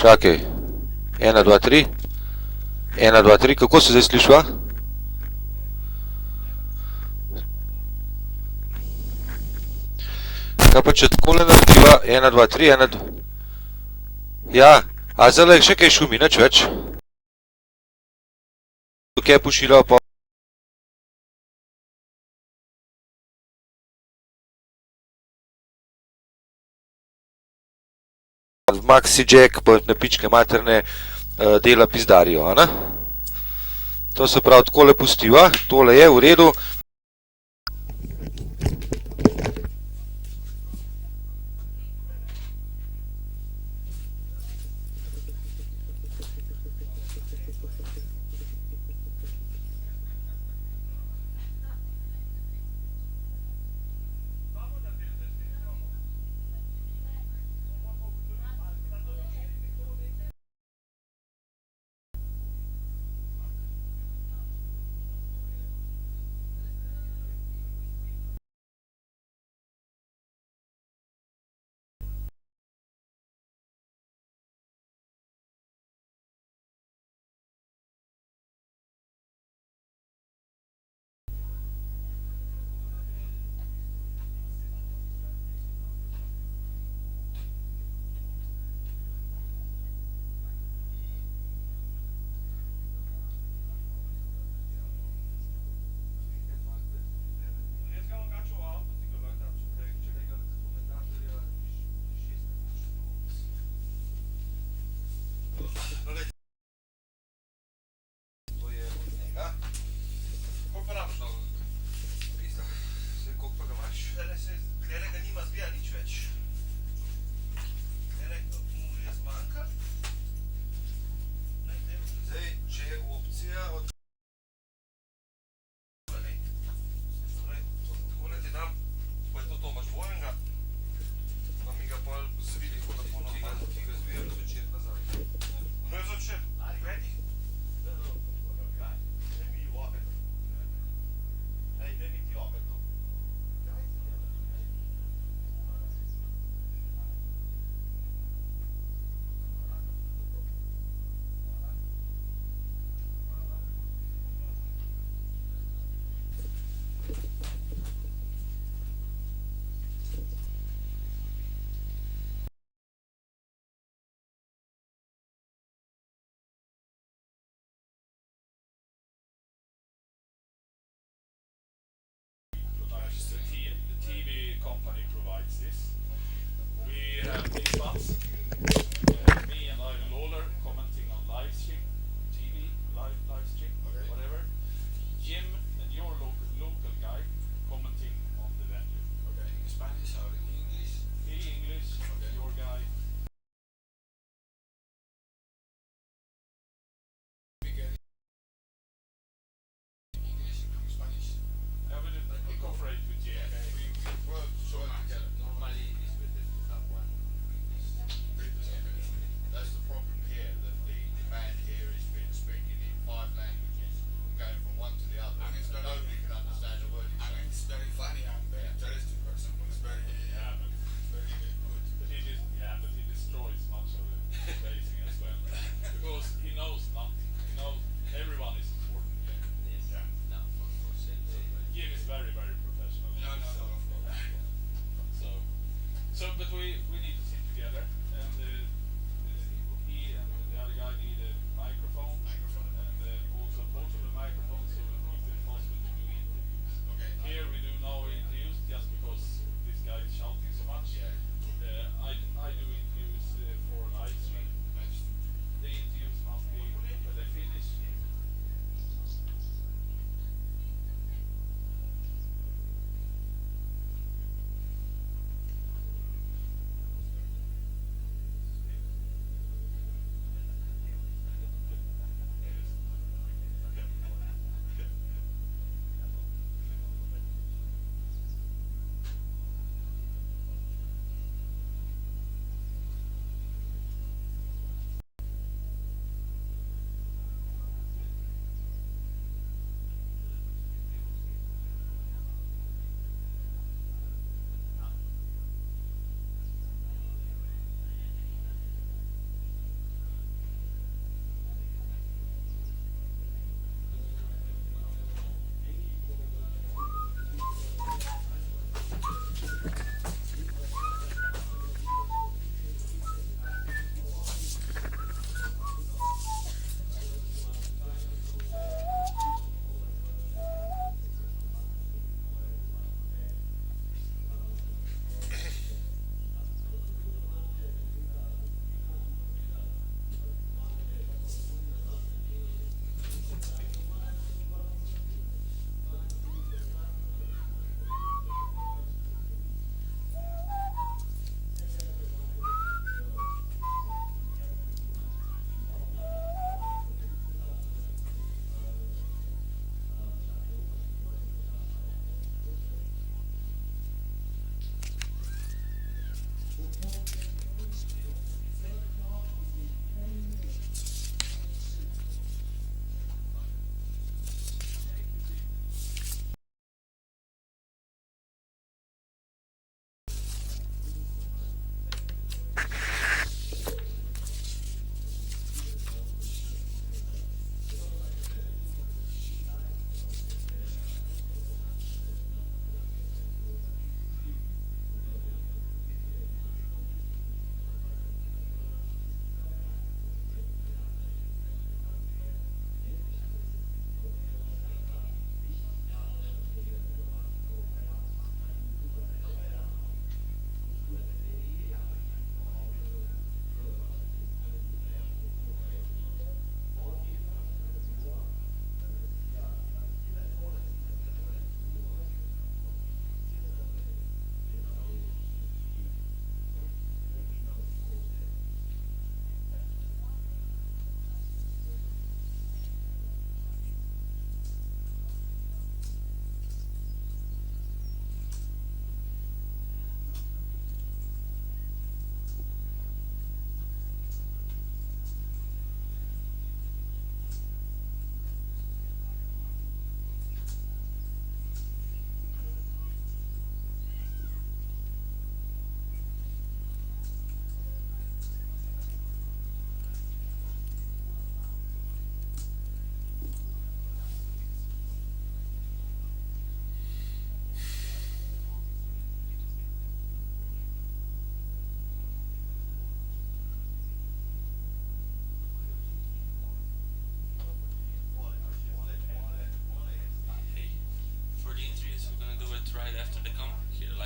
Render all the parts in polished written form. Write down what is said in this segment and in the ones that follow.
Čakaj. 1, 2, 3. 1, 2, 3. Kako se zdaj slišva? Kaj pa če takole narediva? 1, 2, 3, 1, 2... Ja, a zdaj še kaj šumi, nič več. Tukaj pošiljajo pa... Maxi jack, pa napičke materne dela pizdarijo, a ne? To se pravi, takole pustiva, tole je v redu.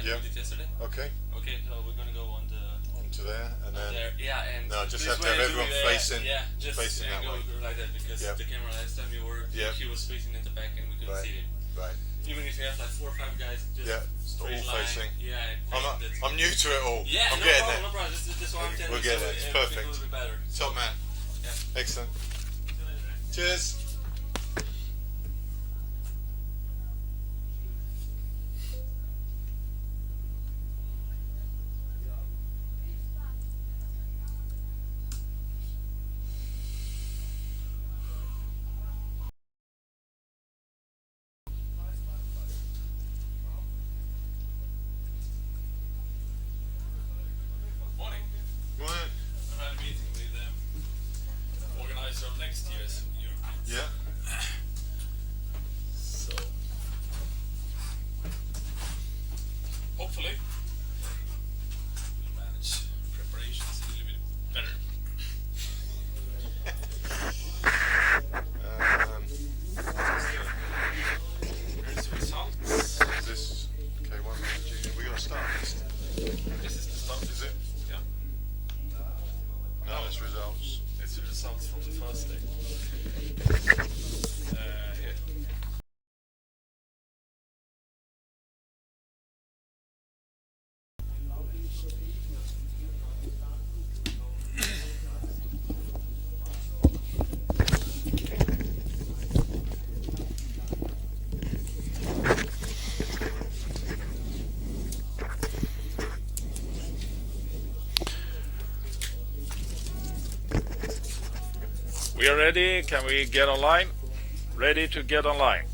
Yeah. we did yesterday. Okay. Okay, so we're gonna go onto there, and then there. Yeah, and no, just this have to way have everyone doing facing. Yeah, just facing that go way. like that because Yep. the camera last time you were, Yep. he was facing in the back and we couldn't Right. see him. Right. Even if you have like 4 or 5 guys, just Yeah. straight All line. facing. Yeah, and I'm new to it all. Yeah, I'm no getting problem, there. no problem. This is why I'm telling We'll you. get there. It's It perfect. a little bit better. Top man. Yeah. Excellent. Cheers. Morning. Right. I had a meeting with organizer of next year's European. Yeah. So hopefully we'll manage preparations a little bit better. Here's the results. Is this K1 Junior? We got to start next. This is the stuff. Is it? Yeah. No, it's results. It's the results from the first day. Here. We are ready. Can we get online? Ready to get online.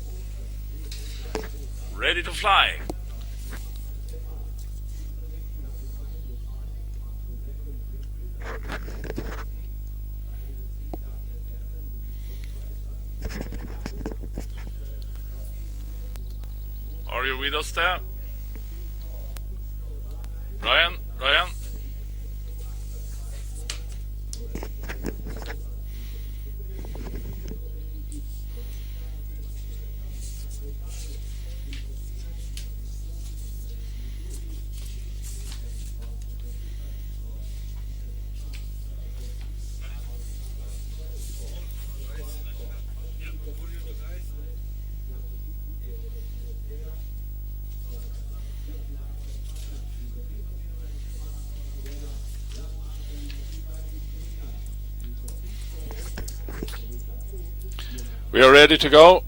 Ready to fly. Are you with us there? Ryan? Ryan? We are ready to go.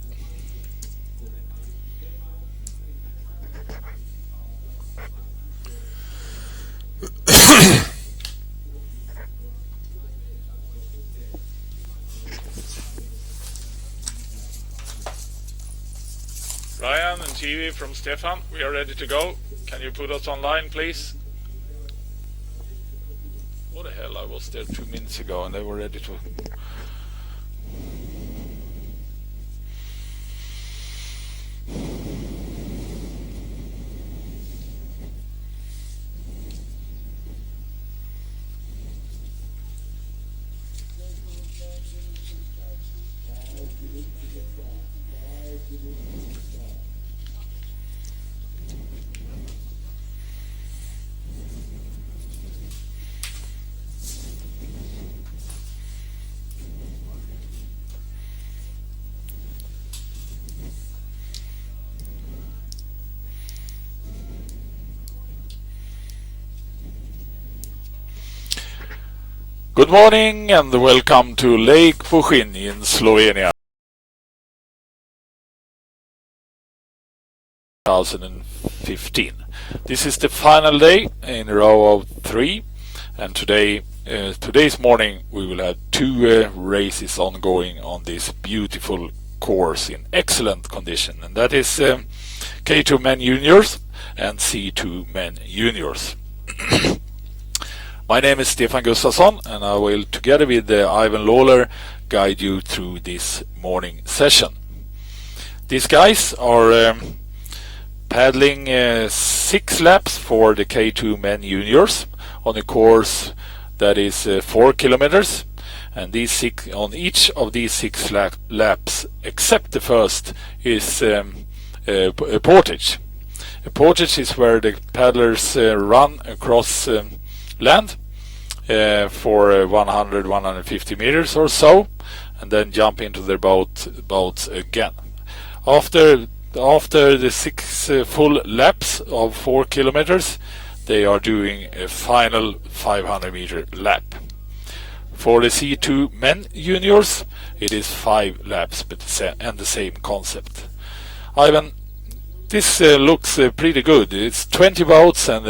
Ryan and TV from Stefan, we are ready to go. Can you put us online, please? What the hell, I was there 2 minutes ago and they were ready to... Good morning and welcome to Lake Fušin in Slovenia. 2015. This is the final day in a row of 3, and today's morning we will have 2 races ongoing on this beautiful course in excellent condition, and that is K2 Men Juniors and C2 Men Juniors. My name is Stefan Gustafsson, and I will, together with Ivan Lawler, guide you through this morning session. These guys are paddling 6 laps for the K2 Men Juniors on a course that is 4 kilometers, and on each of these 6 laps, except the first, is Portage. Portage is where the paddlers run across land for 100-150 meters or so, and then jump into their boats again. After the 6 full laps of 4 kilometers, they are doing a final 500-meter lap. For the C2 men juniors, it is 5 laps, but and the same concept. Ivan, this looks pretty good. It's 20 boats, and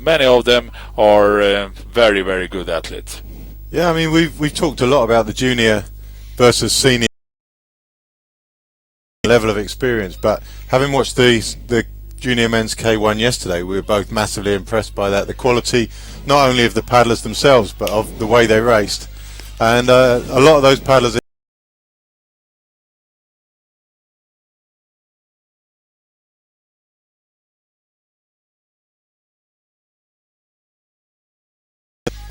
many of them are very, very good athletes. Yeah, I mean, we've talked a lot about the junior versus senior level of experience, but having watched the junior men's K1 yesterday, we were both massively impressed by that. The quality, not only of the paddlers themselves, but of the way they raced. And a lot of those paddlers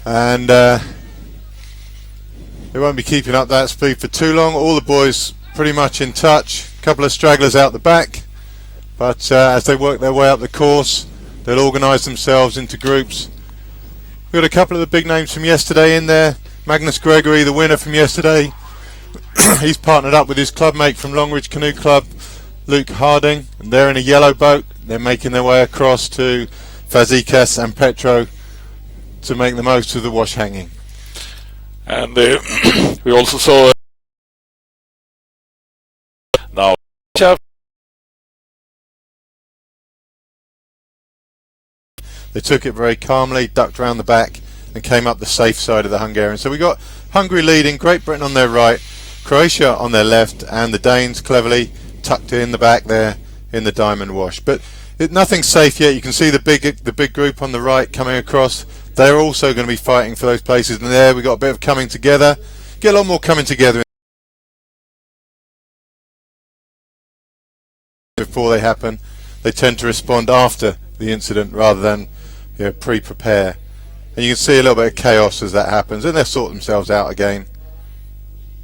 and they won't be keeping up that speed for too long. All the boys pretty much in touch, a couple of stragglers out the back, but as they work their way up the course, they'll organise themselves into groups. We've got a couple of the big names from yesterday in there. Magnus Gregory, the winner from yesterday, he's partnered up with his clubmate from Longridge Canoe Club, Luke Harding, and they're in a yellow boat. They're making their way across to Fazikas and Petro to make the most of the wash hanging. And we also saw now they took it very calmly, ducked round the back and came up the safe side of the Hungarian. So we got Hungary leading, Great Britain on their right, Croatia on their left, and the Danes cleverly tucked in the back there in the diamond wash. But nothing's safe yet. You can see the big group on the right coming across. They're also going to be fighting for those places, and there we got a bit of coming together. Get a lot more coming together before they happen. They tend to respond after the incident rather than pre-prepare. And you can see a little bit of chaos as that happens, and they'll sort themselves out again.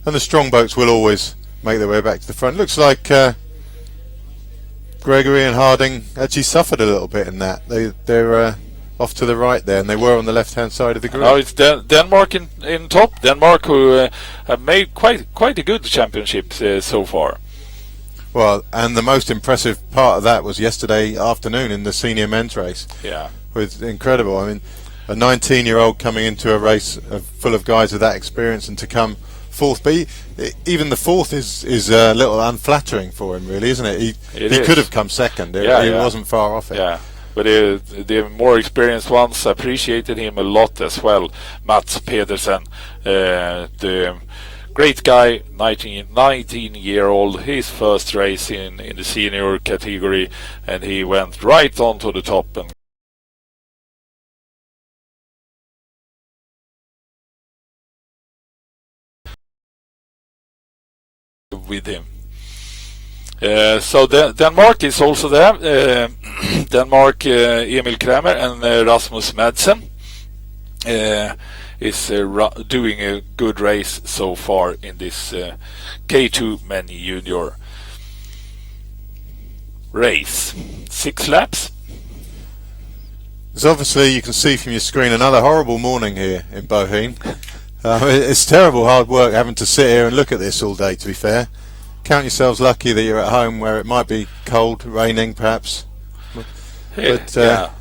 And the strong boats will always make their way back to the front. Looks like Gregory and Harding actually suffered a little bit in that. They're off to the right there, and they were on the left-hand side of the group. Now it's Denmark in top. Denmark, who have made quite a good championship so far. Well, and the most impressive part of that was yesterday afternoon in the senior men's race. Yeah, It was incredible. I mean, a 19-year-old coming into a race full of guys with that experience, and to come fourth. But even the fourth is a little unflattering for him, really, isn't it? He could have come second. He wasn't far off it. Yeah. But the more experienced ones appreciated him a lot as well. Mats Pedersen, the great guy, 19-year-old, his first race in the senior category, and he went right on to the top and with him. So Denmark is also there. Denmark, Emil Kramer and Rasmus Madsen is doing a good race so far in this K2 men junior race. 6 laps. There's obviously, you can see from your screen, another horrible morning here in Boheen. It's terrible hard work having to sit here and look at this all day, to be fair. Count yourselves lucky that you're at home where it might be cold, raining perhaps. Here,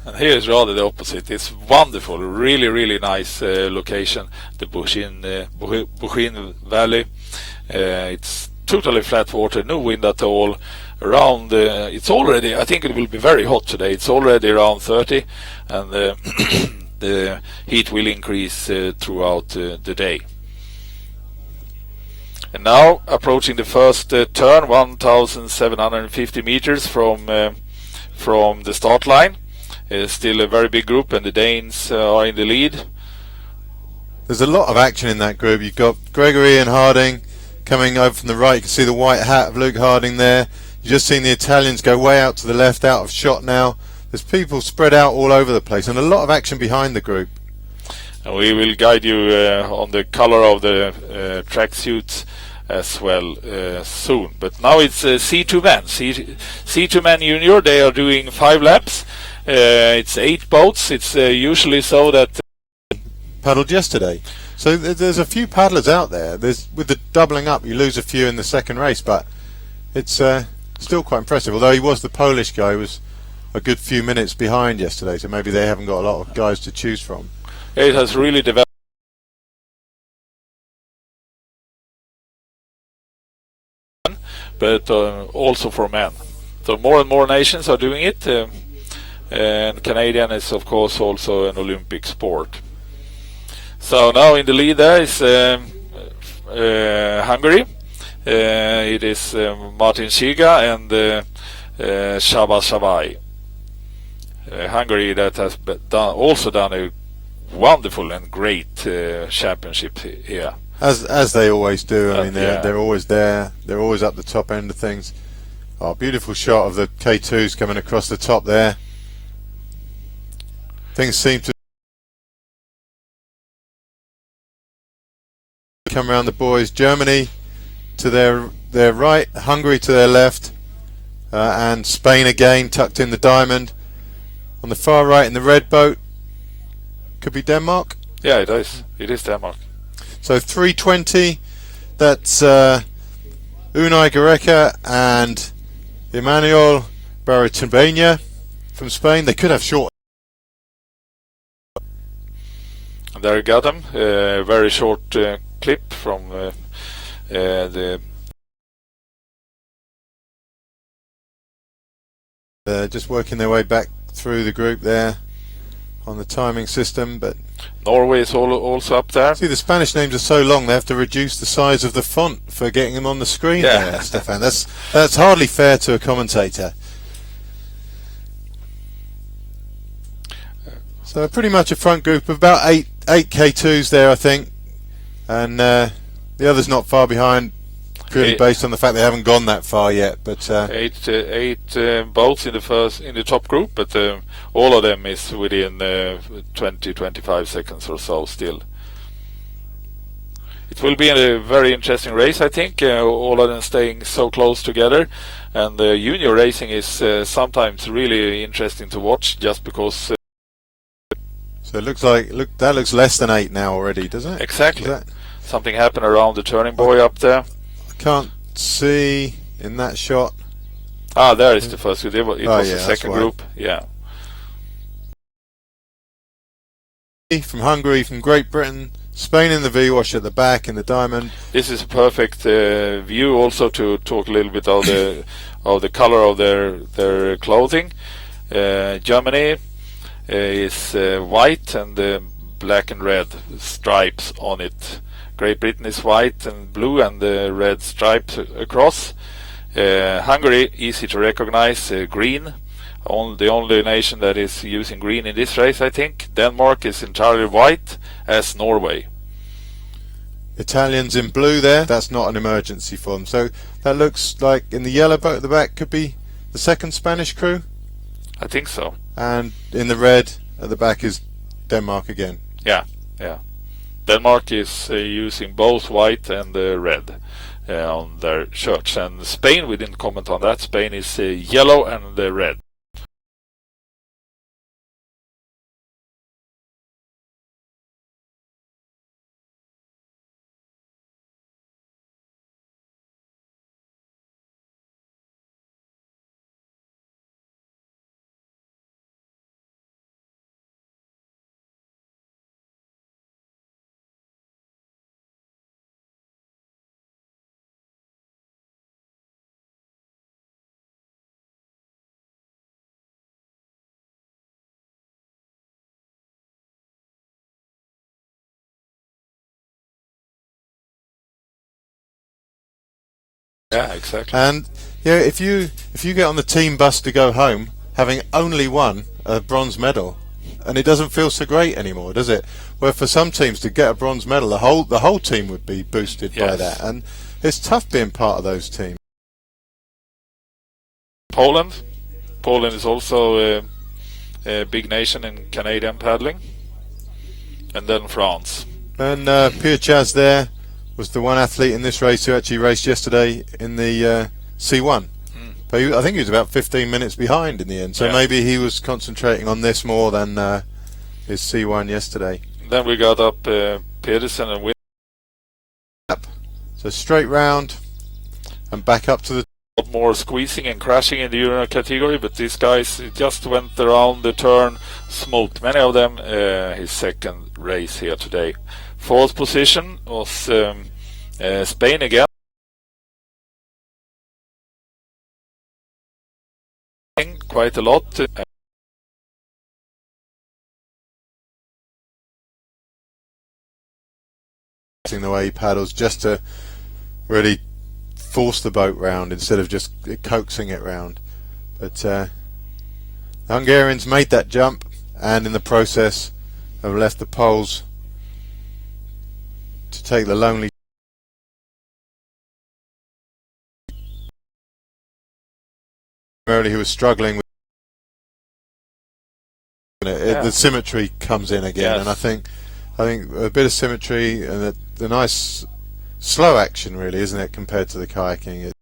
and here is rather the opposite. It's wonderful, really nice location, the Boheen Valley. It's totally flat water, no wind at all. Around, it's already, I think it will be very hot today. It's already around 30, and the heat will increase throughout the day. And now approaching the first turn, 1,750 meters from the start line. Still a very big group, and the Danes are in the lead. There's a lot of action in that group. You've got Gregory and Harding coming over from the right. You can see the white hat of Luke Harding there. You've just seen the Italians go way out to the left, out of shot now. There's people spread out all over the place, and a lot of action behind the group. And we will guide you on the color of the tracksuits as well soon. But now it's C2 men. C2 men junior. They are doing 5 laps. It's 8 boats. It's usually so that Paddled yesterday. So there's a few paddlers out there. There's with the doubling up, you lose a few in the second race, but it's still quite impressive. Although he was the Polish guy, who was a good few minutes behind yesterday, so maybe they haven't got a lot of guys to choose from. it has really developed. But also for men. So more and more nations are doing it, and Canadian is of course also an Olympic sport. So now in the lead there is Hungary. It is Martin Shiga and Shaba Shavai. Hungary that has also done a wonderful and great championship here. As they always do. I mean, yeah. they're always there. They're always up the top end of things. Oh, beautiful shot of the K2s coming across the top there. Things seem to come around the boys. Germany to their right, Hungary to their left, and Spain again tucked in the diamond. On the far right in the red boat, could be Denmark. Yeah, it is. It is Denmark. So 320, that's Unai Gareca and Emmanuel Barritubena from Spain. They could have short. And there you got them. Very short clip from the. Just working their way back through the group there on the timing system, but Norway is also up there. see, the Spanish names are so long they have to reduce the size of the font for getting them on the screen. Yeah. There, Stefan. That's hardly fair to a commentator. So pretty much a front group of about eight K2s there, I think, and the others not far behind, purely based on the fact they haven't gone that far yet. But Eight boats in the top group, but all of them is within 20-25 seconds or so still. It will be a very interesting race, I think. All of them staying so close together, and junior racing is sometimes really interesting to watch, just because. so it looks that looks less than 8 now already, doesn't it? Exactly. Is that- Something happened around the turning buoy up there. Can't see in that shot. Ah, there is the first group. It was yeah, the that's second why. group. Yeah. From Hungary, from Great Britain, Spain in the V-wash at the back in the diamond. This is a perfect view also to talk a little bit of the color of their clothing. Germany is white and black and red stripes on it. Great Britain is white and blue and red stripes across. Hungary, easy to recognize, green. The only nation that is using green in this race, I think. Denmark is entirely white, as Norway. Italians in blue there. That's not an emergency for them. So that looks like in the yellow boat at the back could be the second Spanish crew. I think so. And in the red at the back is Denmark again. Yeah. Denmark is using both white and red on their shirts. And Spain, we didn't comment on that. Spain is yellow and red. Yeah, exactly. And yeah, if you get on the team bus to go home having only won a bronze medal, and it doesn't feel so great anymore, does it? Where for some teams to get a bronze medal, the whole team would be boosted by Yes. that, and it's tough being part of those teams. Poland is also a big nation in Canadian paddling. And then France. And Pierre Chaz there was the one athlete in this race who actually raced yesterday in the C1. But I think he was about 15 minutes behind in the end, so maybe he was concentrating on this more than his C1 yesterday. Then we got up Pedersen and Win. So straight round and back up to the Lot more squeezing and crashing in the junior category, but these guys just went around the turn smooth. Many of them his second race here today. Fourth position was Spain again. Quite a lot. The way he paddles just to really force the boat round instead of just coaxing it round. But the Hungarians made that jump and in the process have left the Poles to take the lonely who was struggling with the symmetry comes in again. And I think a bit of symmetry and the nice slow action, really, isn't it, compared to the kayaking?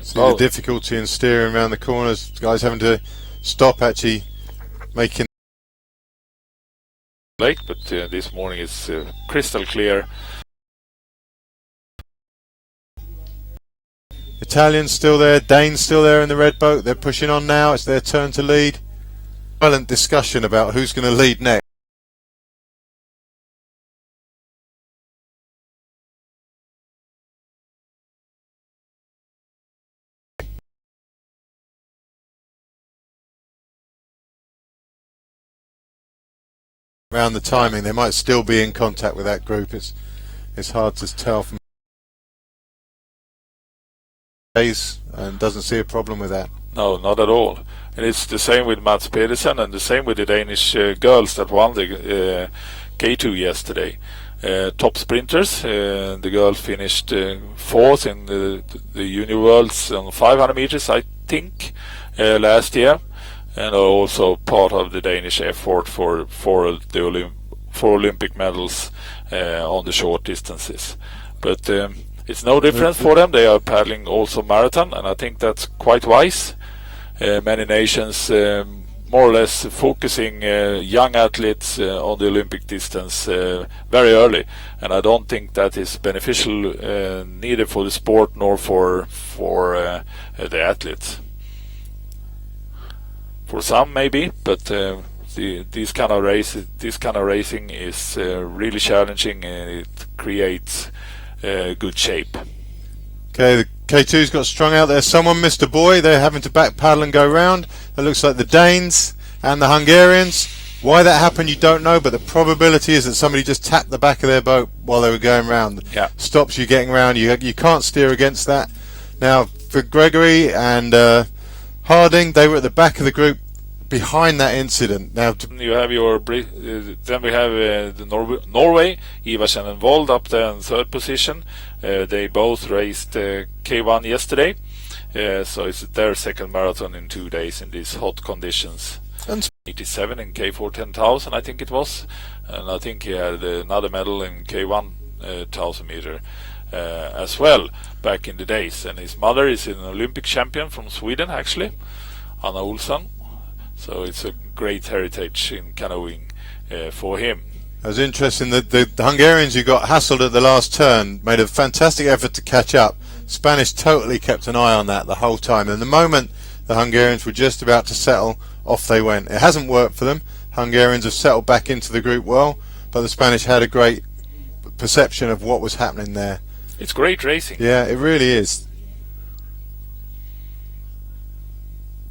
See the difficulty in steering around the corners, guys having to stop actually making lake, but this morning is crystal clear. Italians still there, Danes still there in the red boat. They're pushing on now. It's their turn to lead. Violent discussion about who's going to lead next. Around the timing, they might still be in contact with that group. It's hard to tell from days, and doesn't see a problem with that. No, not at all. And it's the same with Mats Pedersen and the same with the Danish girls that won the K2 yesterday. Top sprinters, the girl finished fourth in the Junior Worlds on 500 meters, I think, last year. And also part of the Danish effort for Olympic medals on the short distances. But it's no difference for them. They are paddling also marathon, and I think that's quite wise. Many nations more or less focusing young athletes on the Olympic distance very early, and I don't think that is beneficial neither for the sport nor for the athletes. For some maybe, but this kind of racing is really challenging, and it creates good shape. Okay, the K2's got strung out there. Someone missed a buoy. They're having to back paddle and go round. It looks like the Danes and the Hungarians. Why that happened, you don't know, but the probability is that somebody just tapped the back of their boat while they were going round. Yeah. Stops you getting round. You can't steer against that. Now, for Gregory and Harding, they were at the back of the group behind that incident. Now you have then we have Norway, Iversen and Wold up there in third position. They both raced K1 yesterday, so it's their second marathon in 2 days in these hot conditions. 87 in K4 10,000, I think it was, and I think he had another medal in K1 1,000 meter as well back in the days. And his mother is an Olympic champion from Sweden, actually, Anna Olsson. So it's a great heritage in canoeing for him. It was interesting that the Hungarians who got hassled at the last turn made a fantastic effort to catch up. Spanish totally kept an eye on that the whole time, and the moment the Hungarians were just about to settle, off they went. It hasn't worked for them. Hungarians have settled back into the group well, but the Spanish had a great perception of what was happening there. It's great racing. Yeah, it really is.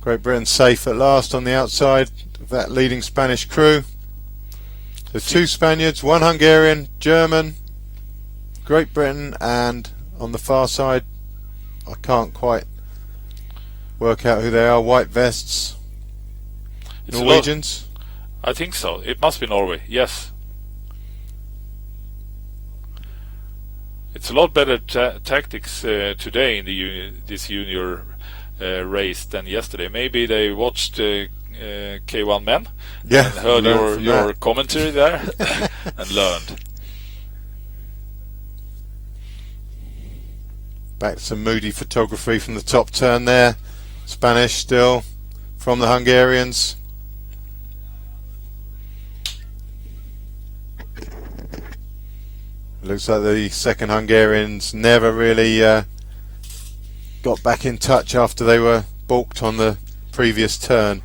Great Britain safe at last on the outside of that leading Spanish crew. The 2 Spaniards, 1 Hungarian, German, Great Britain, and on the far side, I can't quite work out who they are, white vests, It's Norwegians. I think so. It must be Norway, yes. It's a lot better tactics today in the this junior race than yesterday. Maybe they watched K1 Men Yeah, and heard learned your from commentary there and learned. Back to some moody photography from the top turn there. Spanish still from the Hungarians. Looks like the second Hungarians never really got back in touch after they were balked on the previous turn.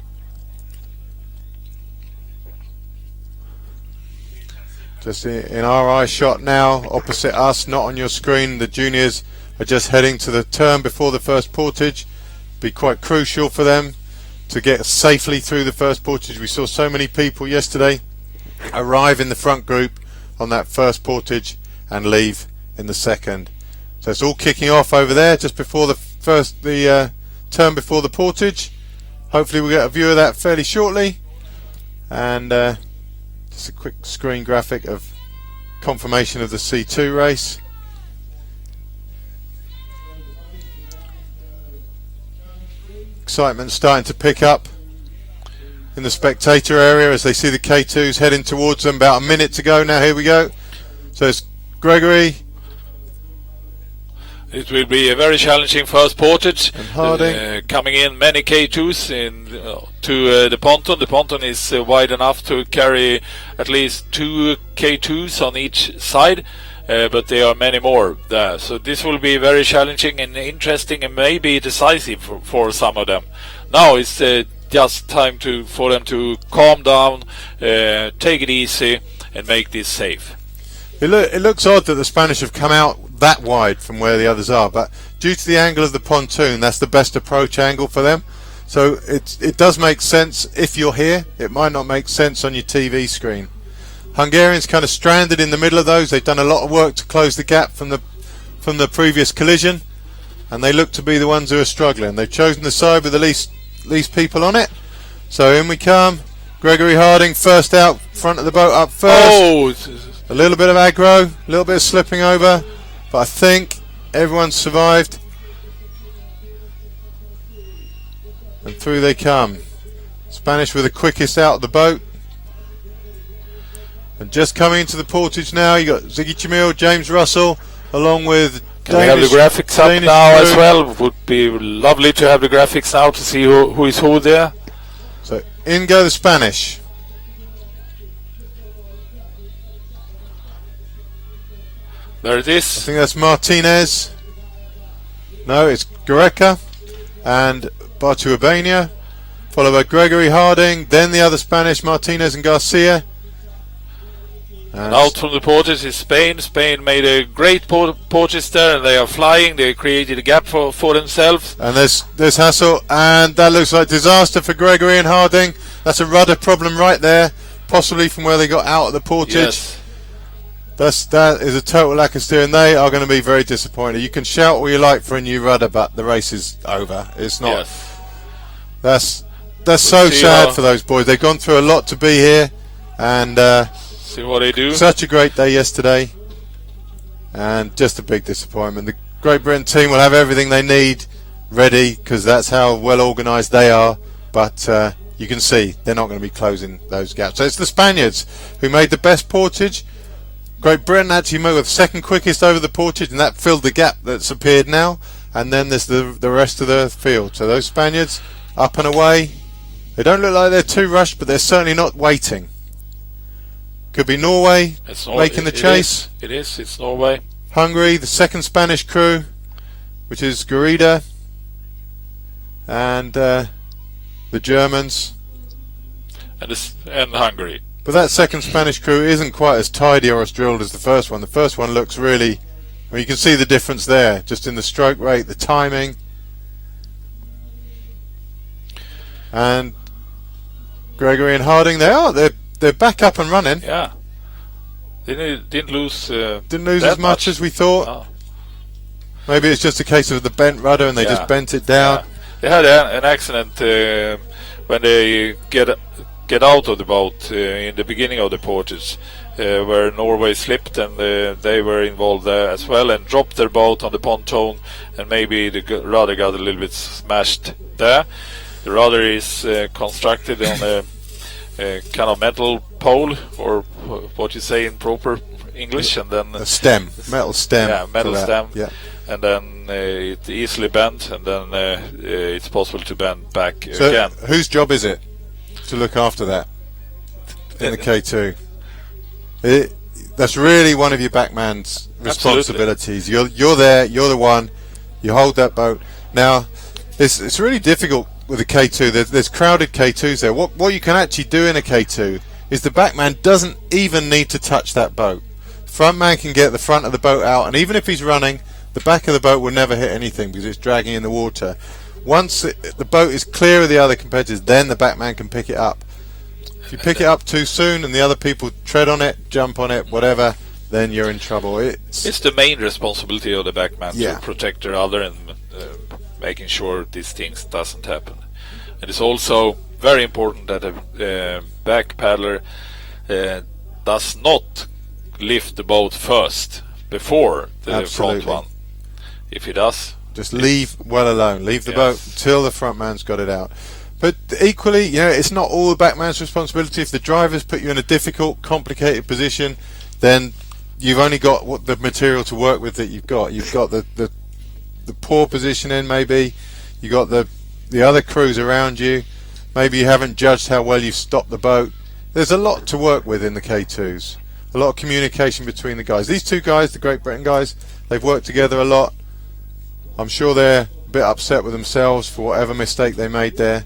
Just in our eye shot now, opposite us, not on your screen, the juniors are just heading to the turn before the first portage. Be quite crucial for them to get safely through the first portage. We saw so many people yesterday arrive in the front group on that first portage and leave in the second. So it's all kicking off over there just before the turn before the portage. Hopefully we'll get a view of that fairly shortly. And just a quick screen graphic of confirmation of the C2 race. Excitement starting to pick up in the spectator area as they see the K2s heading towards them. About a minute to go now. Here we go. So it's Gregory. It will be a very challenging first portage. And Harding. Coming in many K2s to the ponton. The ponton is wide enough to carry at least 2 K2s on each side. But there are many more there. So this will be very challenging and interesting and maybe decisive for some of them. Now it's just time for them to calm down, take it easy and make this safe. It looks odd that the Spanish have come out that wide from where the others are, but due to the angle of the pontoon, that's the best approach angle for them. So it does make sense if you're here. It might not make sense on your TV screen. Hungarians kind of stranded in the middle of those. They've done a lot of work to close the gap from the previous collision, and they look to be the ones who are struggling. They've chosen the side with the least people on it. So in we come. Gregory Harding first out, front of the boat up first. Oh, a little bit of aggro, a little bit of slipping over, but I think everyone's survived. And through they come. Spanish were the quickest out of the boat. And just coming into the portage now, you got Ziggy Chamil, James Russell, along with can we have the graphics up Danish now crew. as well? Would be lovely to have the graphics now to see who is who there. So in go the Spanish. There it I is. think that's Martinez. No, it's Goreca and Bartuabania, followed by Gregory Harding, then the other Spanish, Martinez and Garcia. And out from the portage is Spain. Spain made a great portage there, and they are flying. They created a gap for themselves. And there's Hassel, and that looks like disaster for Gregory and Harding. That's a rudder problem right there, possibly from where they got out of the portage. Yes. That is a total lack of steering. They are going to be very disappointed. You can shout all you like for a new rudder, but the race is over. It's not. Yes. That's so sad for those boys. They've gone through a lot to be here, and see what they do. Such a great day yesterday, and just a big disappointment. The Great Britain team will have everything they need ready because that's how well organised they are, but you can see they're not going to be closing those gaps. So it's the Spaniards who made the best portage. Great Britain actually made the second quickest over the portage, and that filled the gap that's appeared now, and then there's the rest of the field. So those Spaniards up and away. They don't look like they're too rushed, but they're certainly not waiting. Could be Norway making the chase. It's Norway. Hungary, the second Spanish crew, which is Garida, and the Germans. And Hungary. But that second Spanish crew isn't quite as tidy or as drilled as the first one. The first one looks really... Well, you can see the difference there, just in the stroke rate, the timing. And Gregory and Harding, they're back up and running. Yeah. Didn't lose as much as we thought. No. Maybe it's just a case of the bent rudder and they just bent it down. Yeah. They had an accident when they get out of the boat in the beginning of the portage, where Norway slipped, and they were involved there as well, and dropped their boat on the pontoon, and maybe the rudder got a little bit smashed there. The rudder is constructed on a kind of metal pole, or what you say in proper English, and then a stem, metal stem. Yeah, metal stem. Yeah. And then it easily bends, and then it's possible to bend back So again. whose job is it to look after that in the K2? That's really one of your backman's responsibilities. You're there, you're the one, you hold that boat. Now, it's really difficult with a K2. There's crowded K2s there. What you can actually do in a K2 is the backman doesn't even need to touch that boat. Front man can get the front of the boat out, and even if he's running, the back of the boat will never hit anything because it's dragging in the water. Once the boat is clear of the other competitors, then the backman can pick it up. If you pick it up too soon and the other people tread on it, jump on it, whatever, then you're in trouble. It's the main responsibility of the backman Yeah. to protect the other and making sure these things doesn't happen. And it's also very important that a back paddler does not lift the boat first before the Absolutely. front one. If he does, just leave well alone. Leave the Yes. boat until the front man's got it out. But equally, it's not all the backman's responsibility. If the drivers put you in a difficult, complicated position, then you've only got what the material to work with that you've got. You've got the poor positioning, maybe. You got the other crews around you. Maybe you haven't judged how well you've stopped the boat. There's a lot to work with in the K2s. A lot of communication between the guys. These two guys, the Great Britain guys, they've worked together a lot. I'm sure they're a bit upset with themselves for whatever mistake they made there.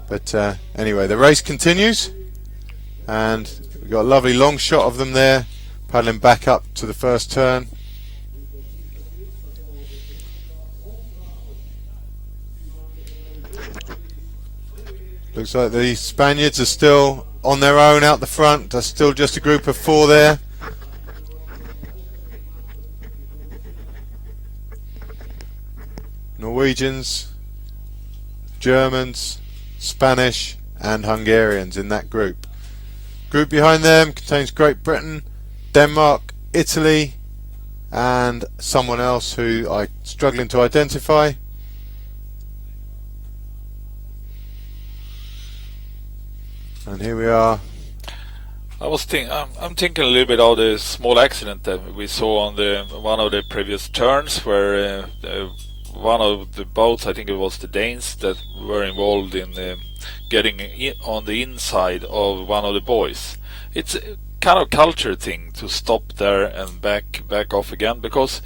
But anyway, the race continues, and we've got a lovely long shot of them there, paddling back up to the first turn. Looks like the Spaniards are still on their own out the front. There's still just a group of 4 there. Norwegians, Germans, Spanish and Hungarians in that group. Group behind them contains Great Britain, Denmark, Italy and someone else who I'm struggling to identify. And here we are. I'm thinking a little bit of the small accident that we saw on one of the previous turns, where one of the boats, I think it was the Danes, that were involved in getting on the inside of one of the boys. It's a kind of culture thing to stop there and back off again, because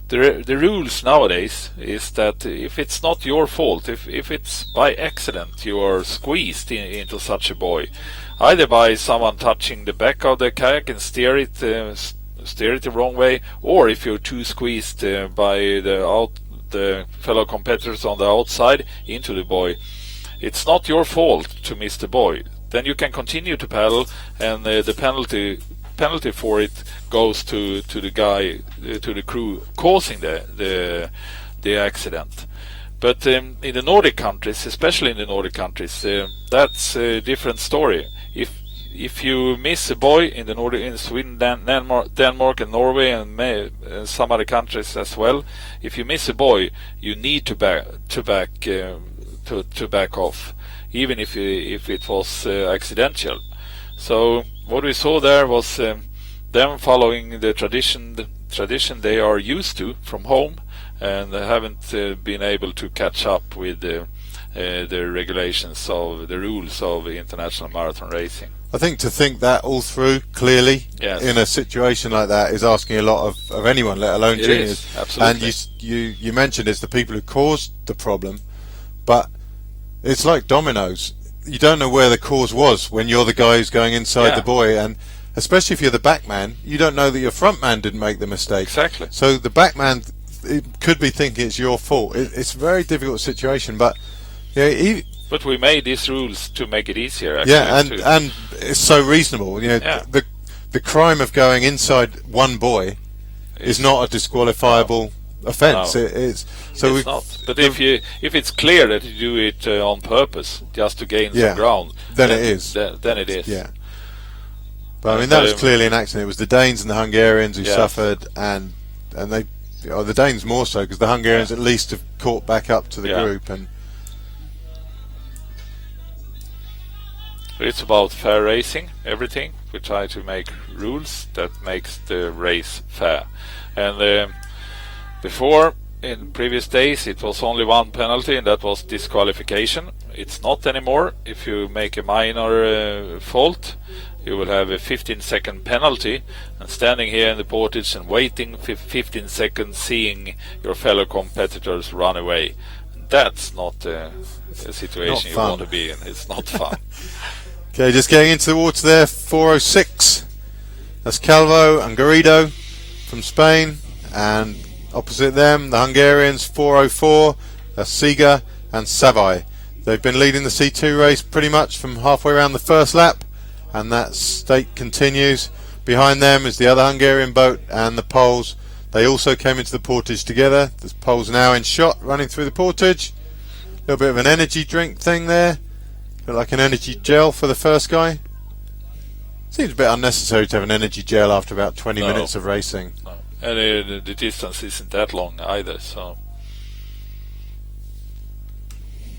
the rules nowadays is that if it's not your fault, if it's by accident you are squeezed into such a buoy, either by someone touching the back of the kayak and steer it the wrong way, or if you're too squeezed by the fellow competitors on the outside into the buoy, it's not your fault to miss the buoy. Then you can continue to paddle, and the penalty for it goes to the guy, to the crew causing the accident. But in the Nordic countries, especially in the Nordic countries, that's a different story. If you miss a buoy in the Nordic, in Sweden, Denmark and Norway and some other countries as well, if you miss a buoy, you need to back off, even if it was accidental. So what we saw there was them following the tradition they are used to from home, and they haven't been able to catch up with the regulations of the rules of international marathon racing. I think to think that all through clearly, Yes. in a situation like that is asking a lot of anyone, let alone It juniors. is, absolutely. And you mentioned it's the people who caused the problem, but it's like dominoes. You don't know where the cause was when you're the guy who's going inside Yeah. the buoy, and especially if you're the back man, you don't know that your front man didn't make the mistake. Exactly. So the back man could be thinking it's your fault. It's a very difficult situation, but But we made these rules to make it easier. Actually, and it's so reasonable. Yeah. The crime of going inside one buoy is not a disqualifiable offence. No. It's not. But if it's clear that you do it on purpose, just to gain some ground, then it is. Then it is. Yeah. But I mean, that was clearly an accident. It was the Danes and the Hungarians who Yes. suffered, and they, the Danes more so, because the Hungarians at least have caught back up to the group. And it's about fair racing, everything. We try to make rules that makes the race fair. And before, in previous days, it was only one penalty, and that was disqualification. It's not anymore. If you make a minor fault, you will have a 15-second penalty, and standing here in the Portage and waiting 15 seconds, seeing your fellow competitors run away. That's not a situation you want to be in. It's not fun. Okay, just getting into the water there, 4:06. That's Calvo and Garrido from Spain, and opposite them, the Hungarians, 4:04. That's Siga and Savai. They've been leading the C2 race pretty much from halfway around the first lap, and that state continues. Behind them is the other Hungarian boat and the Poles. They also came into the Portage together. The Poles now in shot, running through the Portage. A little bit of an energy drink thing there. Look like an energy gel for the first guy. Seems a bit unnecessary to have an energy gel after about 20 minutes of racing. No. And the distance isn't that long either. So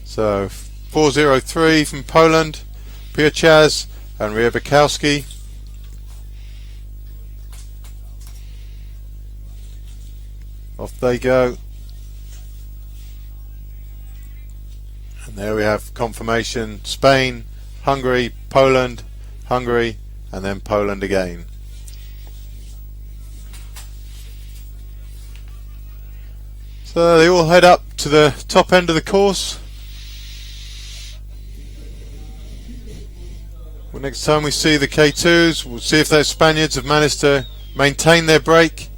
4:03 from Poland, Portage and Rybakowski. Off they go. And there we have confirmation: Spain, Hungary, Poland, Hungary, and then Poland again. So they all head up to the top end of the course. Well, next time we see the K2s, we'll see if those Spaniards have managed to maintain their break.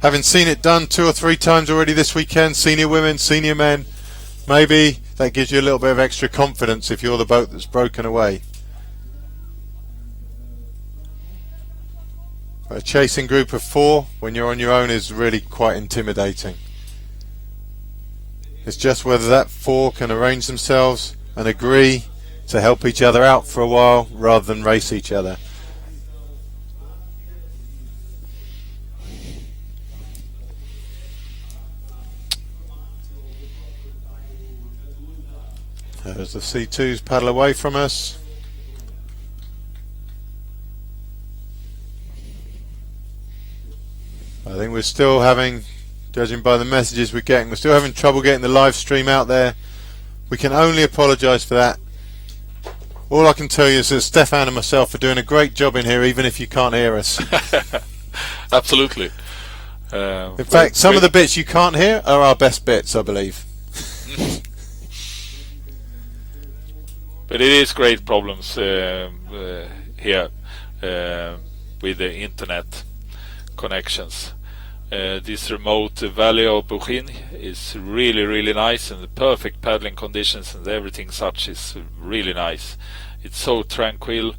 Having seen it done 2 or 3 times already this weekend, senior women, senior men, maybe that gives you a little bit of extra confidence if you're the boat that's broken away. A chasing group of 4 when you're on your own is really quite intimidating. It's just whether that 4 can arrange themselves and agree to help each other out for a while rather than race each other. As the C2s paddle away from us. I think we're still having, judging by the messages we're getting, we're still having trouble getting the live stream out there. We can only apologise for that. All I can tell you is that Stefan and myself are doing a great job in here, even if you can't hear us. Absolutely. In fact, some of the bits you can't hear are our best bits, I believe. But it is great problems here with the internet connections. This remote valley of Buchin is really nice, and the perfect paddling conditions and everything such is really nice. It's so tranquil,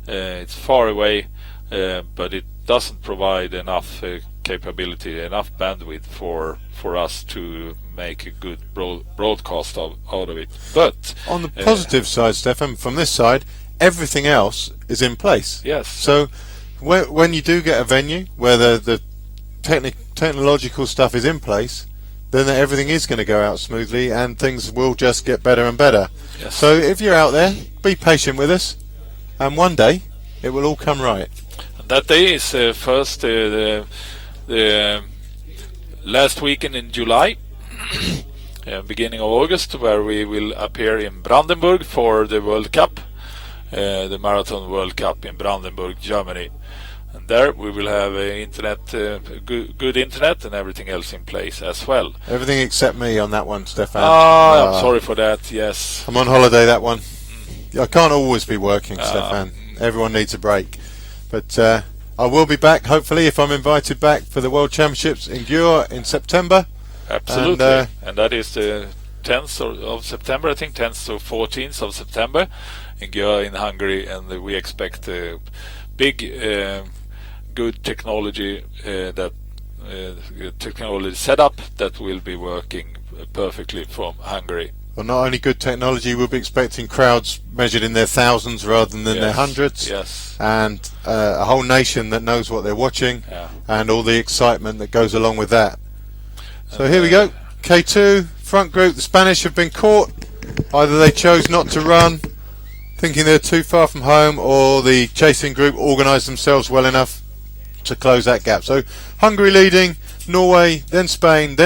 it's far away, but it doesn't provide enough capability, enough bandwidth for us to make a good broadcast out of it. But on the positive side, Stefan, from this side, everything else is in place. Yes. So when you do get a venue where the technological stuff is in place, then everything is going to go out smoothly and things will just get better and better. Yes. So if you're out there, be patient with us, and one day it will all come right. And that day is first the last weekend in July, beginning of August, where we will appear in Brandenburg for the World Cup, the Marathon World Cup in Brandenburg, Germany. And there we will have internet, good internet and everything else in place as well. Everything except me on that one, Stefan. I'm sorry for that, yes. I'm on holiday that one. I can't always be working, Stefan. Everyone needs a break. But I will be back, hopefully, if I'm invited back for the World Championships in Győr in September. Absolutely. And that is the 10th of September, I think, 10th to 14th of September in Győr in Hungary. And we expect a big, good technology technology setup that will be working perfectly from Hungary. well, not only good technology, we'll be expecting crowds measured in their thousands rather than their hundreds, and a whole nation that knows what they're watching, and all the excitement that goes along with that. So here we go, K2 front group. The Spanish have been caught. Either they chose not to run, thinking they're too far from home, or the chasing group organised themselves well enough to close that gap. So Hungary leading, Norway, then Spain,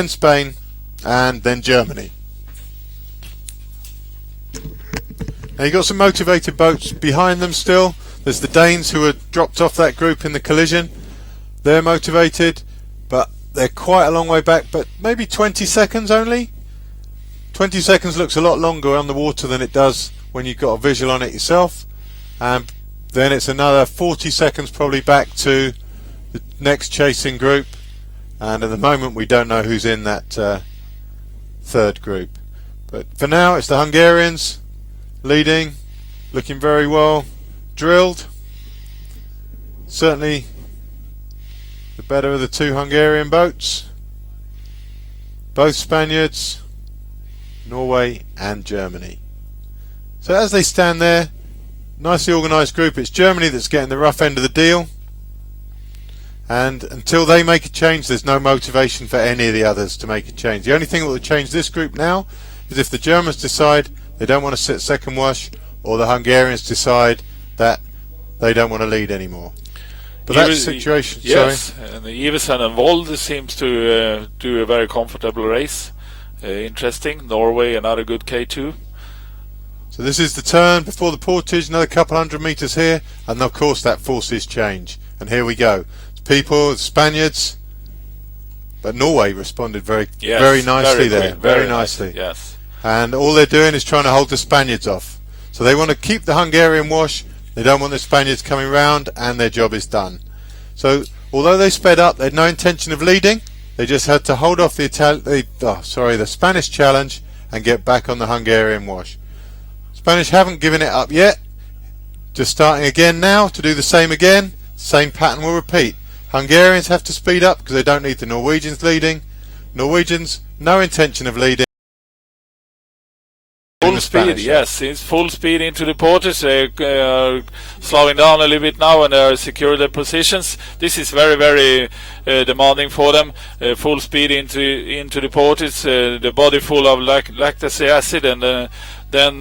and then Germany. Now you've got some motivated boats behind them still. There's the Danes who had dropped off that group in the collision. They're motivated, but they're quite a long way back, but maybe 20 seconds only. 20 seconds looks a lot longer on the water than it does when you've got a visual on it yourself. And then it's another 40 seconds probably back to the next chasing group. And at the moment we don't know who's in that third group. But for now it's the Hungarians leading, looking very well drilled. Certainly the better of the two Hungarian boats. Both Spaniards, Norway and Germany. So as they stand there, nicely organised group, it's Germany that's getting the rough end of the deal, and until they make a change there's no motivation for any of the others to make a change. The only thing that will change this group now is if the Germans decide they don't want to sit second wash, or the Hungarians decide that they don't want to lead anymore. But that's the situation. Yes, and Iversen and Vold seems to do a very comfortable race. Interesting. Norway, another good K2. So this is the turn before the Portage, another couple 100 metres here, and of course that forces change. And here we go. People, the Spaniards, but Norway responded very nicely there. Very nicely. Yes. And all they're doing is trying to hold the Spaniards off. So they want to keep the Hungarian wash, they don't want the Spaniards coming round, and their job is done. So although they sped up, they had no intention of leading. They just had to hold off the Spanish challenge and get back on the Hungarian wash. Spanish haven't given it up yet. Just starting again now to do the same again. Same pattern will repeat. Hungarians have to speed up because they don't need the Norwegians leading. Norwegians, no intention of leading. Full speed, yes, it's full speed into the Portage. They're slowing down a little bit now and they secure their positions. This is very, very demanding for them. Full speed into the Portage, the body full of lactic acid, and then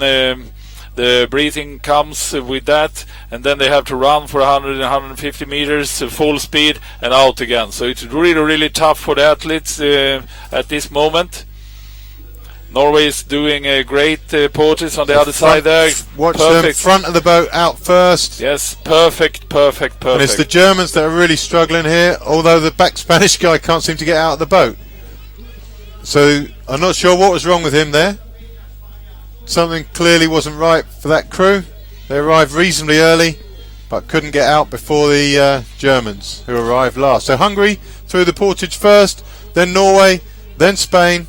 the breathing comes with that, and then they have to run for 100 and 150 meters full speed and out again. So it's really, really tough for the athletes at this moment. Norway is doing a great Portage on the other side there. Watch the front of the boat out first. Yes, perfect. And it's the Germans that are really struggling here, although the back Spanish guy can't seem to get out of the boat. So I'm not sure what was wrong with him there. Something clearly wasn't right for that crew. They arrived reasonably early, but couldn't get out before the Germans, who arrived last. So Hungary through the Portage first, then Norway, then Spain.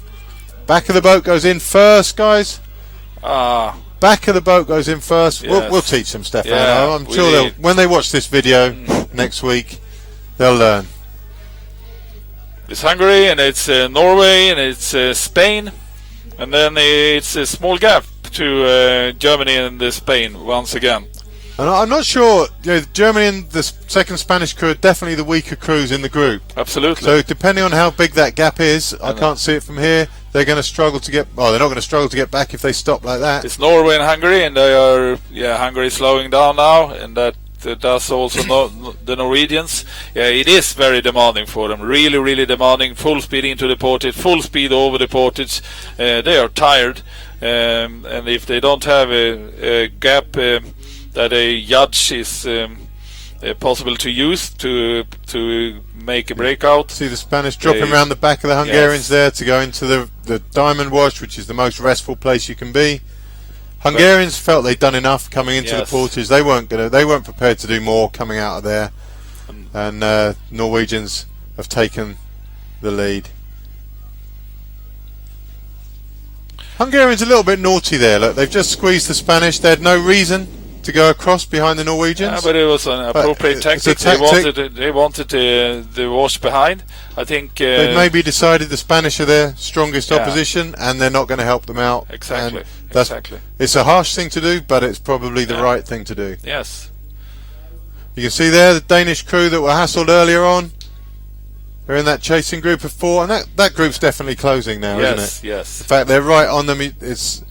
Back of the boat goes in first, guys. Back of the boat goes in first. Yes. We'll teach them, Stefano. Yeah, I'm sure when they watch this video next week, they'll learn. It's Hungary, and it's Norway, and it's Spain, and then it's a small gap to Germany and Spain once again. And I'm not sure, Germany and the second Spanish crew are definitely the weaker crews in the group. Absolutely. So depending on how big that gap is, I can't see it from here. They're going to struggle to get. Well, they're not going to struggle to get back if they stop like that. It's Norway and Hungary, and they are. Hungary is slowing down now, and that does also the Norwegians. Yeah, it is very demanding for them. Really, really demanding. Full speed into the Portage, full speed over the Portage. They are tired, and if they don't have a gap that a judge is possible to use to make a breakout. See the Spanish dropping around the back of the Hungarians there to go into the diamond wash, which is the most restful place you can be. Hungarians felt they'd done enough coming into the Portage. They weren't prepared to do more coming out of there, and Norwegians have taken the lead. Hungarians a little bit naughty there. Look, they've just squeezed the Spanish. They had no reason to go across behind the Norwegians. Yeah, but it was an appropriate it's a tactic. They wanted the wash behind. I think They've maybe decided the Spanish are their strongest opposition, and they're not going to help them out. Exactly. And Exactly. It's a harsh thing to do, but it's probably the right thing to do. Yes. You can see there the Danish crew that were hassled earlier on. They're in that chasing group of 4, and that group's definitely closing now, isn't it? Yes. In fact, they're right on them. It's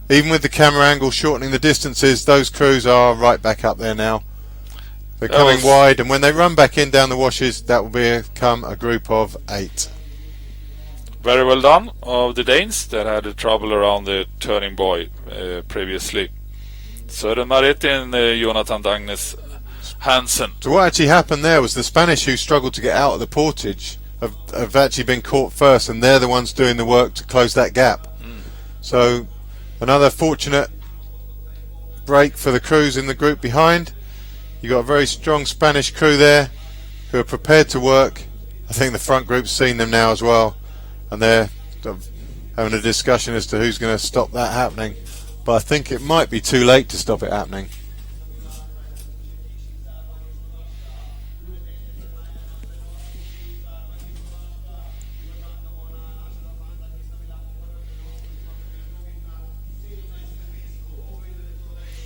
even with the camera angle shortening the distances, those crews are right back up there now. They're coming wide, and when they run back in down the washes, that will become a group of 8. Very well done of the Danes that had the trouble around the turning buoy previously. Søren Marit and Jonathan Dagnes Hansen. So what actually happened there was the Spanish who struggled to get out of the Portage have actually been caught first, and they're the ones doing the work to close that gap. So another fortunate break for the crews in the group behind. You've got a very strong Spanish crew there who are prepared to work. I think the front group's seen them now as well, and they're sort of having a discussion as to who's going to stop that happening. But I think it might be too late to stop it happening.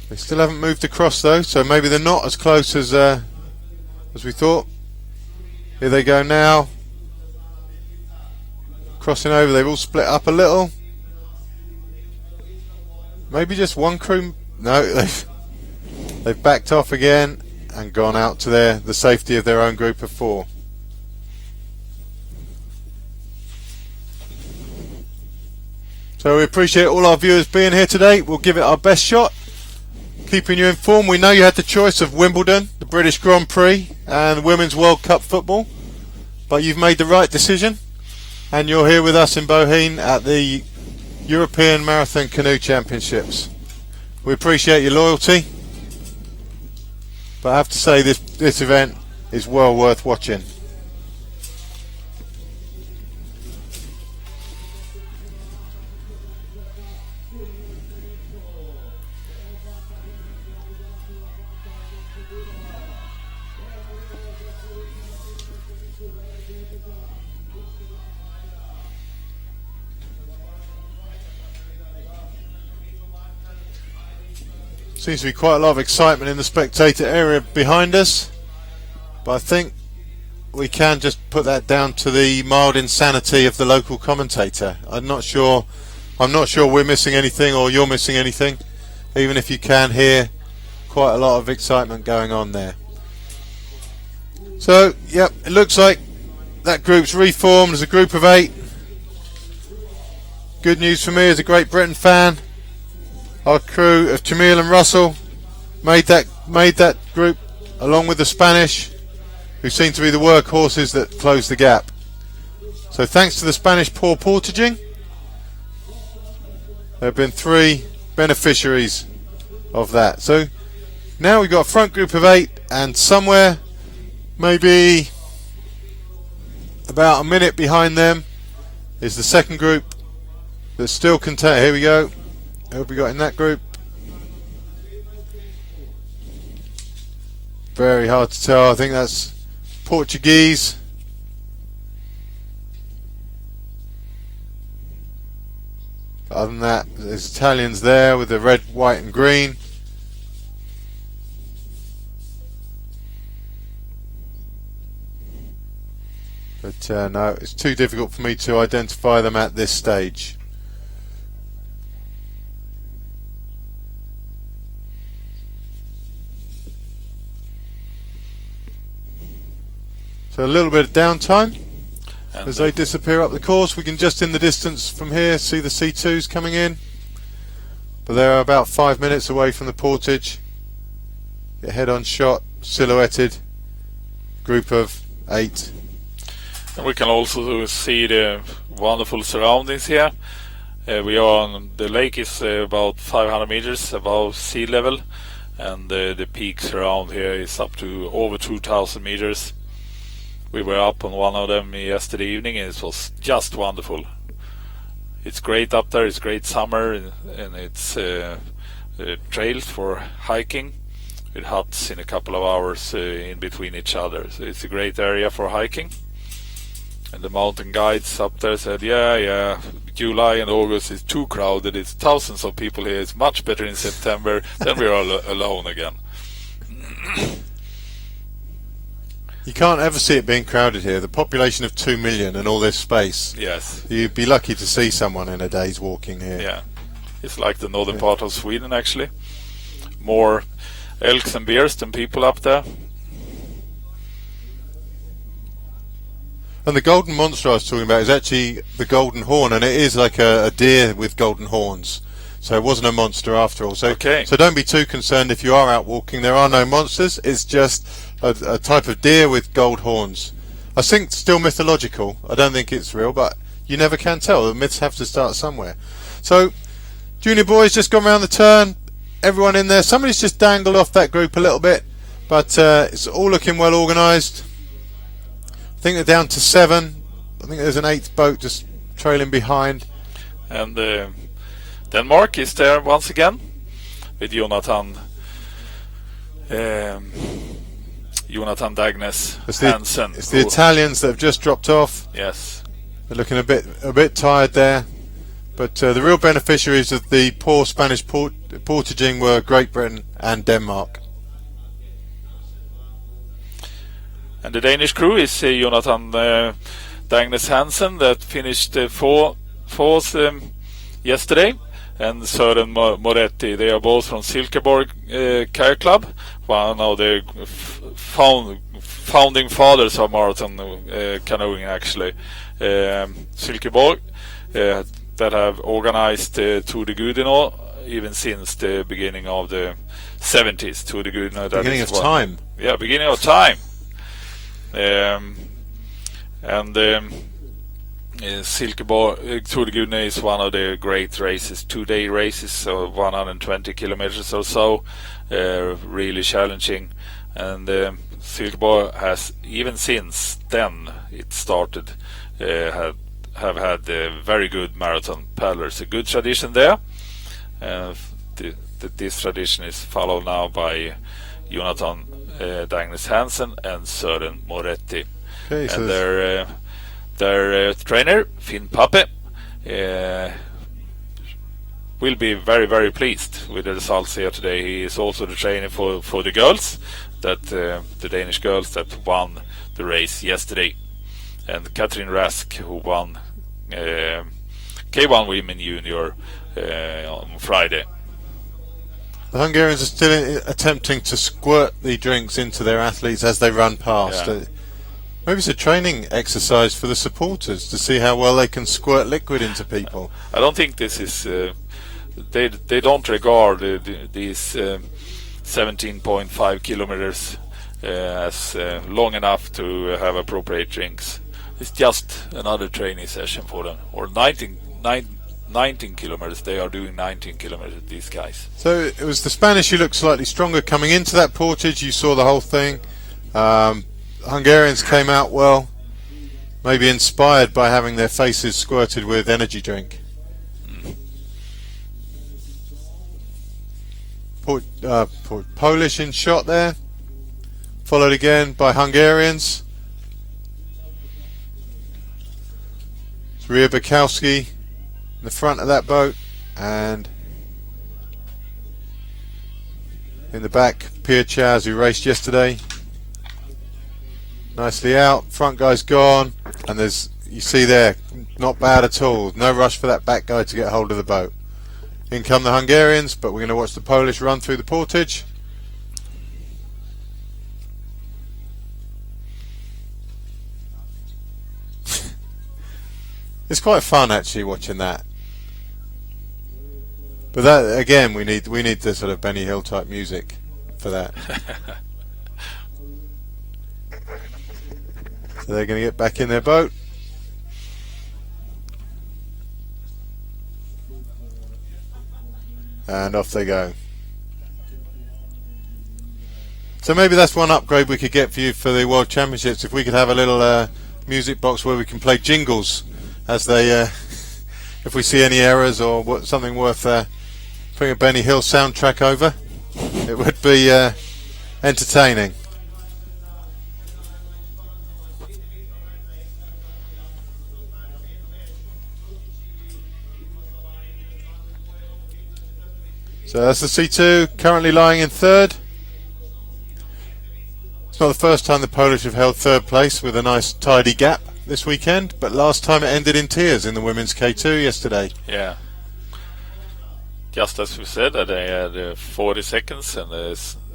They still haven't moved across though, so maybe they're not as close as we thought. Here they go now. Crossing over, they've all split up a little. Maybe just one crew. No, they've backed off again and gone out to the safety of their own group of 4. So we appreciate all our viewers being here today. We'll give it our best shot, keeping you informed. We know you had the choice of Wimbledon, the British Grand Prix, and the Women's World Cup football, but you've made the right decision, and you're here with us in Boheen at the European Marathon Canoe Championships. We appreciate your loyalty, but I have to say this event is well worth watching. Seems to be quite a lot of excitement in the spectator area behind us, but I think we can just put that down to the mild insanity of the local commentator. I'm not sure we're missing anything or you're missing anything, even if you can hear quite a lot of excitement going on there. So yep, it looks like that group's reformed as a group of 8. Good news for me as a Great Britain fan. Our crew of Jamil and Russell made that group along with the Spanish, who seem to be the workhorses that closed the gap. So thanks to the Spanish poor portaging, there have been 3 beneficiaries of that. So now we've got a front group of 8, and somewhere maybe about a minute behind them is the second group that's still contained. Here we go. Who have we got in that group? Very hard to tell. I think that's Portuguese. Other than that, there's Italians there with the red, white and green. But no, it's too difficult for me to identify them at this stage. So a little bit of downtime as they disappear up the course. We can just in the distance from here see the C2s coming in, but they're about 5 minutes away from the portage. Get head-on shot, silhouetted, group of 8. And we can also see the wonderful surroundings here. We are on the lake is about 500 meters above sea level, and the peaks around here is up to over 2,000 meters. We were up on one of them yesterday evening, and it was just wonderful. It's great up there. It's great summer, and it's trails for hiking with huts in a couple of hours in between each other. So it's a great area for hiking. And the mountain guides up there said, yeah, July and August is too crowded. It's thousands of people here. It's much better in September. Then we're all alone again. You can't ever see it being crowded here. The population of 2 million and all this space. Yes. You'd be lucky to see someone in a day's walking here. Yeah. It's like the northern part of Sweden, actually. More elks and bears than people up there. And the golden monster I was talking about is actually the golden horn, and it is like a deer with golden horns. So it wasn't a monster after all. So, Okay. So don't be too concerned if you are out walking. There are no monsters. It's just a type of deer with gold horns. I think still mythological. I don't think it's real, but you never can tell. The myths have to start somewhere. So, junior boys just gone round the turn. Everyone in there. Somebody's just dangled off that group a little bit, but it's all looking well organised. I think they're down to 7. I think there's an 8th boat just trailing behind. And Denmark is there once again with Jonathan Dagnes Hansen. It's the Italians that have just dropped off. Yes. They're looking a bit tired there. But the real beneficiaries of the poor Spanish portaging were Great Britain and Denmark. And the Danish crew is Jonathan Dagnes Hansen that finished fourth yesterday, and Søren Moretti. They are both from Silkeborg Care Club, one of the founding fathers of marathon canoeing, actually. Silkeborg that have organized Tour de Gudino even since the beginning of the 70s. Tour de Gudino. Beginning of time. Yeah, beginning of time. Silkeborg Tour de Gudino is one of the great races, 2-day races, so 120 kilometers or so, really challenging. And Silkeborg has, even since then it started, have had very good marathon paddlers. A good tradition there. This tradition is followed now by Jonathan Dagnes Hansen and Søren Moretti. Okay, so and their trainer, Finn Pape, will be very, very pleased with the results here today. He is also the trainer for the girls, the Danish girls that won the race yesterday. And Katrin Rask, who won K1 Women Junior on Friday. the Hungarians are still attempting to squirt the drinks into their athletes as they run past. Yeah. Maybe it's a training exercise for the supporters to see how well they can squirt liquid into people. I don't think this is. They don't regard these 17.5 kilometers as long enough to have appropriate drinks. It's just another training session for them. Or 19 kilometers. They are doing 19 kilometers, these guys. So it was the Spanish who looked slightly stronger coming into that portage. You saw the whole thing. Hungarians came out well, maybe inspired by having their faces squirted with energy drink. Polish in shot there, followed again by Hungarians. It's Ria Bukowski in the front of that boat, and in the back Pierre Chaz, who raced yesterday. Nicely out, front guy's gone, and there's, you see there, not bad at all. No rush for that back guy to get hold of the boat. In come the Hungarians, but we're going to watch the Polish run through the portage. It's quite fun actually watching that. But that again, we need the sort of Benny Hill type music for that. So they're going to get back in their boat. And off they go. So maybe that's one upgrade we could get for you for the World Championships. If we could have a little music box where we can play jingles as they, if we see any errors or something worth Bring a Benny Hill soundtrack over. It would be entertaining. So that's the C2 currently lying in third. It's not the first time the Polish have held third place with a nice tidy gap this weekend, but last time it ended in tears in the women's K2 yesterday. Yeah. Just as we said, that they had 40 seconds and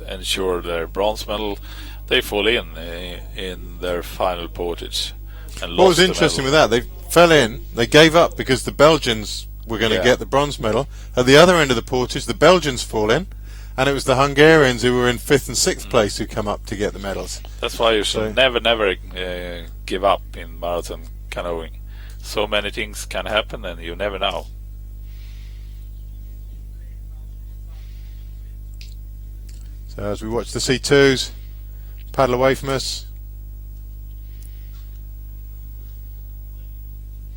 ensured their bronze medal. They fall in their final portage. And What was interesting with that, they fell in, they gave up because the Belgians were going to get the bronze medal. At the other end of the portage, the Belgians fall in, and it was the Hungarians who were in 5th and 6th place who come up to get the medals. That's why you should never give up in marathon canoeing. So many things can happen and you never know. So as we watch the C2s paddle away from us,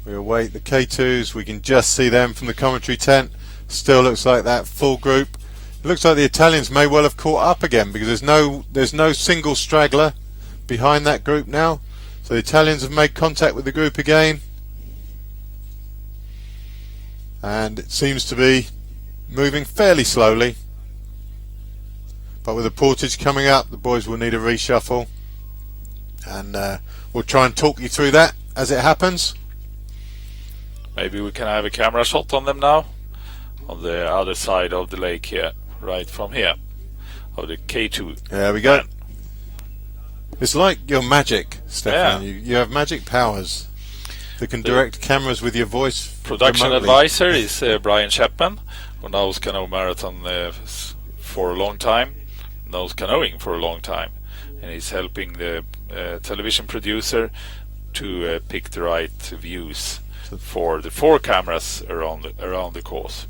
we await the K2s. We can just see them from the commentary tent. Still looks like that full group. It looks like the Italians may well have caught up again because there's no single straggler behind that group now. So the Italians have made contact with the group again, and it seems to be moving fairly slowly. But with the portage coming up, the boys will need a reshuffle, and we'll try and talk you through that as it happens. Maybe we can have a camera shot on them now, on the other side of the lake here, right from here, of the K2. There we go. It's like your magic, Stefan. Yeah. You have magic powers that can direct cameras with your voice. Production remotely. advisor is Brian Chapman, who knows canoe marathon for a long time, knows canoeing for a long time, and he's helping the television producer to pick the right views for the 4 cameras around the course.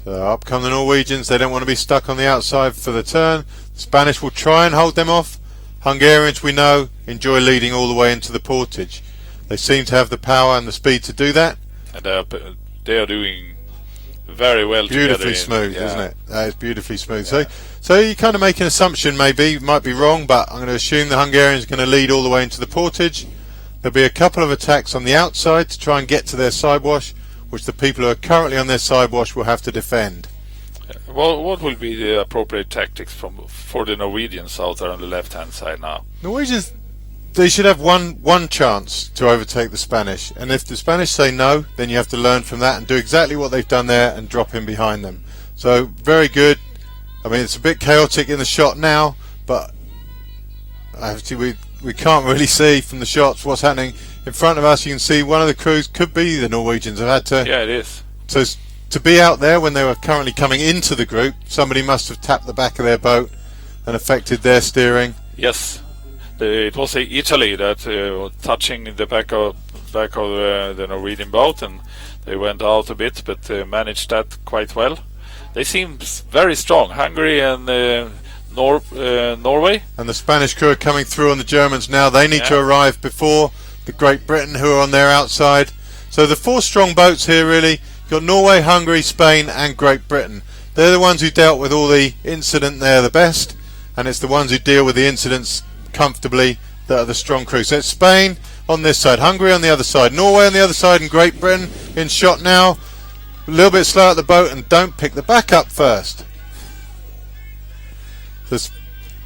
So up come the Norwegians. They don't want to be stuck on the outside for the turn. The Spanish will try and hold them off. Hungarians, we know, enjoy leading all the way into the portage. They seem to have the power and the speed to do that. And they are doing very well beautifully together. Smooth, isn't it? That is beautifully smooth. Yeah. So you kind of make an assumption, maybe, might be wrong, but I'm going to assume the Hungarians are going to lead all the way into the portage. There'll be a couple of attacks on the outside to try and get to their sidewash, which the people who are currently on their sidewash will have to defend. Well, what will be the appropriate tactics for the Norwegians out there on the left-hand side now? Norwegians, they should have one chance to overtake the Spanish, and if the Spanish say no, then you have to learn from that and do exactly what they've done there and drop in behind them. So very good. I mean, it's a bit chaotic in the shot now, but actually we can't really see from the shots what's happening in front of us. You can see one of the crews could be the Norwegians. I've had to. Yeah, it is. So to be out there when they were currently coming into the group, somebody must have tapped the back of their boat and affected their steering. Yes, it was Italy that touching the back of the Norwegian boat, and they went out a bit, but managed that quite well. They seem very strong. Hungary and Norway. And the Spanish crew are coming through on the Germans now. They need to arrive before the Great Britain, who are on their outside. So the 4 strong boats here, really. You've got Norway, Hungary, Spain and Great Britain. They're the ones who dealt with all the incident there the best, and it's the ones who deal with the incidents comfortably that are the strong crew. So it's Spain on this side, Hungary on the other side, Norway on the other side, and Great Britain in shot now. A little bit slow at the boat, and don't pick the back up first. The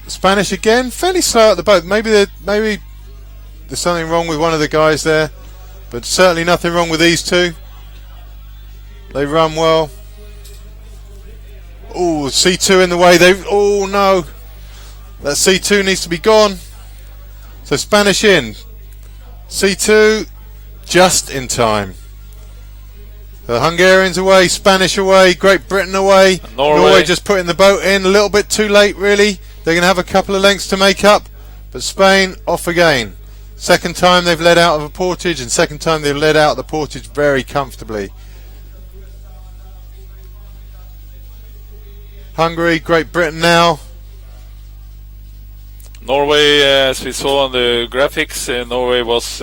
Spanish again, fairly slow at the boat. Maybe there's something wrong with one of the guys there, but certainly nothing wrong with these two. They run well. Oh, C2 in the way. Oh no, that C2 needs to be gone. So Spanish in, C2 just in time. The Hungarians away, Spanish away, Great Britain away. Norway just putting the boat in a little bit too late, really. They're going to have a couple of lengths to make up, but Spain off again. Second time they've led out of a portage, and second time they've led out of the portage very comfortably. Hungary, Great Britain now. Norway, as we saw on the graphics, Norway was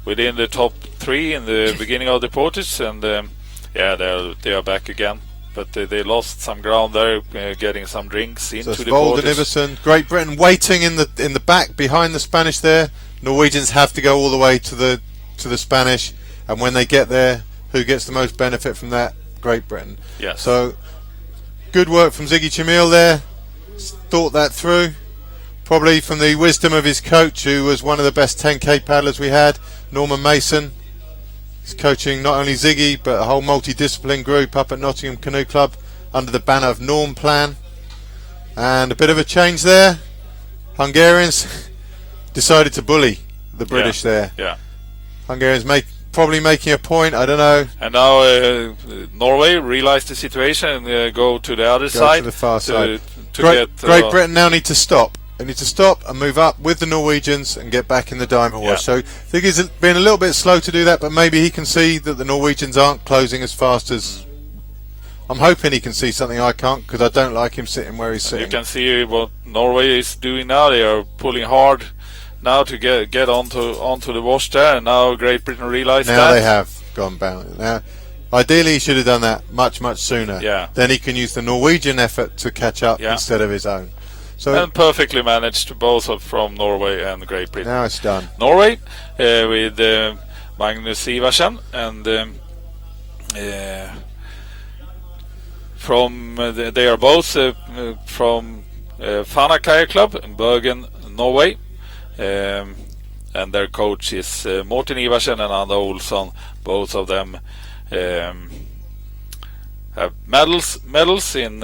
within the top 3 in the beginning of the portage, and they are back again. but they lost some ground there, getting some drinks into So it's the Vold and Portage. Iverson. Great Britain waiting in the back behind the Spanish there. Norwegians have to go all the way to the Spanish, and when they get there, who gets the most benefit from that? Great Britain. Yes. So good work from Ziggy Chamil there. Thought that through. Probably from the wisdom of his coach, who was one of the best 10k paddlers we had, Norman Mason. He's coaching not only Ziggy but a whole multidiscipline group up at Nottingham Canoe Club under the banner of Norm Plan. And a bit of a change there. Hungarians decided to bully the British there. Yeah. Hungarians probably making a point, I don't know. And now Norway realized the situation and go to the other side. To the far side. Great Great Britain now need to stop. They need to stop and move up with the Norwegians and get back in the diamond wash. So I think he's been a little bit slow to do that, but maybe he can see that the Norwegians aren't closing as fast as... I'm hoping he can see something I can't, because I don't like him sitting where he's sitting. You can see what Norway is doing now. They are pulling hard now to get onto the wash there, and now Great Britain realized that. Now they have gone bound. Now, ideally he should have done that much sooner. Yeah. Then he can use the Norwegian effort to catch up instead of his own. So and perfectly managed, both from Norway and Great Britain. now it's done. Norway with Magnus Iversen and they are both from Fana Kayak Club in Bergen, Norway, and their coach is Morten Iversen and Anna Olsson. Both of them have medals in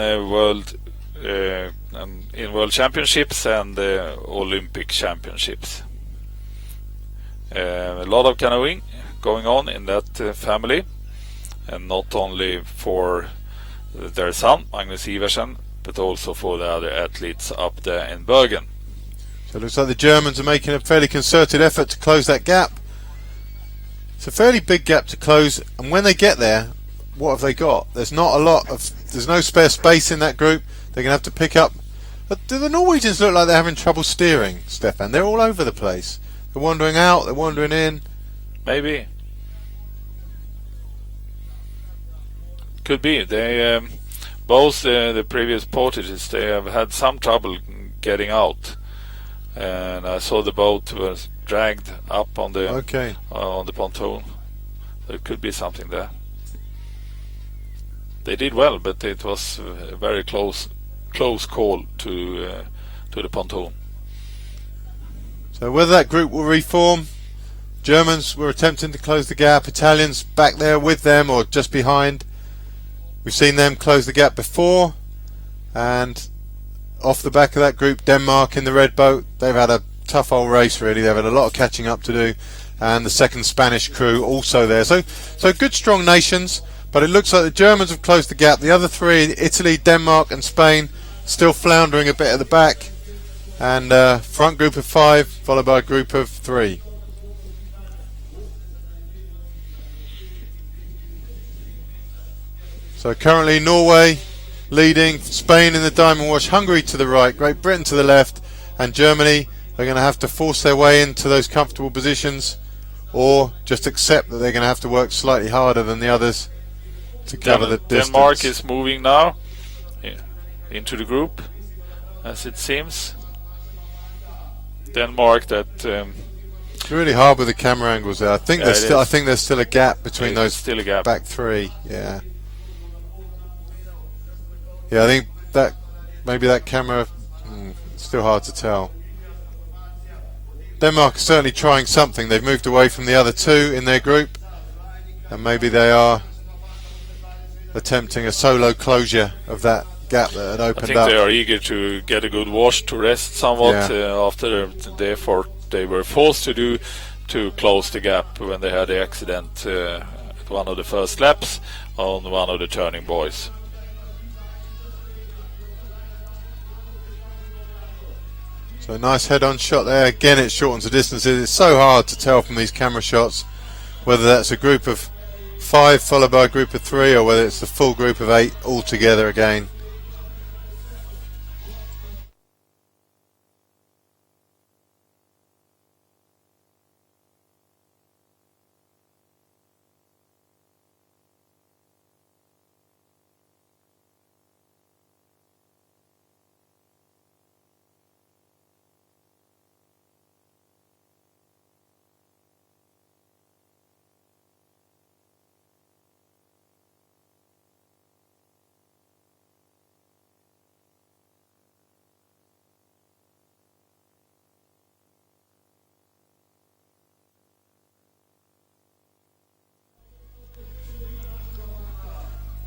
World Championships and Olympic Championships. A lot of canoeing going on in that family, and not only for their son Magnus Iversen, but also for the other athletes up there in Bergen. So it looks like the Germans are making a fairly concerted effort to close that gap. It's a fairly big gap to close, and when they get there, what have they got? There's not a lot of... There's no spare space in that group. They're going to have to pick up... But do the Norwegians look like they're having trouble steering, Stefan? They're all over the place. They're wandering out, they're wandering in. Maybe. Could be. They both the previous portages, they have had some trouble getting out. And I saw the boat was dragged up on the pontoon. So it could be something there. They did well, but it was a very close call to the pontoon. So whether that group will reform, Germans were attempting to close the gap, Italians back there with them or just behind. We've seen them close the gap before, and off the back of that group, Denmark in the red boat, they've had a tough old race really. They've had a lot of catching up to do, and the second Spanish crew also there. So good strong nations, but it looks like the Germans have closed the gap. The other three, Italy, Denmark and Spain, still floundering a bit at the back, and front group of 5 followed by a group of 3. So currently Norway leading, Spain in the diamond wash, Hungary to the right, Great Britain to the left, and Germany are going to have to force their way into those comfortable positions, or just accept that they're going to have to work slightly harder than the others to cover the distance. Denmark is moving now into the group, as it seems. Denmark that it's really hard with the camera angles there. I think there's still a gap between those back 3. Yeah. Yeah, I think that maybe that camera, it's still hard to tell. Denmark is certainly trying something. They've moved away from the other 2 in their group, and maybe they are attempting a solo closure of that gap that had opened up. I think they are eager to get a good wash, to rest somewhat after the effort they were forced to do to close the gap when they had the accident at one of the first laps on one of the turning buoys. So a nice head-on shot there. Again, it shortens the distances. It's so hard to tell from these camera shots whether that's a group of 5 followed by a group of 3, or whether it's the full group of 8 all together again.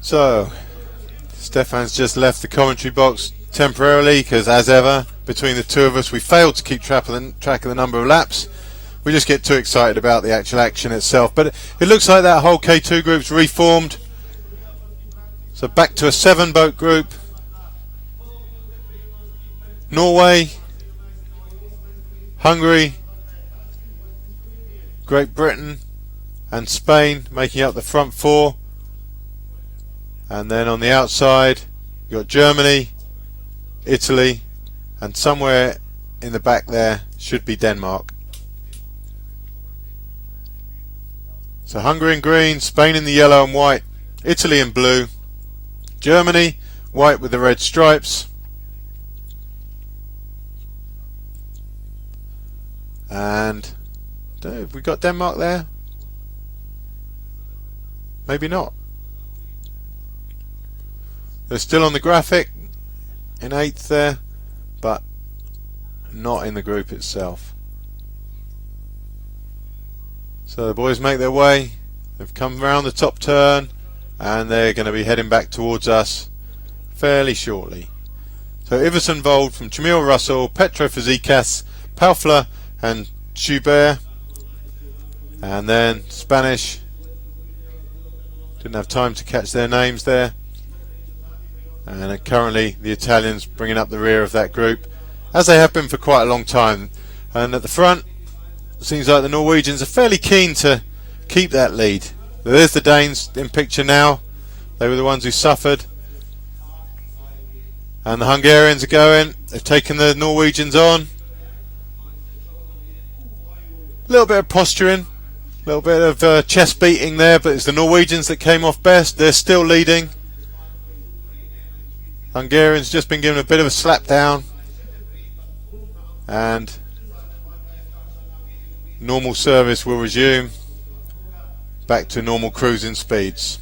So, Stefan's just left the commentary box temporarily because, as ever, between the two of us, we failed to keep track of the number of laps. We just get too excited about the actual action itself. But it looks like that whole K2 group's reformed. So back to a 7-boat group. Norway, Hungary, Great Britain and Spain making up the front 4. And then on the outside you've got Germany, Italy, and somewhere in the back there should be Denmark. So Hungary in green, Spain in the yellow and white, Italy in blue, Germany white with the red stripes, and have we got Denmark there? Maybe not. They're still on the graphic in 8th there, but not in the group itself. So the boys make their way. They've come round the top turn and they're going to be heading back towards us fairly shortly. So Iverson Vold from Jamil Russell, Petro Fazekas, Paufler and Schubert, and then Spanish. Didn't have time to catch their names there. And currently the Italians bringing up the rear of that group, as they have been for quite a long time. And at the front, it seems like the Norwegians are fairly keen to keep that lead. There's the Danes in picture now. They were the ones who suffered. And the Hungarians are going. They've taken the Norwegians on. A little bit of posturing, a little bit of chest beating there, but it's the Norwegians that came off best. They're still leading. Hungarians just been given a bit of a slap down, and normal service will resume back to normal cruising speeds.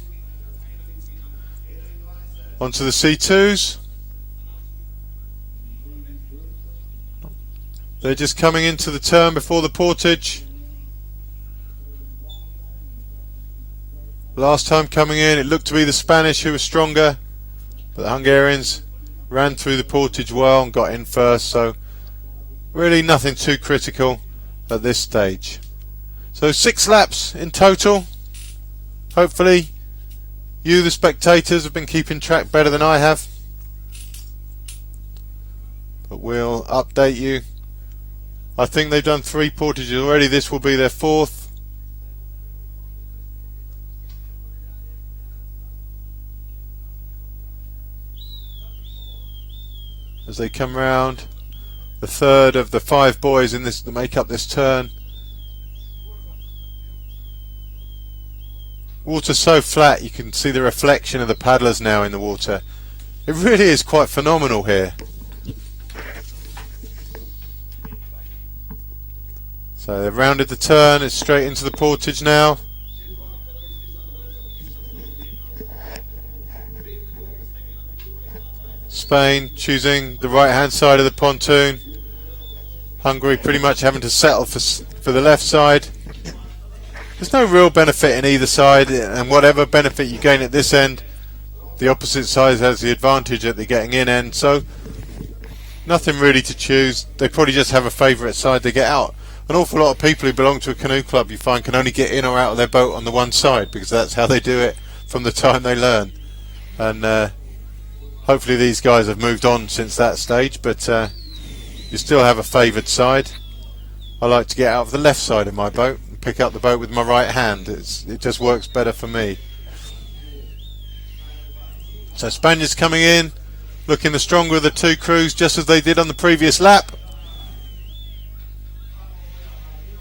Onto the C2s. They're just coming into the turn before the Portage. Last time coming in, it looked to be the Spanish who were stronger, but the Hungarians ran through the Portage well and got in first, so really nothing too critical at this stage. So 6 laps in total. Hopefully you, the spectators, have been keeping track better than I have, but we'll update you. I think they've done 3 Portages already. This will be their 4th. As they come round, the 3rd of the 5 boys in this that make up this turn. Water's so flat you can see the reflection of the paddlers now in the water. It really is quite phenomenal here. So they've rounded the turn, it's straight into the Portage now. Spain choosing the right hand side of the pontoon. Hungary pretty much having to settle for the left side. There's no real benefit in either side, and whatever benefit you gain at this end, the opposite side has the advantage at the getting in end, so nothing really to choose. They probably just have a favourite side they get out. An awful lot of people who belong to a canoe club, you find, can only get in or out of their boat on the one side, because that's how they do it from the time they learn. And hopefully these guys have moved on since that stage, but you still have a favoured side. I like to get out of the left side of my boat and pick up the boat with my right hand. It just works better for me. So Spaniards coming in, looking the stronger of the 2 crews, just as they did on the previous lap.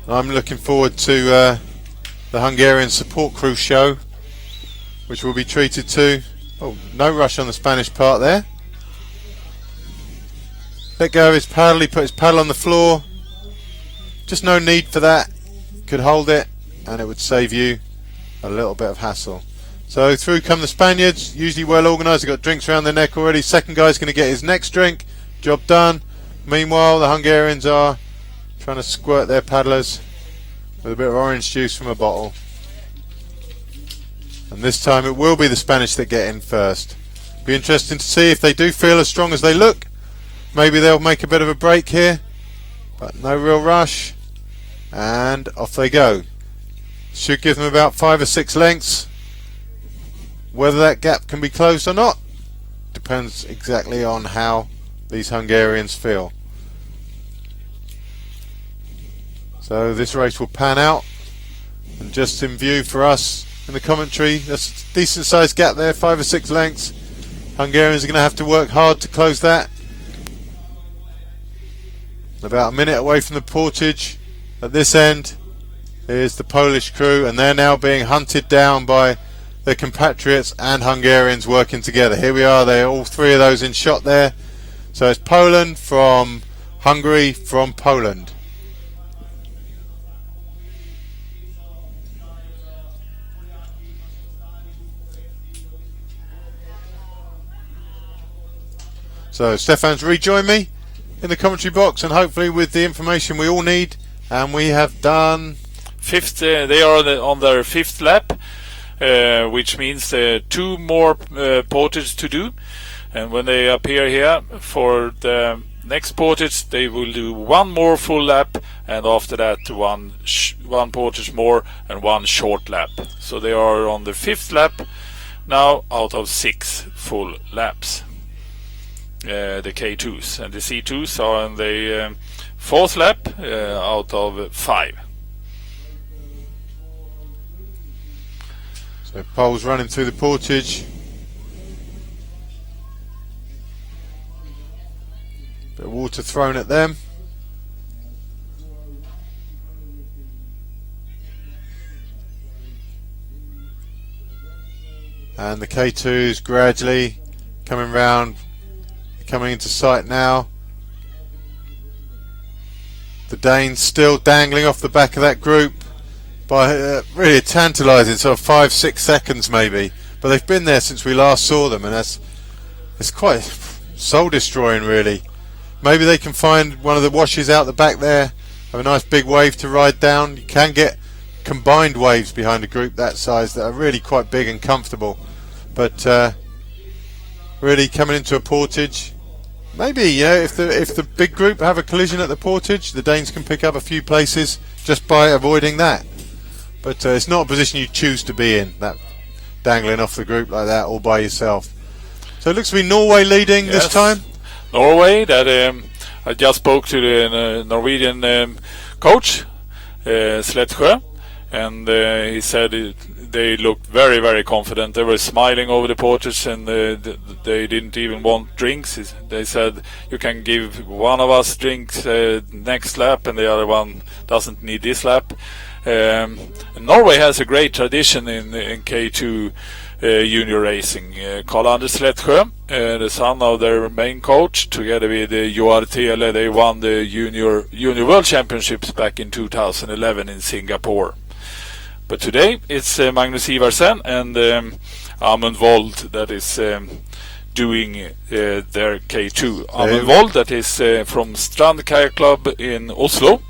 I'm looking forward to the Hungarian support crew show, which will be treated to. Oh, no rush on the Spanish part there. Let go of his paddle, he put his paddle on the floor. Just no need for that. Could hold it and it would save you a little bit of hassle. So through come the Spaniards, usually well organised. They've got drinks around their neck already. Second guy's going to get his next drink. Job done. Meanwhile the Hungarians are trying to squirt their paddlers with a bit of orange juice from a bottle. And this time it will be the Spanish that get in first. Be interesting to see if they do feel as strong as they look. Maybe they'll make a bit of a break here, but no real rush. And off they go. Should give them about 5 or 6 lengths. Whether that gap can be closed or not depends exactly on how these Hungarians feel. So this race will pan out, and just in view for us in the commentary, that's a decent sized gap there, 5 or 6 lengths. Hungarians are going to have to work hard to close that. About a minute away from the Portage. At this end is the Polish crew, and they're now being hunted down by their compatriots and Hungarians working together. Here we are, they're all 3 of those in shot there. So it's Poland from Hungary from Poland. So Stefan's rejoined me in the commentary box, and hopefully with the information we all need. And we have done fifth. They are on their 5th lap, which means 2 more portages to do. And when they appear here for the next portage, they will do 1 more full lap, and after that one portage more and 1 short lap. So they are on the 5th lap now out of 6 full laps. The K2s and the C2s are on the 4th lap out of 5. So Poles running through the Portage. Bit of water thrown at them. And the K2s gradually coming round, coming into sight now. The Danes still dangling off the back of that group by really tantalising sort of 5-6 seconds maybe, but they've been there since we last saw them, and it's quite soul destroying really. Maybe they can find one of the washes out the back there, have a nice big wave to ride down. You can get combined waves behind a group that size that are really quite big and comfortable, but really coming into a Portage. Maybe, you know, if the big group have a collision at the Portage, the Danes can pick up a few places just by avoiding that. But it's not a position you choose to be in, that dangling off the group like that all by yourself. So it looks to be Norway leading this time. Norway, that I just spoke to the Norwegian coach, Slettsjö, and he said they looked very, very confident. They were smiling over the Portage, and they didn't even want drinks. They said, you can give one of us drinks next lap, and the other one doesn't need this lap. Norway has a great tradition in K2 junior racing. Karl-Anders Slettsjö, the son of their main coach, together with Joar Tele, they won the junior world championships back in 2011 in Singapore. But today it's Magnus Iversen and Amund Wold that is doing their K2. Amund Wold, that is from Strand Kayak Club in Oslo,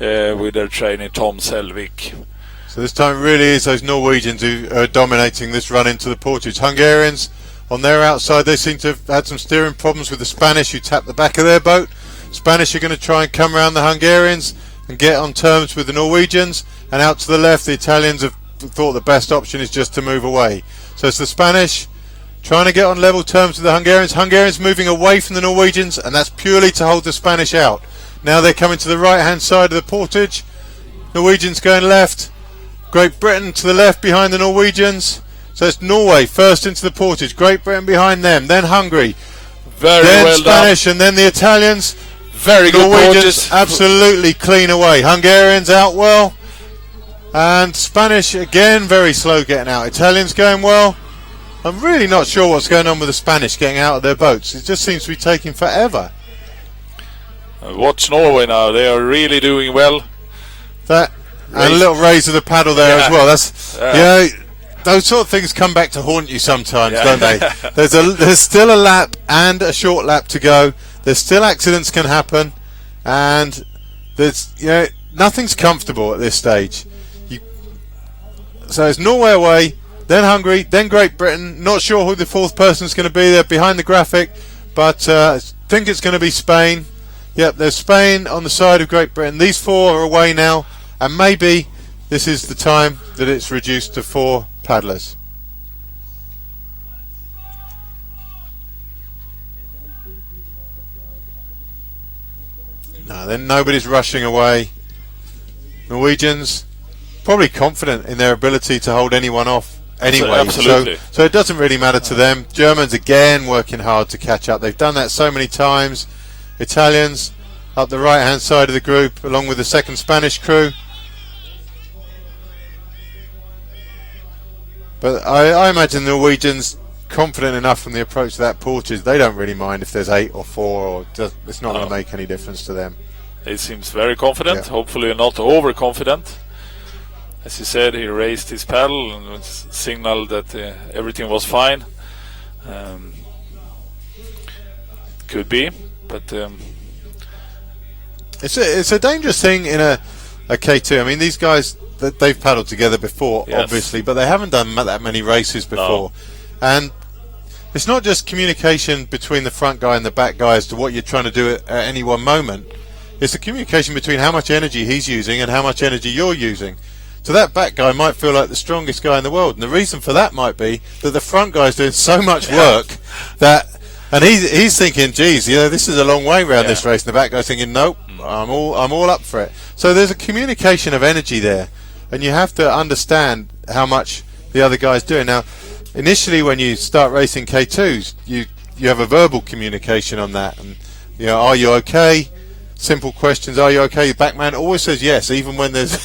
with their trainer Tom Selvik. So this time it really is those Norwegians who are dominating this run into the Portage. Hungarians on their outside, they seem to have had some steering problems with the Spanish who tapped the back of their boat. Spanish are going to try and come around the Hungarians and get on terms with the Norwegians, and out to the left the Italians have thought the best option is just to move away. So it's the Spanish trying to get on level terms with the Hungarians. Hungarians moving away from the Norwegians, and that's purely to hold the Spanish out. Now they're coming to the right hand side of the Portage. Norwegians going left, Great Britain to the left behind the Norwegians. So it's Norway first into the Portage, Great Britain behind them, then Hungary, Very then well Spanish done. and then the Italians. Very good Norwegians Portage. absolutely clean away. Hungarians out well, and Spanish again very slow getting out. Italians going well. I'm really not sure what's going on with the Spanish getting out of their boats. It just seems to be taking forever. Watch Norway now, they are really doing well. That and a little raise of the paddle there as well. That's those sort of things come back to haunt you sometimes, don't they? There's still a lap and a short lap to go. There's still accidents can happen, and there's nothing's comfortable at this stage. So it's Norway away. then Hungary, then Great Britain. Not sure who the fourth person's going to be there behind the graphic, but think it's going to be Spain. Yep, there's Spain on the side of Great Britain. These four are away now, and maybe this is the time that it's reduced to 4 paddlers. No, then nobody's rushing away. Norwegians probably confident in their ability to hold anyone off anyway. Absolutely. So it doesn't really matter to them. Germans again working hard to catch up. They've done that so many times. Italians up the right hand side of the group along with the second Spanish crew. But I imagine the Norwegians confident enough from the approach to that Portage, they don't really mind if there's 8 or 4, or it's not going to make any difference to them. He seems very confident, Yeah. hopefully not overconfident. As you said, he raised his paddle and signaled that everything was fine. Could be, but it's a dangerous thing in a K2. I mean, these guys, they've paddled together before, Yes. obviously, but they haven't done that many races before. And it's not just communication between the front guy and the back guy as to what you're trying to do at any one moment. It's the communication between how much energy he's using and how much energy you're using. So that back guy might feel like the strongest guy in the world, and the reason for that might be that the front guy's doing so much work that, and he's thinking, geez, this is a long way around this race, and the back guy's thinking, nope, I'm all up for it. So there's a communication of energy there, and you have to understand how much the other guy's doing. Now, initially when you start racing K2s, you have a verbal communication on that, and are you okay? Simple questions, are you okay? The backman always says yes, even when there's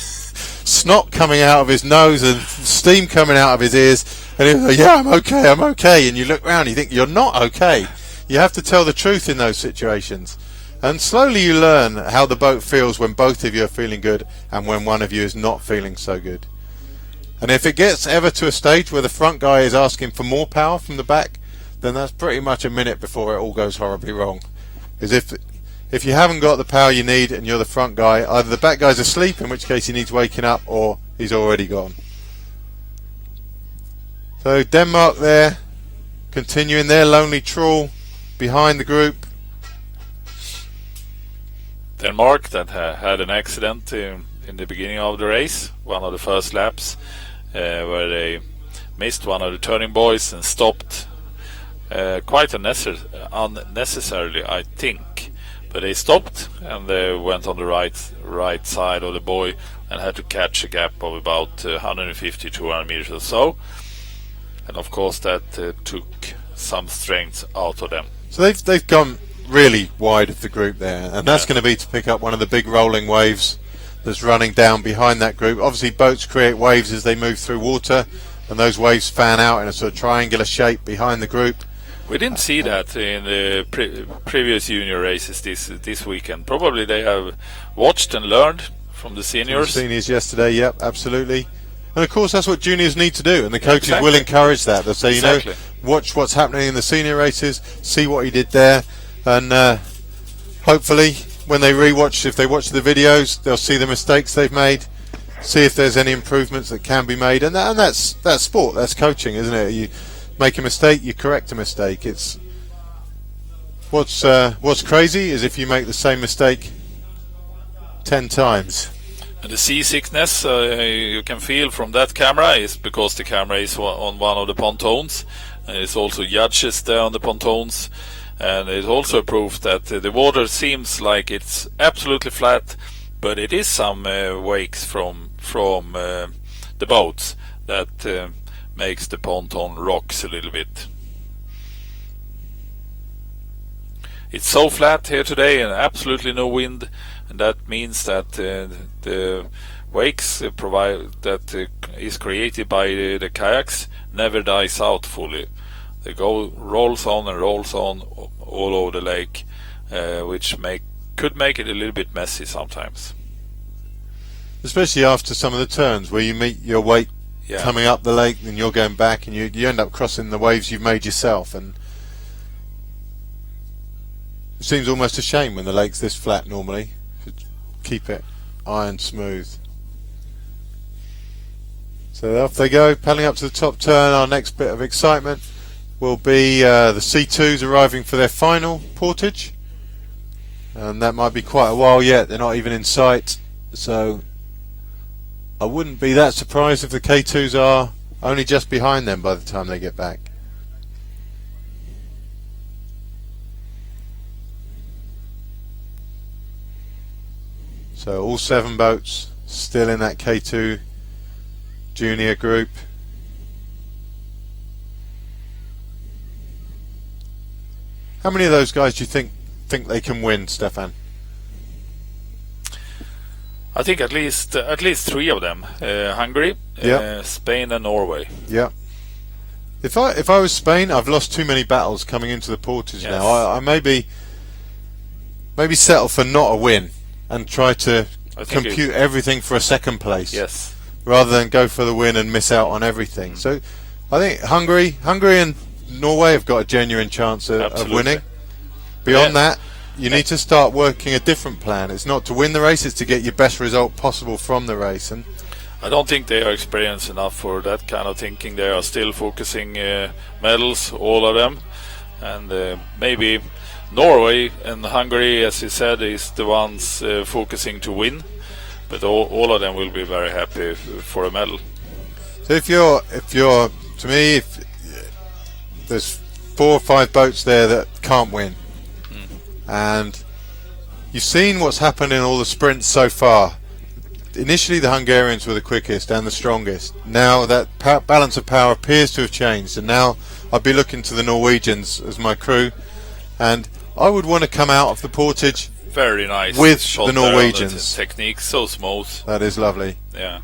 snot coming out of his nose and steam coming out of his ears, and he's like, yeah, I'm okay, and you look around, you think you're not okay. You have to tell the truth in those situations, and slowly you learn how the boat feels when both of you are feeling good and when one of you is not feeling so good. And if it gets ever to a stage where the front guy is asking for more power from the back, then that's pretty much a minute before it all goes horribly wrong. Because if you haven't got the power you need and you're the front guy, either the back guy's asleep, in which case he needs waking up, or he's already gone. So Denmark there, continuing their lonely trawl behind the group. Denmark that had an accident in the beginning of the race, one of the first laps, where they missed one of the turning buoys and stopped quite unnecessarily, I think. But they stopped and they went on the right side of the buoy and had to catch a gap of about 150-200 meters or so. And of course that took some strength out of them. So they've gone really wide of the group there, and that's going to be to pick up one of the big rolling waves that's running down behind that group. Obviously boats create waves as they move through water, and those waves fan out in a sort of triangular shape behind the group. We didn't see that in the previous junior races this weekend. Probably they have watched and learned from the seniors. Seniors yesterday, yep, absolutely. And of course that's what juniors need to do, and the coaches will encourage that. They'll say, watch what's happening in the senior races, see what he did there, and hopefully when they if they watch the videos, they'll see the mistakes they've made, see if there's any improvements that can be made, and that's sport, that's coaching, isn't it? You make a mistake, you correct a mistake. It's what's crazy is if you make the same mistake 10 times. And the seasickness you can feel from that camera is because the camera is on one of the pontoons, and it's also judges there on the pontoons, and it's also proof that the water seems like it's absolutely flat, but it is some wakes from the boats that makes the pontoon rocks a little bit. It's so flat here today and absolutely no wind, and that means that the wakes is created by the kayaks never dies out fully. They rolls on and rolls on all over the lake, which could make it a little bit messy sometimes. Especially after some of the turns where you meet your wake coming up the lake and you're going back, and you end up crossing the waves you've made yourself, and it seems almost a shame when the lake's this flat normally. Keep it iron smooth. So off they go, paddling up to the top turn. Our next bit of excitement will be the C2s arriving for their final portage, and that might be quite a while yet. They're not even in sight, so I wouldn't be that surprised if the K2s are only just behind them by the time they get back. So all 7 boats still in that K2 junior group. How many of those guys do you think they can win, Stefan? I think at least 3 of them. Hungary, Spain and Norway. Yeah. If I was Spain, I've lost too many battles coming into the Portage now. I maybe settle for not a win and try to compute everything for a second place. Yes. Rather than go for the win and miss out on everything. So I think Hungary and Norway have got a genuine chance of winning. Beyond that, you need to start working a different plan. It's not to win the race, it's to get your best result possible from the race. And I don't think they are experienced enough for that kind of thinking. They are still focusing medals, all of them. And maybe Norway and Hungary, as you said, is the ones focusing to win. But all of them will be very happy for a medal. So if there's 4 or 5 boats there that can't win, and you've seen what's happened in all the sprints so far. Initially the Hungarians were the quickest and the strongest. Now that balance of power appears to have changed, and now I'd be looking to the Norwegians as my crew, and I would want to come out of the Portage very nice with shot the Norwegians. The technique so smooth. That is lovely. Yeah.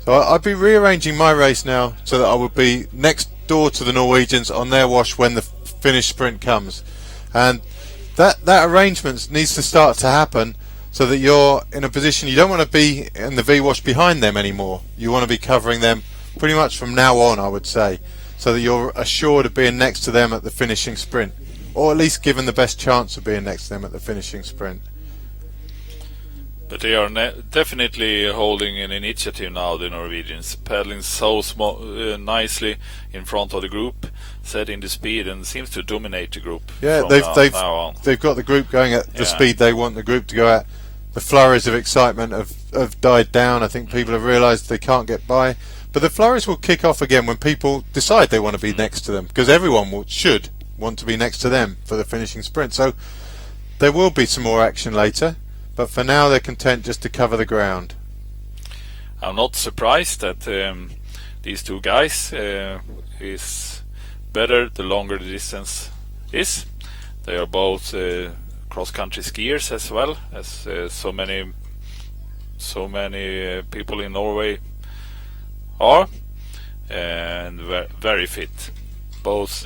So I'd be rearranging my race now so that I would be next door to the Norwegians on their wash when the finish sprint comes, and that arrangement needs to start to happen so that you're in a position. You don't want to be in the V-wash behind them anymore. You want to be covering them pretty much from now on, I would say, so that you're assured of being next to them at the finishing sprint, or at least given the best chance of being next to them at the finishing sprint. But they are definitely holding an initiative now, the Norwegians, paddling so nicely in front of the group, setting the speed, and seems to dominate the group. Yeah, they've got the group going at the speed they want the group to go at. The flurries of excitement have died down. I think people have realised they can't get by. But the flurries will kick off again when people decide they want to be next to them, because everyone should want to be next to them for the finishing sprint. So there will be some more action later. But for now, they're content just to cover the ground. I'm not surprised that these 2 guys is better the longer the distance is. They are both cross-country skiers as well, as so many people in Norway are, and very fit. Both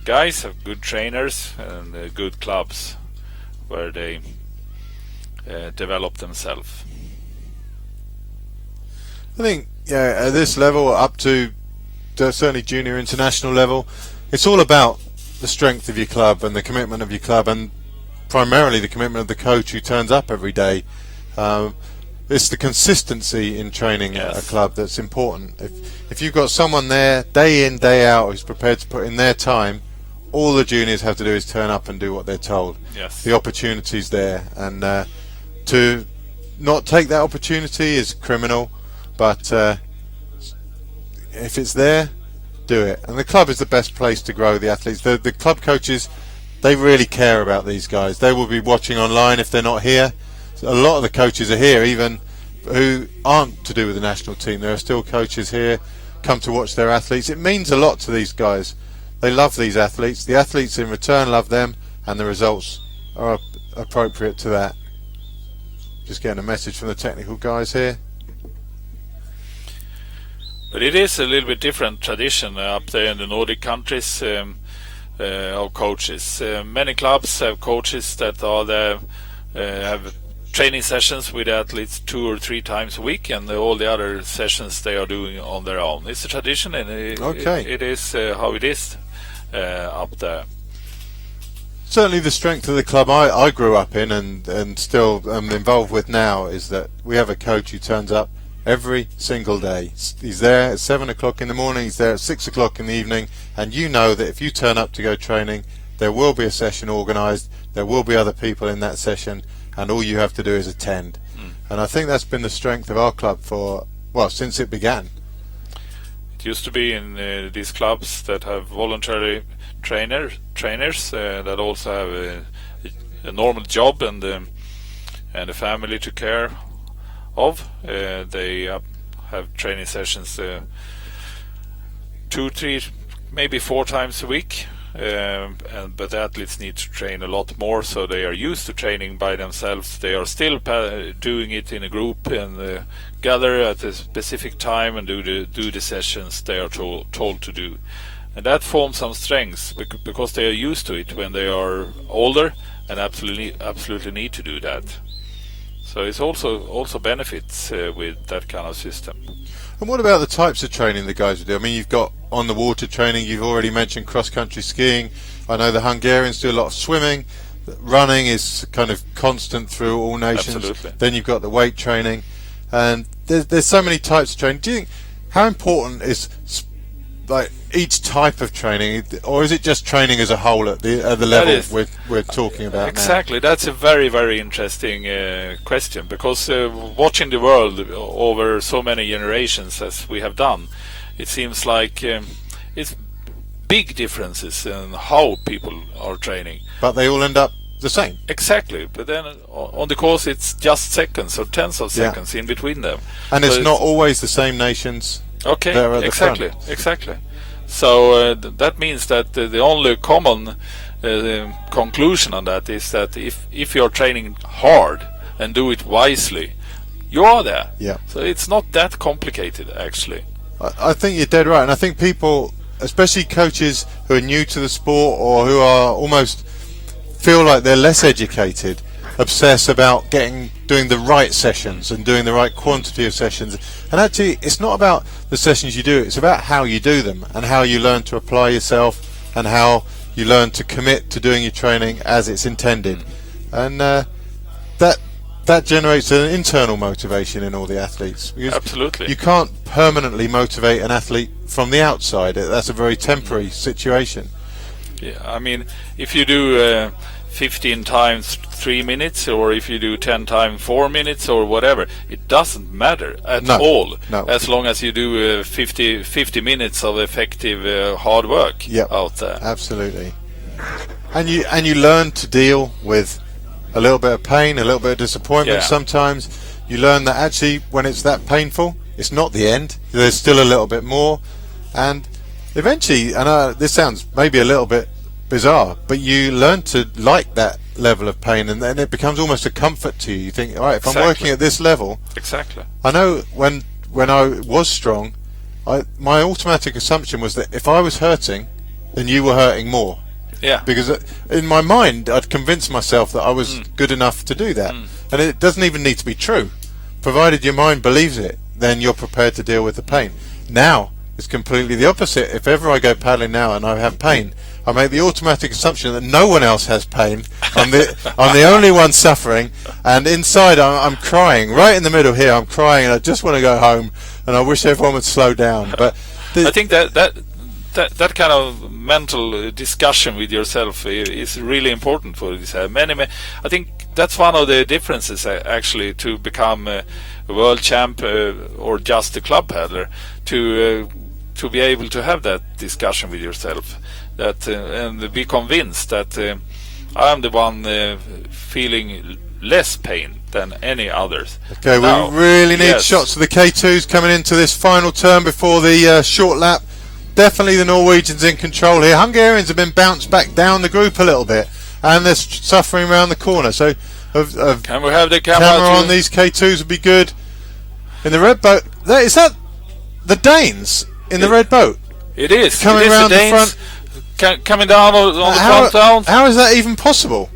guys have good trainers and good clubs where they develop themselves. I think at this level, up to certainly junior international level, it's all about the strength of your club and the commitment of your club, and primarily the commitment of the coach who turns up every day. It's the consistency in training a club that's important. If you've got someone there day in, day out who's prepared to put in their time, all the juniors have to do is turn up and do what they're told. Yes. The opportunity's there, and to not take that opportunity is criminal, but if it's there, do it. And the club is the best place to grow the athletes. The club coaches, they really care about these guys. They will be watching online if they're not here. So a lot of the coaches are here, even who aren't to do with the national team. There are still coaches here, come to watch their athletes. It means a lot to these guys. They love these athletes. The athletes in return love them, and the results are appropriate to that. Just getting a message from the technical guys here. But it is a little bit different tradition up there in the Nordic countries of coaches. Many clubs have coaches that are there, have training sessions with athletes 2 or 3 times a week, and all the other sessions they are doing on their own. It's a tradition, and it is how it is up there. Certainly the strength of the club I grew up in and still am involved with now is that we have a coach who turns up every single day. He's there at 7 o'clock in the morning, he's there at 6 o'clock in the evening, and you know that if you turn up to go training, there will be a session organised, there will be other people in that session, and all you have to do is attend. And I think that's been the strength of our club since it began. It used to be in these clubs that have voluntary trainers that also have a normal job and a family to care of. They have training sessions 2, 3, maybe 4 times a week. But the athletes need to train a lot more, so they are used to training by themselves. They are still doing it in a group and gather at a specific time and do the sessions they are told to do. And that forms some strengths because they are used to it when they are older and absolutely need to do that. So it's also benefits with that kind of system. And what about the types of training the guys do? I mean, you've got on the water training, you've already mentioned cross-country skiing. I know the Hungarians do a lot of swimming. Running is kind of constant through all nations. Absolutely. Then you've got the weight training. And there's so many types of training. Do you think, how important is like each type of training, or is it just training as a whole at the level we're talking about exactly now? That's a very, very interesting question, because watching the world over so many generations as we have done, it seems like it's big differences in how people are training, but they all end up the same. Exactly, but then on the course it's just seconds or tens of seconds in between them, and so it's not always the same nations. Okay, exactly. So that means that the only common conclusion on that is that if you're training hard and do it wisely, you are there. Yeah. So it's not that complicated, actually. I think you're dead right, and I think people, especially coaches who are new to the sport or who are almost feel like they're less educated, obsess about doing the right sessions and doing the right quantity of sessions. And actually, it's not about the sessions you do, it's about how you do them and how you learn to apply yourself and how you learn to commit to doing your training as it's intended. And that generates an internal motivation in all the athletes. Absolutely. You can't permanently motivate an athlete from the outside. That's a very temporary situation. Yeah, I mean, if you do 15 times 3 minutes, or if you do 10 times 4 minutes, or whatever, it doesn't matter at all. No. As long as you do 50 minutes of effective hard work out there. Absolutely. And you learn to deal with a little bit of pain, a little bit of disappointment. Sometimes you learn that actually when it's that painful, it's not the end. There's still a little bit more, and eventually, and this sounds maybe a little bit bizarre, but you learn to like that level of pain, and then it becomes almost a comfort to you. You think, all right, if I'm working at this level, I know when I was strong, my automatic assumption was that if I was hurting, then you were hurting more. Yeah. Because in my mind, I'd convinced myself that I was good enough to do that, and it doesn't even need to be true. Provided your mind believes it, then you're prepared to deal with the pain. Now it's completely the opposite. If ever I go paddling now and I have pain, I make the automatic assumption that no one else has pain. I'm the only one suffering, and inside I'm crying. Right in the middle here, I'm crying, and I just want to go home, and I wish everyone would slow down. But I think that kind of mental discussion with yourself is really important for this. I think that's one of the differences actually to become a world champ or just a club paddler, to be able to have that discussion with yourself, that and be convinced that I'm the one feeling less pain than any others. Okay, now, we really need shots of the K2s coming into this final turn before the short lap. Definitely the Norwegians in control here. Hungarians have been bounced back down the group a little bit, and they're suffering around the corner. So can we have the camera on these K2s would be good. In the red boat, is that the Danes in the red boat? It is. Coming around the front. Coming down on the front down. How is that even possible?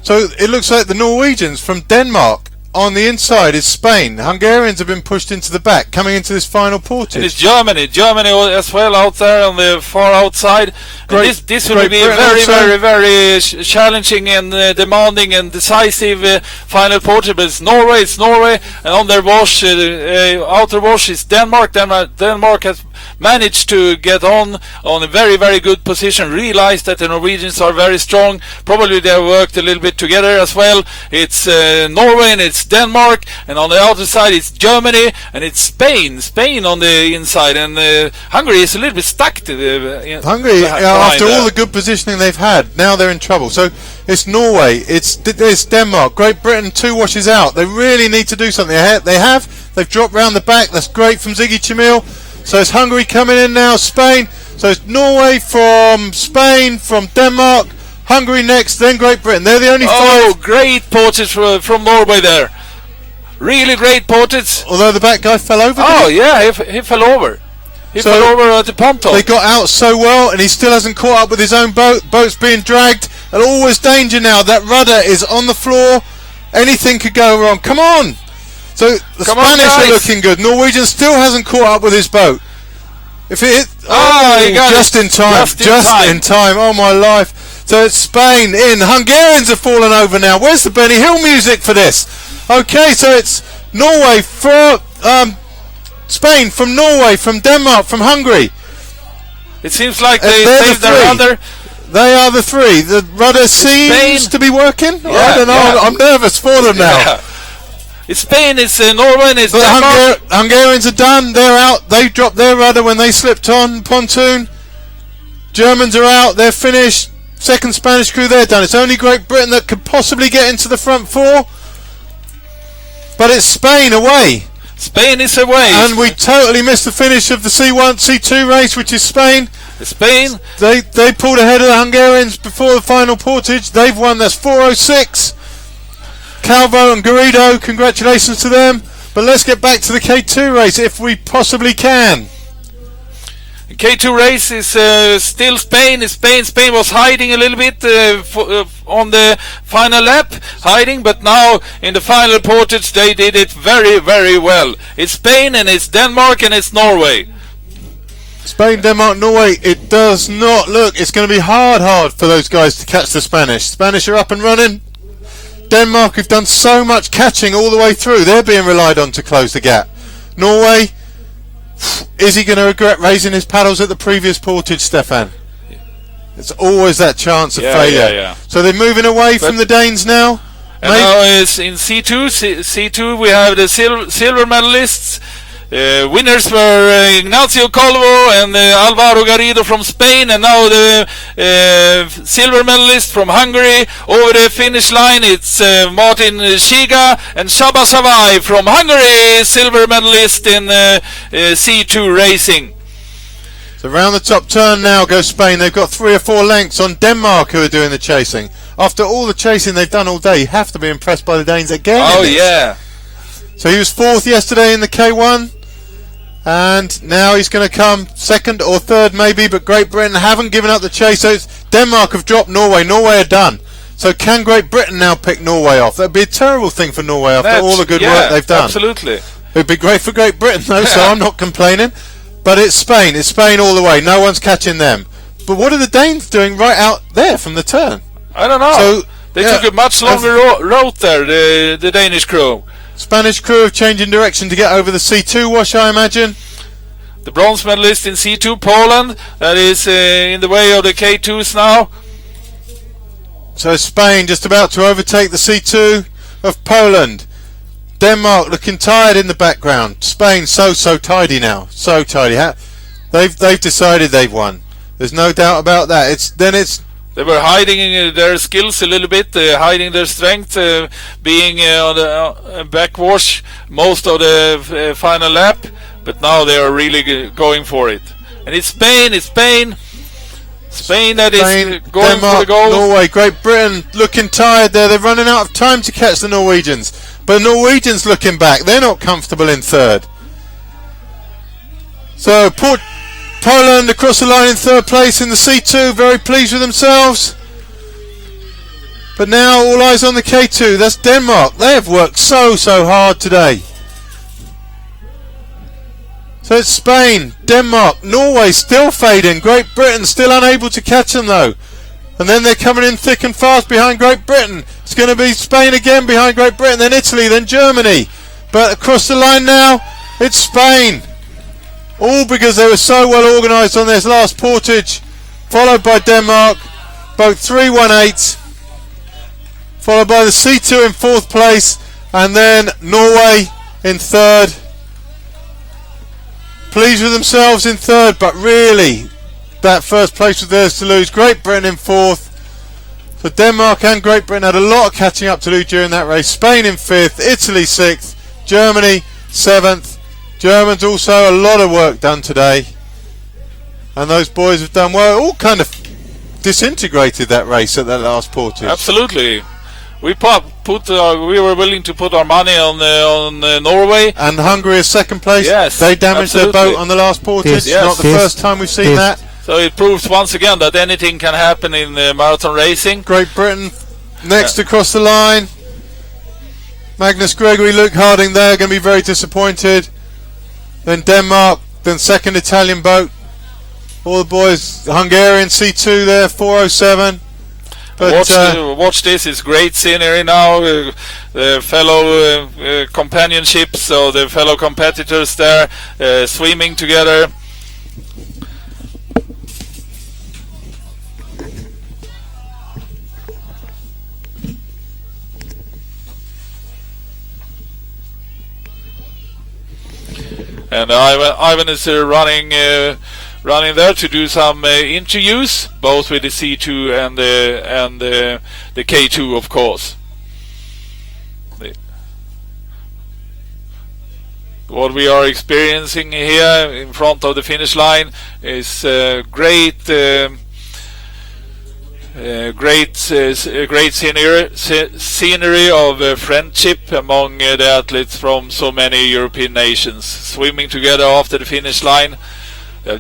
So it looks like the Norwegians from Denmark on the inside is Spain. Hungarians have been pushed into the back, coming into this final portage. And it's Germany as well out there on the far outside. Great- And this will Great be Britain very, also. very, very challenging and demanding and decisive final portage. But it's Norway, and on their wash, outer wash is Denmark. Denmark has managed to get on a very, very good position, realized that the Norwegians are very strong. Probably they have worked a little bit together as well. It's Norway and it's Denmark, and on the outer side it's Germany and it's Spain on the inside, and Hungary is a little bit stuck to the Hungary, behind after there. all the good positioning they've had, now they're in trouble. So it's Norway, it's Denmark, Great Britain, 2 washes out. They really need to do something. They've dropped round the back. That's great from Ziggy Chamil. So it's Hungary coming in now, Spain. So it's Norway from Spain, from Denmark, Hungary next, then Great Britain. They're the only Oh, five. great portage from Norway there. Really great portage. Although the back guy fell over. Oh didn't he? yeah, he fell over. He So fell over at the ponton. They got out so well, and he still hasn't caught up with his own boat. Boat's being dragged, and always danger now. That rudder is on the floor. Anything could go wrong. Come on! So the Come on, Spanish are guys. looking good. Norwegian still hasn't caught up with his boat. If it, He got just it. in time, Just in time. Oh my life! So it's Spain in. Hungarians have fallen over now. Where's the Benny Hill music for this? Okay, so it's Norway for Spain, from Norway, from Denmark, from Hungary. It seems like And they they're the saved their three. rudder. They are the three. The rudder seems Spain. to be working. I Yeah, don't know. yeah. I'm nervous for them now. Yeah. It's Spain, it's Norway, and it's But Denmark. Hungarians are done. They're out. They dropped their rudder when they slipped on pontoon. Germans are out. They're finished. Second Spanish crew, they're done. It's only Great Britain that could possibly get into the front 4. But it's Spain away. Spain is away. And we totally missed the finish of the C1, C2 race, which is Spain. Spain. They pulled ahead of the Hungarians before the final portage. They've won. That's 4:06. Calvo and Garrido, congratulations to them. But let's get back to the K2 race if we possibly can. K2 race is still Spain. Spain was hiding a little bit on the final lap, hiding, but now in the final portage they did it very, very well. It's Spain and it's Denmark and it's Norway. Spain, Denmark, Norway. It does not look. It's going to be hard for those guys to catch the Spanish. Spanish are up and running. Denmark, who've done so much catching all the way through, they're being relied on to close the gap. Norway, is he going to regret raising his paddles at the previous portage, Stefan? It's always that chance of failure. Yeah. So they're moving away from the Danes now. And now it's in C2. C2 we have the silver medalists. Winners were Ignacio Calvo and Alvaro Garrido from Spain, and now the silver medalist from Hungary. Over the finish line it's Martin Shiga and Shaba Savai from Hungary, silver medalist in C2 racing. So round the top turn now goes Spain. They've got 3 or 4 lengths on Denmark, who are doing the chasing. After all the chasing they've done all day, you have to be impressed by the Danes again. Oh in this. yeah. So he was 4th yesterday in the K1, and now he's going to come 2nd or 3rd maybe, but Great Britain haven't given up the chase. So it's Denmark have dropped Norway. Norway are done. So can Great Britain now pick Norway off? That would be a terrible thing for Norway after all the good work they've done. Absolutely. It would be great for Great Britain though, so I'm not complaining. But it's Spain all the way. No one's catching them. But what are the Danes doing right out there from the turn? I don't know. So, they yeah, took a much longer route there, the Danish crew. Spanish crew have changing direction to get over the C2 wash, I imagine. The bronze medalist in C2, Poland, that is in the way of the K2s now. So Spain just about to overtake the C2 of Poland. Denmark looking tired in the background. Spain so tidy now, so tidy. They've decided they've won. There's no doubt about that. They were hiding their skills a little bit, hiding their strength, being on the backwash most of the final lap, but now they are really going for it. And it's Spain that is going Denmark, for the goal. Norway, Great Britain looking tired there. They're running out of time to catch the Norwegians. But the Norwegians looking back. They're not comfortable in 3rd. So Poland across the line in 3rd place in the C2. Very pleased with themselves. But now all eyes on the K2. That's Denmark. They have worked so hard today. So it's Spain, Denmark, Norway still fading. Great Britain still unable to catch them though. And then they're coming in thick and fast behind Great Britain. It's going to be Spain again behind Great Britain, then Italy, then Germany. But across the line now, it's Spain. All because they were so well organised on this last portage. Followed by Denmark, boat 318. Followed by the C2 in 4th place. And then Norway in 3rd. Pleased with themselves in 3rd, but really that 1st place was theirs to lose. Great Britain in 4th. So Denmark and Great Britain had a lot of catching up to do during that race. Spain in 5th, Italy 6th, Germany 7th. Germans also a lot of work done today. And those boys have done well. All kind of disintegrated that race at that last portage. Absolutely. We we were willing to put our money on Norway. And Hungary is 2nd place. Yes, they damaged absolutely. their boat on the last portage. Yes. Not the first time we've seen that. So it proves once again that anything can happen in marathon racing. Great Britain next across the line. Magnus Gregory, Luke Harding there, going to be very disappointed. Then Denmark, then 2nd Italian boat. All the boys, Hungarian C2 there, 407. But watch this, it's great scenery now. The fellow companionships, so the fellow competitors there swimming together. And Ivan is running there to do some interviews, both with the C2 and the K2, of course. What we are experiencing here in front of the finish line is great scenery of friendship among the athletes from so many European nations, swimming together after the finish line.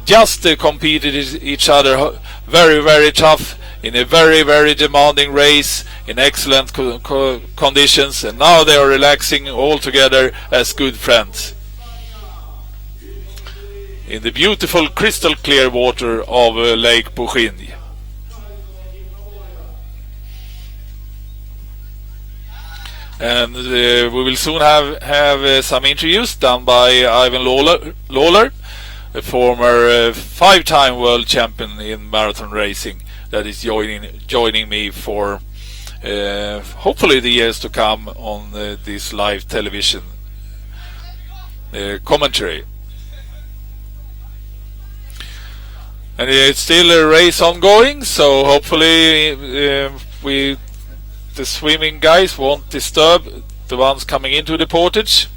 Just competed each other very tough in a very demanding race in excellent conditions, and now they are relaxing all together as good friends in the beautiful crystal clear water of Lake Portage. And we will soon have some interviews done by Ivan Lawler, a former 5-time world champion in marathon racing, that is joining me for hopefully the years to come on this live television commentary. And it's still a race ongoing, so hopefully the swimming guys won't disturb the ones coming into the portage.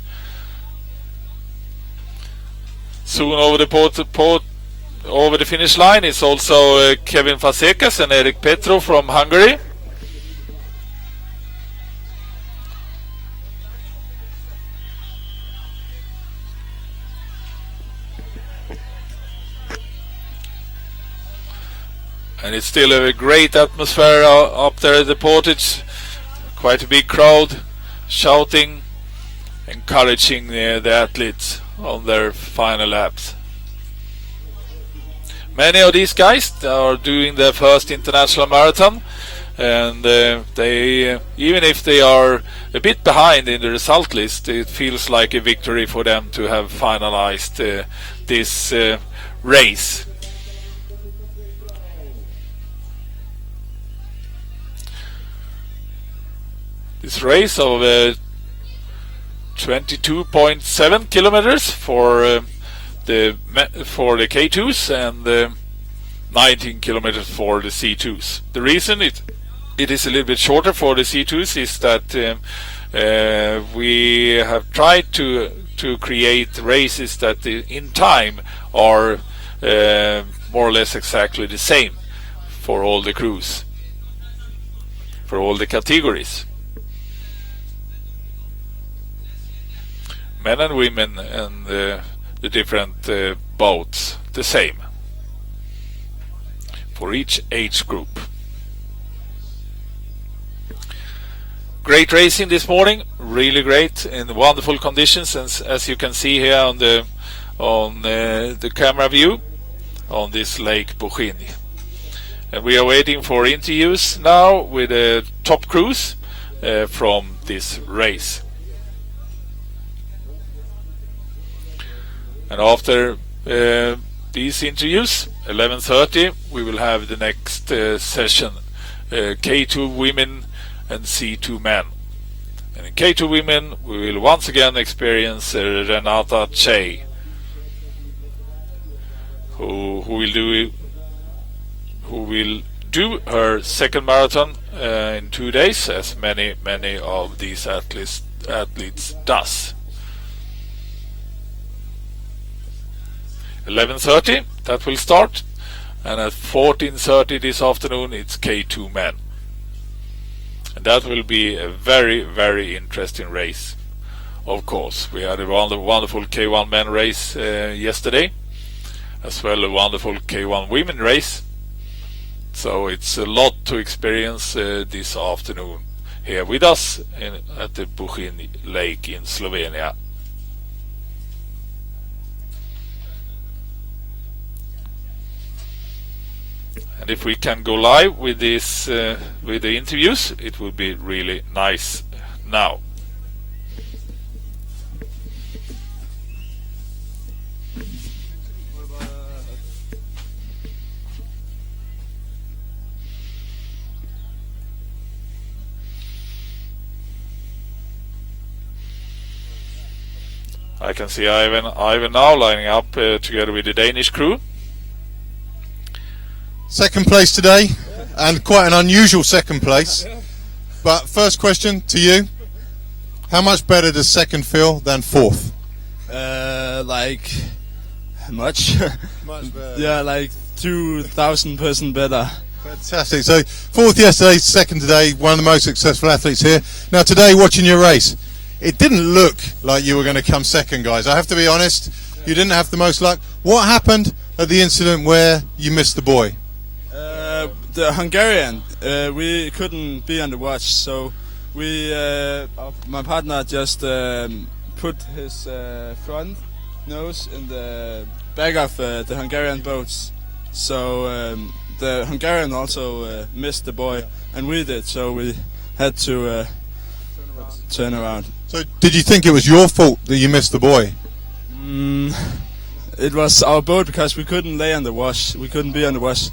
Soon over the finish line is also Kevin Fazekas and Eric Petro from Hungary. And it's still a great atmosphere up there at the portage. Quite a big crowd shouting, encouraging the athletes on their final laps. Many of these guys are doing their first international marathon, and they, even if they are a bit behind in the result list, it feels like a victory for them to have finalized this race. This race of 22.7 kilometers for the K2s and 19 kilometers for the C2s. The reason it is a little bit shorter for the C2s is that we have tried to create races that in time are more or less exactly the same for all the crews, for all the categories. Men and women and the different boats the same for each age group. great racing this morning, really great in wonderful conditions, and as you can see here on the camera view on this Lake Bochini. And we are waiting for interviews now with the top crews from this race. And after these interviews, 11:30, we will have the next session, K2 women and C2 men. And in K2 women, we will once again experience Renata Che, who will do her second marathon in 2 days, as many of these athletes does. 11:30, that will start, and at 14:30 this afternoon it's K2 men, and that will be a very interesting race. Of course, we had a wonderful K1 men race yesterday, as well a wonderful K1 women race, so it's a lot to experience this afternoon here with us at the Bochini Lake in Slovenia. And if we can go live with this, with the interviews, it would be really nice now. I can see Ivan now lining up together with the Danish crew. Second place today, and quite an unusual second place. But first question to you: how much better does second feel than fourth? Like much. Much better. Yeah, like 2,000% better. Fantastic. So fourth yesterday, second today. One of the most successful athletes here. Now today, watching your race, it didn't look like you were going to come second, guys. I have to be honest. You didn't have the most luck. What happened at the incident where you missed the boy? The Hungarian, we couldn't be on the watch, so my partner just put his front nose in the back of the Hungarian boats. So the Hungarian also missed the boy, and we did, so we had to turn around. So did you think it was your fault that you missed the boy? It was our boat, because we couldn't lay on the wash. We couldn't be on the wash.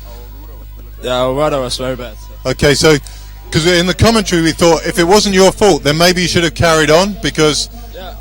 Yeah, our rudder was very bad. Okay, so because in the commentary we thought if it wasn't your fault, then maybe you should have carried on, because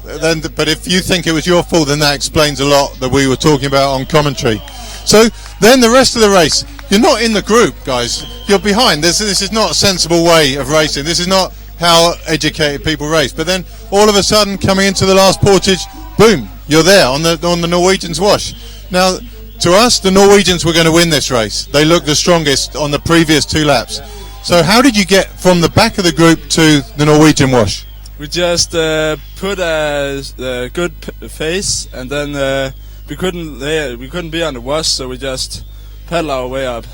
then. But if you think it was your fault, then that explains a lot that we were talking about on commentary. So then the rest of the race, you're not in the group, guys. You're behind. This is not a sensible way of racing. This is not how educated people race. But then all of a sudden, coming into the last portage, boom, you're there on the Norwegians' wash. Now, to us, the Norwegians were going to win this race. They looked the strongest on the previous 2 laps. So how did you get from the back of the group to the Norwegian wash? We just put a good face, and then we couldn't be on the wash, so we just paddle our way up.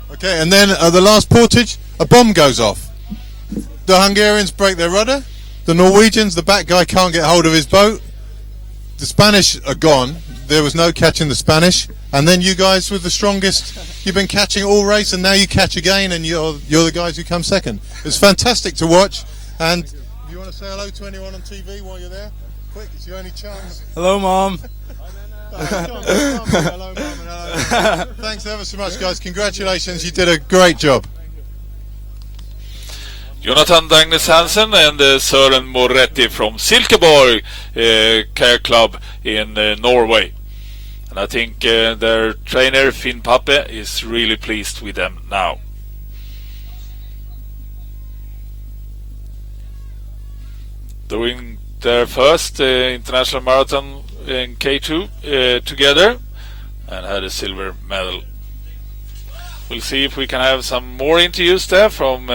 Okay, and then at the last portage, a bomb goes off. The Hungarians break their rudder. The Norwegians, the back guy can't get hold of his boat. The Spanish are gone. There was no catching the Spanish. And then you guys were the strongest. You've been catching all race, and now you catch again, and you're the guys who come second. It's fantastic to watch. And if you want to say hello to anyone on TV while you're there, quick, it's your only chance. Hello, Mom. Hello, Mum, and hello. Thanks ever so much, guys. Congratulations. You did a great job. Jonathan Dagnes Hansen and Søren Moretti from Silkeborg Care Club in Norway. And I think their trainer Finn Pappe is really pleased with them now. Doing their first international marathon in K2 together, and had a silver medal. We'll see if we can have some more interviews there from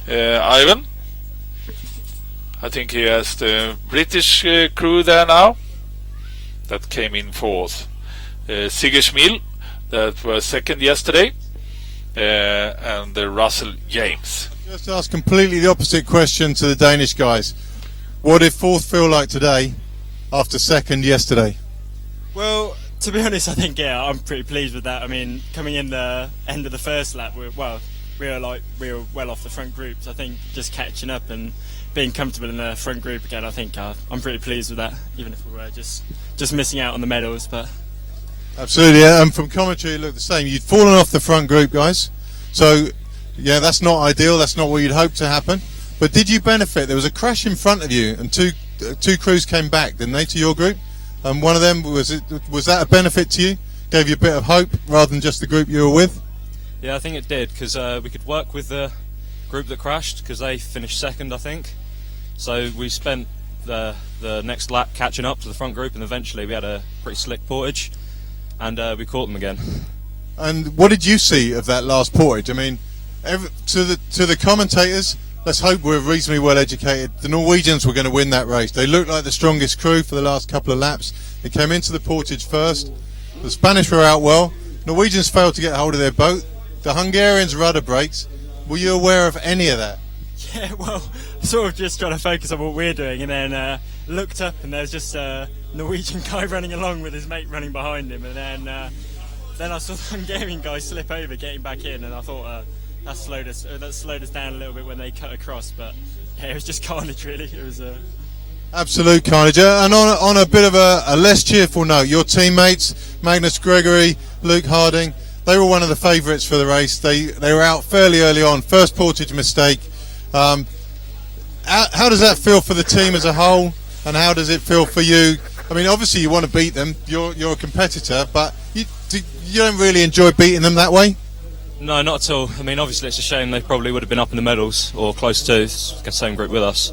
Ivan. I think he has the British crew there now that came in fourth. Sigge Schmil, that was second yesterday, and Russell James. Just ask completely the opposite question to the Danish guys. What did fourth feel like today after second yesterday? Well, to be honest, I think I'm pretty pleased with that. I mean, coming in the end of the first lap, we were well off the front groups. I think just catching up and being comfortable in the front group again, I think I'm pretty pleased with that. Even if we were just missing out on the medals, but absolutely. Yeah. And from commentary, it looked the same. You'd fallen off the front group, guys. So yeah, that's not ideal. That's not what you'd hope to happen. But did you benefit? There was a crash in front of you, and two crews came back, didn't they, to your group? And one of them was that a benefit to you? Gave you a bit of hope rather than just the group you were with? Yeah, I think it did, because we could work with the group that crashed, because they finished second, I think. So we spent the next lap catching up to the front group, and eventually we had a pretty slick Portage, and we caught them again. And what did you see of that last Portage? I mean, to the commentators, let's hope we're reasonably well educated. The Norwegians were going to win that race. They looked like the strongest crew for the last couple of laps. They came into the Portage first. The Spanish were out well. Norwegians failed to get hold of their boat. The Hungarians' rudder brakes. Were you aware of any of that? yeah, well, sort of just trying to focus on what we're doing, and then looked up, and there's just a Norwegian guy running along with his mate running behind him, and then I saw the Hungarian guy slip over, getting back in, and I thought that slowed us down a little bit when they cut across. But yeah, it was just carnage, really. It was absolute carnage. And on a bit of a less cheerful note, your teammates Magnus Gregory, Luke Harding, they were one of the favourites for the race. They were out fairly early on. First Portage mistake. How does that feel for the team as a whole, and how does it feel for you? I mean, obviously you want to beat them. You're a competitor, but you don't really enjoy beating them that way. No, not at all. I mean, obviously it's a shame. They probably would have been up in the medals or close to the same group with us.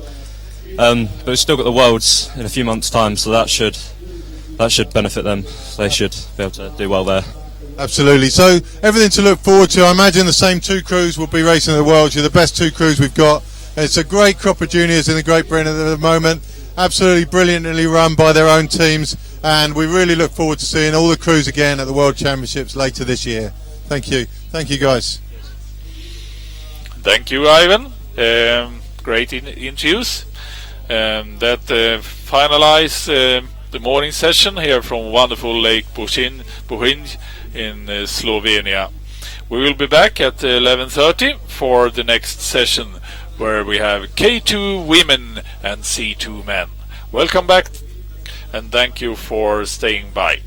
But we've still got the Worlds in a few months' time, so that should benefit them. They should be able to do well there. Absolutely. So everything to look forward to. I imagine the same two crews will be racing at the Worlds. You're the best two crews we've got. It's a great crop of juniors in the Great Britain at the moment. Absolutely brilliantly run by their own teams, and we really look forward to seeing all the crews again at the World Championships later this year. Thank you. Thank you, guys. Thank you, Ivan. Great interviews. That finalize the morning session here from wonderful Lake Portage in Slovenia. We will be back at 11:30 for the next session, where we have K2 women and C2 men. Welcome back, and thank you for staying by.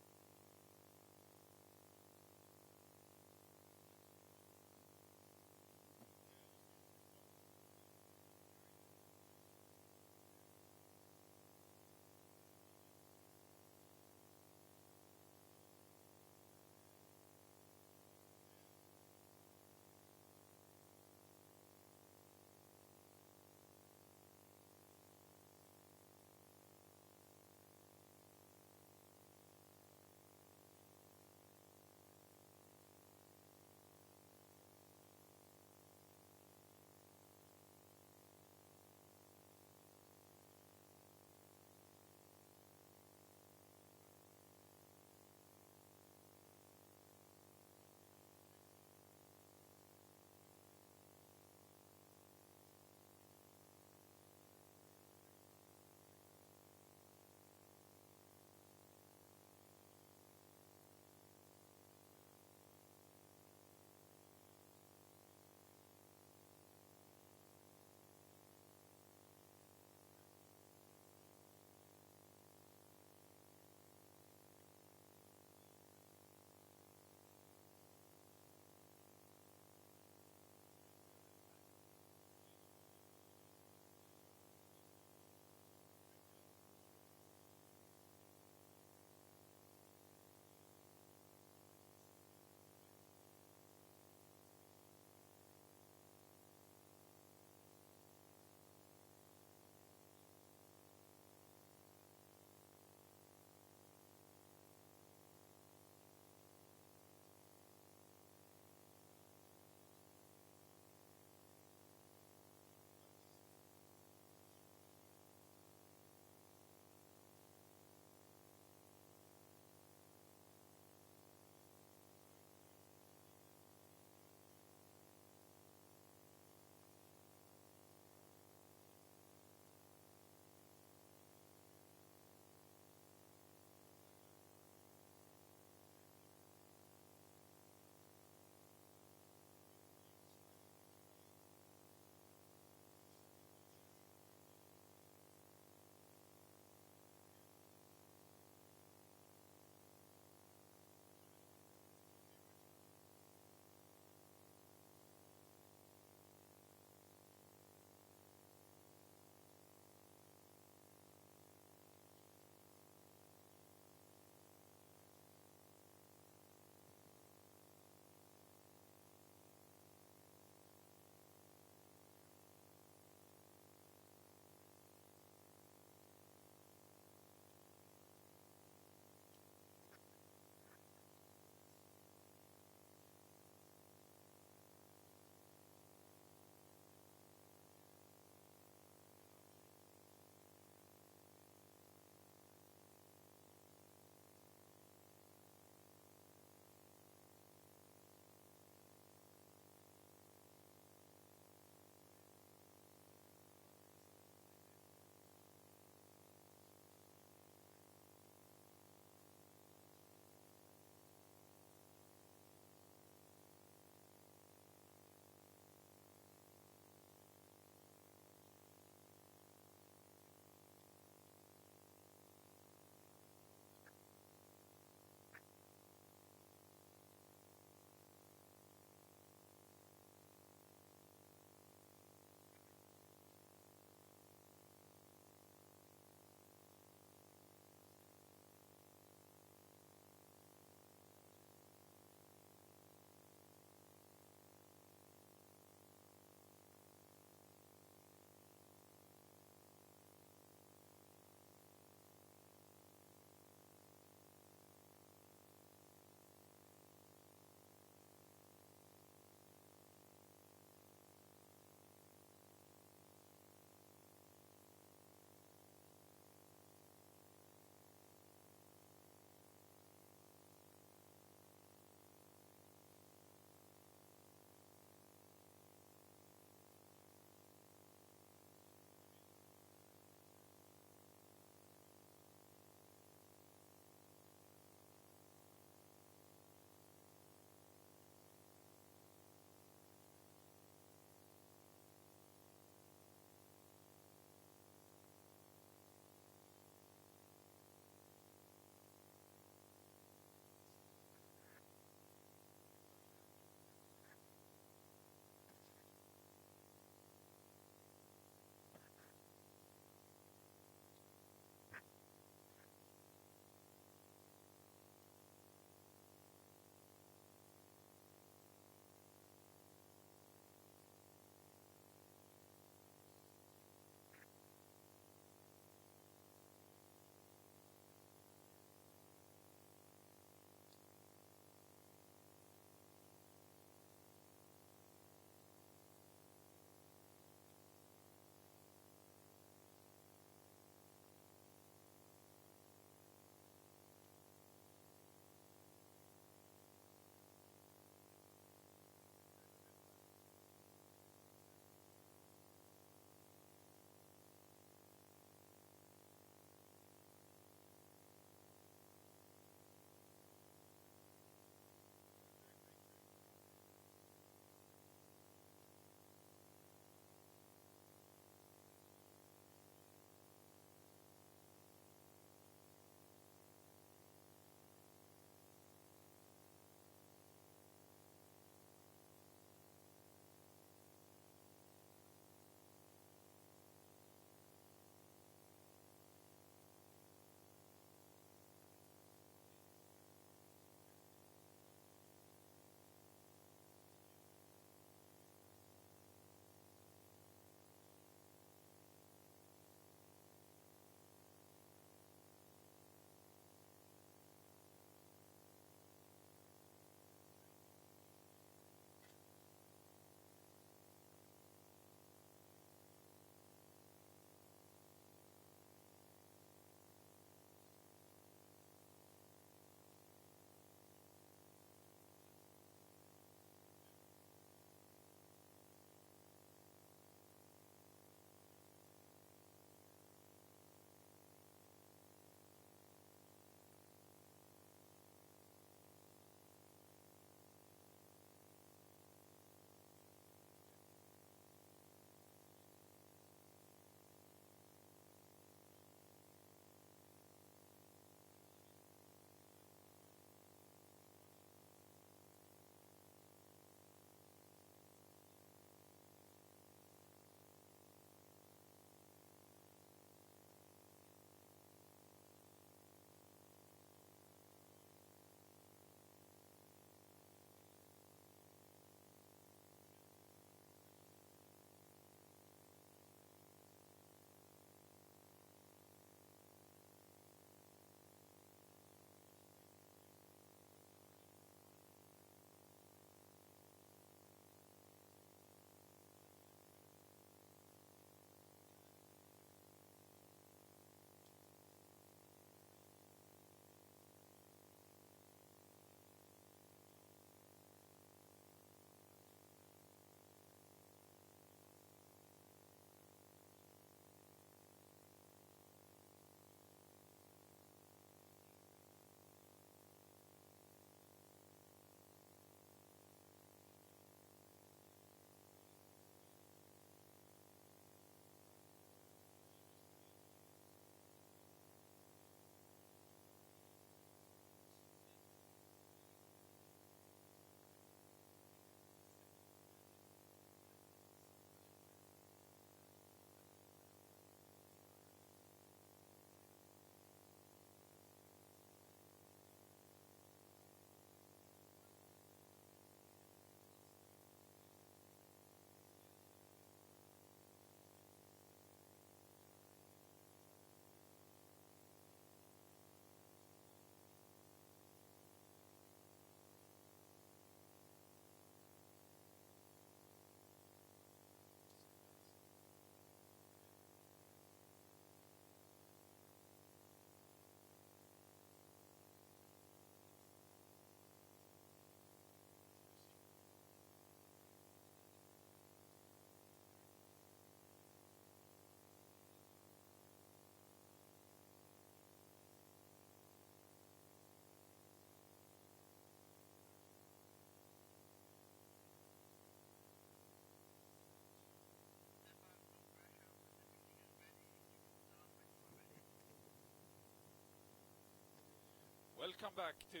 Welcome back to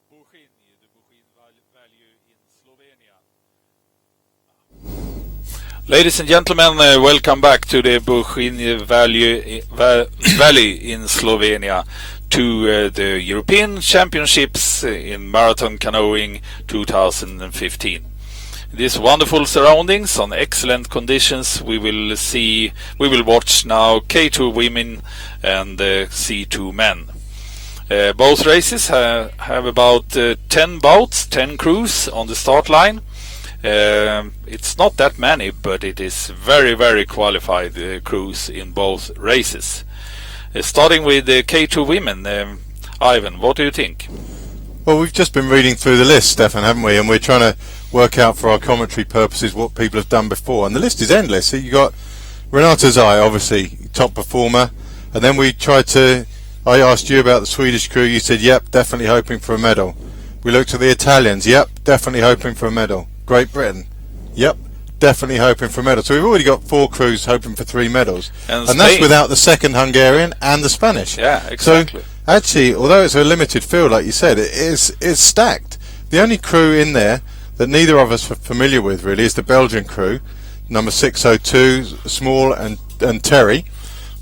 Portage, the Portage Valley in Slovenia. Ladies and gentlemen, welcome back to the Portage Valley in Slovenia, to the European Championships in Marathon Canoeing 2015. These wonderful surroundings on excellent conditions, we will watch now K2 women and C2 men. Both races have about 10 boats, 10 crews on the start line. It's not that many, but it is very, very qualified crews in both races. Starting with the K2 women, Ivan, what do you think? Well, we've just been reading through the list, Stefan, haven't we? And we're trying to work out for our commentary purposes what people have done before. And the list is endless. So you got Renata Zai, obviously, top performer. And then I asked you about the Swedish crew. You said, yep, definitely hoping for a medal. We looked at the Italians. Yep, definitely hoping for a medal. Great Britain. Yep, definitely hoping for a medal. So we've already got 4 crews hoping for 3 medals. And that's without the second Hungarian and the Spanish. Yeah, exactly. So actually, although it's a limited field, like you said, it's stacked. The only crew in there that neither of us are familiar with, really, is the Belgian crew, number 602, Small and Terry.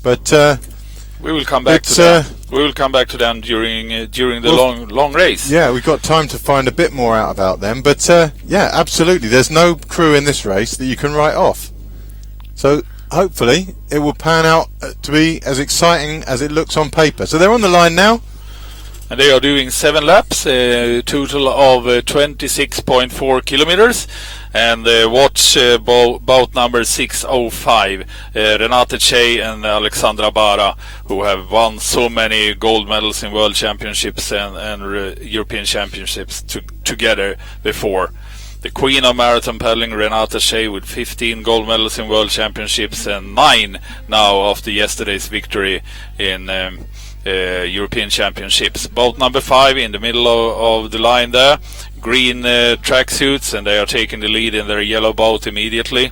But we will come back to that. We will come back to them during the long race. Yeah, we've got time to find a bit more out about them. But yeah, absolutely, there's no crew in this race that you can write off. So hopefully it will pan out to be as exciting as it looks on paper. So they're on the line now. And they are doing 7 laps, a total of 26.4 kilometers. And watch boat number 605, Renate Che and Alexandra Bara, who have won so many gold medals in World Championships and European Championships together before. The queen of marathon paddling, Renate Che, with 15 gold medals in World Championships and 9 now after yesterday's victory in European Championships. Boat number 5 in the middle of the line there, green tracksuits, and they are taking the lead in their yellow boat immediately.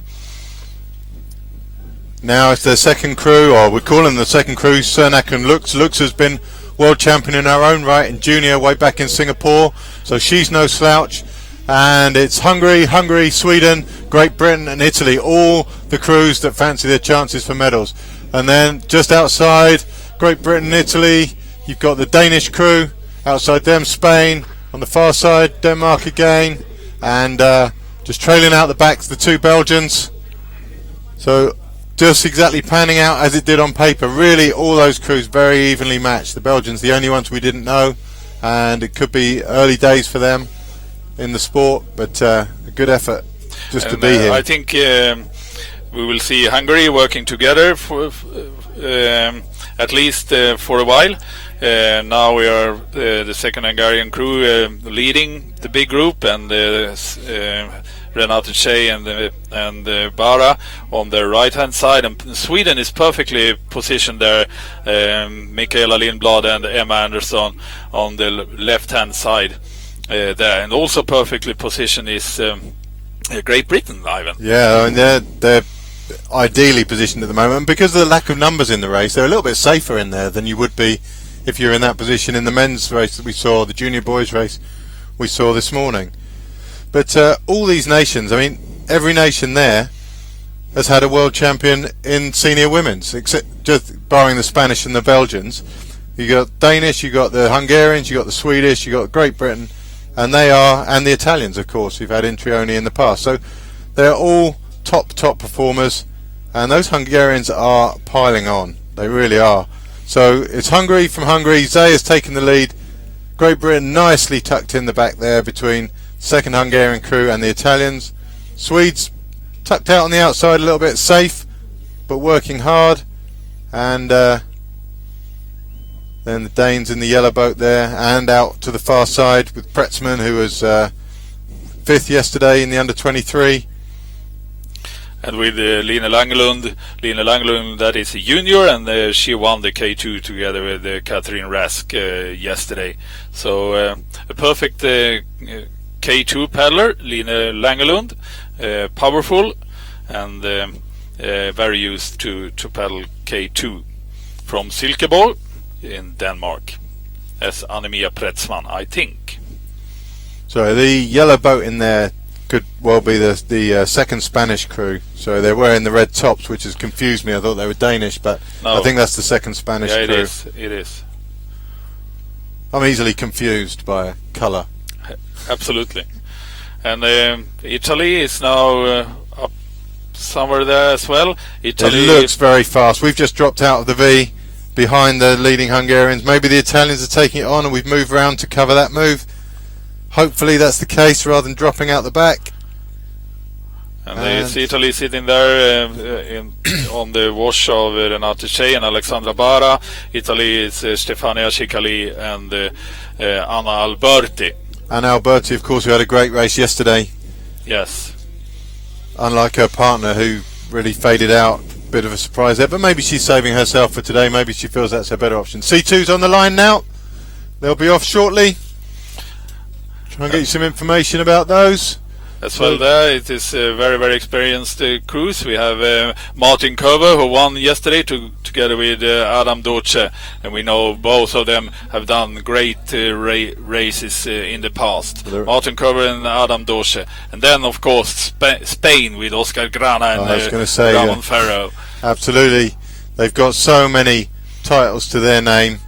Now it's their second crew, or we call them the second crew, Cernak and Lux. Lux has been world champion in her own right in junior way back in Singapore, so she's no slouch. And it's Hungary, Sweden, Great Britain and Italy, all the crews that fancy their chances for medals. And then just outside Great Britain, Italy, you've got the Danish crew. Outside them, Spain. On the far side, Denmark again. And just trailing out the back, the 2 Belgians. So just exactly panning out as it did on paper. Really, all those crews very evenly matched. The Belgians, the only ones we didn't know. And it could be early days for them in the sport. But a good effort just to be here. I think we will see Hungary working together for at least for a while. Now we are the second Hungarian crew leading the big group, and Renate Che and Bara on the right hand side, and Sweden is perfectly positioned there. Michaela Lindblad and Emma Andersson on the left hand side there, and also perfectly positioned is Great Britain, Ivan. Yeah, and they're ideally positioned at the moment. Because of the lack of numbers in the race, they're a little bit safer in there than you would be if you're in that position in the men's race that we saw, the junior boys race we saw this morning. But all these nations, I mean, every nation there has had a world champion in senior women's, except just barring the Spanish and the Belgians. You got Danish, you got the Hungarians, you got the Swedish, you got Great Britain, and the Italians, of course, who've had Intrioni in the past. So they're all top performers, and those Hungarians are piling on. They really are. So it's Hungary from Hungary. Zay has taken the lead. Great Britain nicely tucked in the back there between second Hungarian crew and the Italians. Swedes tucked out on the outside a little bit, safe but working hard. And then the Danes in the yellow boat there, and out to the far side with Pretzman, who was 5th yesterday in the under-23. And with Line Langelund, that is a junior, and she won the K2 together with Catherine Rask yesterday. So a perfect K2 paddler, Line Langelund, powerful and very used to paddle K2 from Silkeborg in Denmark. as Annemia Pretzman, I think. So the yellow boat in there could well be the second Spanish crew. So they're wearing the red tops, which has confused me. I thought they were Danish, but No. I think that's the second Spanish Yeah, crew. it is. I'm easily confused by colour. Absolutely. And Italy is now up somewhere there as well. Italy It looks very fast. We've just dropped out of the V behind the leading Hungarians. Maybe the Italians are taking it on and we've moved round to cover that move. Hopefully that's the case rather than dropping out the back. And there's Italy sitting there on the wash of Renate Shea and Alexandra Bara. Italy is Stefania Cicali and Anna Alberti. And Alberti, of course, who had a great race yesterday. Yes. Unlike her partner, who really faded out. Bit of a surprise there, but maybe she's saving herself for today. Maybe she feels that's her better option. C2's on the line now. They'll be off shortly. Try and get you some information about those. As well there, it is a very, very experienced cruise. We have Martin Kover, who won yesterday together with Adam Doce, and we know both of them have done great races in the past. Martin Kover and Adam Doce. And then, of course, Spain with Oscar Grana and Ramon Ferro. Absolutely. They've got so many titles to their name.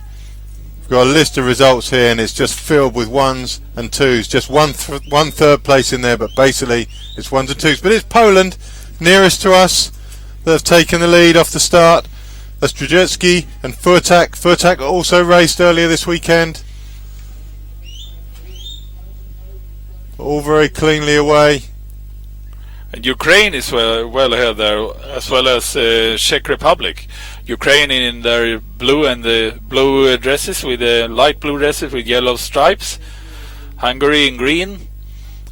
We've got a list of results here and it's just filled with ones and twos. Just one third place in there, but basically it's ones and twos. But it's Poland nearest to us that have taken the lead off the start. That's Drzeczycki and Furtak. Furtak also raced earlier this weekend. All very cleanly away. And Ukraine is well ahead there, as well as Czech Republic. Ukraine in their blue and blue dresses with light blue dresses with yellow stripes. Hungary in green,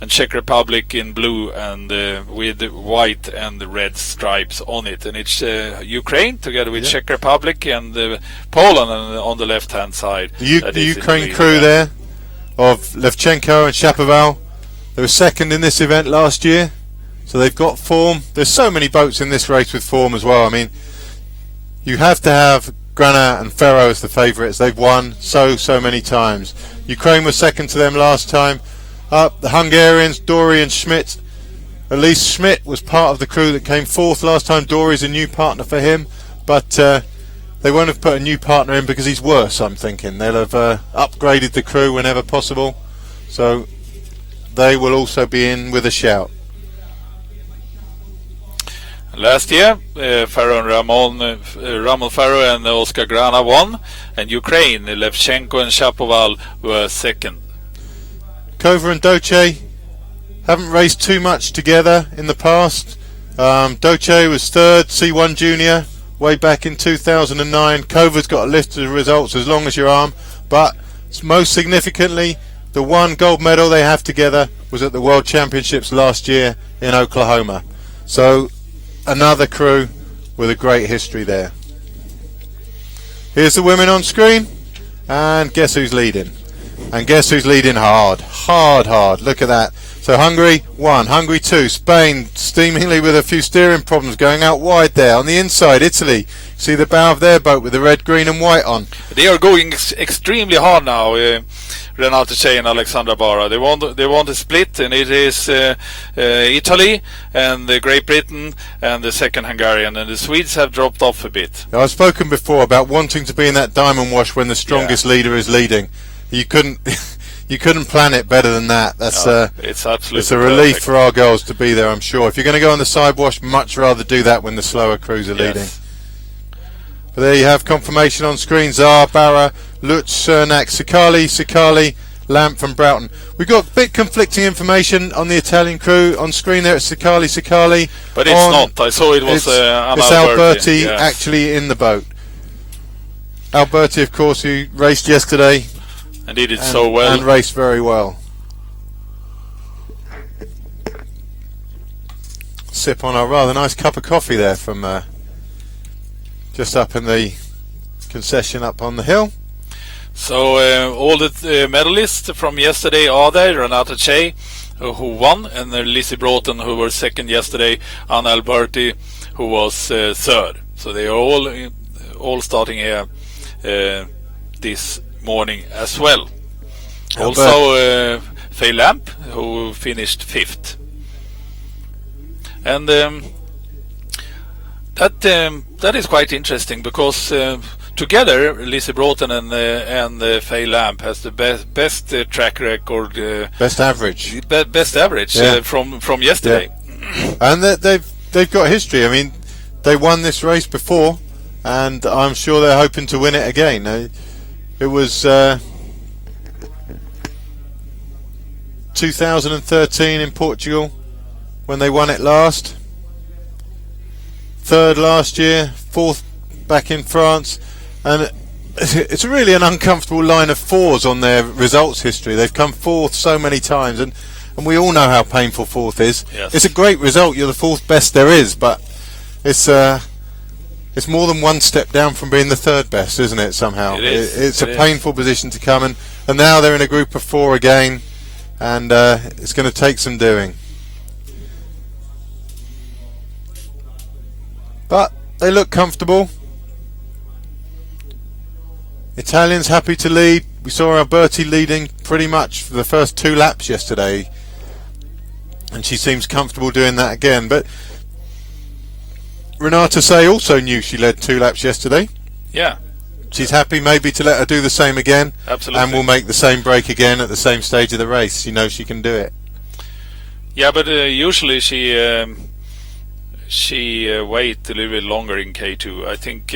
and Czech Republic in blue and with white and red stripes on it. And it's Ukraine together with Czech Republic and Poland on the left-hand side. The Ukraine crew there of Levchenko and Shapoval. They were second in this event last year. So they've got form. There's so many boats in this race with form as well. I mean, you have to have Grana and Ferro as the favourites. They've won so many times. Ukraine was second to them last time. The Hungarians, Dory and Schmidt. At least Schmidt was part of the crew that came fourth last time. Dory's a new partner for him. But they won't have put a new partner in because he's worse, I'm thinking. They'll have upgraded the crew whenever possible. So they will also be in with a shout. Last year, Ferro and Ramon Ferro and Oscar Grana won, and Ukraine, Levchenko and Shapoval were second. Kover and Doce haven't raced too much together in the past. Doce was third, C1 Junior, way back in 2009. Kover's got a list of results as long as your arm, but most significantly, the one gold medal they have together was at the World Championships last year in Oklahoma. So another crew with a great history there. Here's the women on screen, and guess who's leading? And guess who's leading hard. Look at that. So Hungary 1, Hungary 2, Spain steamingly with a few steering problems going out wide there. On the inside, Italy. See the bow of their boat with the red, green and white on. They are going extremely hard now, Renate Shea and Alexandra Bara. They want a split, and it is Italy and Great Britain and the second Hungarian, and the Swedes have dropped off a bit. Now, I've spoken before about wanting to be in that diamond wash when the strongest leader is leading. You couldn't plan it better than that. That's it's absolutely it's a relief perfect for our girls to be there, I'm sure. If you're going to go on the side wash, much rather do that when the slower crews are leading. But there you have confirmation on screen. Tsar, Barra, Lutz, Cernak, Sicali, Lamp and Broughton. We've got a bit conflicting information on the Italian crew on screen there. It's Sicali. But it's not. I saw it was it's Alberti actually in the boat. Alberti, of course, who raced yesterday. And did it so well. And raced very well. Sip on a rather nice cup of coffee there from just up in the concession up on the hill. So all the medalists from yesterday are there. Renate Shea, who won, and Lizzie Broughton, who were second yesterday, Anna Alberti, who was third. So they are all starting here this morning as well. Albert. Also, Faye Lamp, who finished 5th. And that is quite interesting because together Lizzie Broughton and Faye Lamp has the best track record, Best average. best average Yeah. from yesterday. And they've got history. I mean, they won this race before, and I'm sure they're hoping to win it again. It was 2013 in Portugal when they won it last. 3rd last year, 4th back in France, and it's really an uncomfortable line of 4s on their results history. They've come 4th so many times, and we all know how painful 4th is. Yes. It's a great result. You're the 4th best there is, but it's more than one step down from being the 3rd best, isn't it? Somehow, It is. It's It a is. painful position to come in, and now they're in a group of 4 again, and it's going to take some doing. But they look comfortable. Italians happy to lead. We saw Alberti leading pretty much for the first 2 laps yesterday, and she seems comfortable doing that again. But Renata Say also knew she led 2 laps yesterday. Yeah, She's happy maybe to let her do the same again, absolutely. and will make the same break again at the same stage of the race. She knows she can do it. Yeah, but usually she wait a little bit longer in K2. I think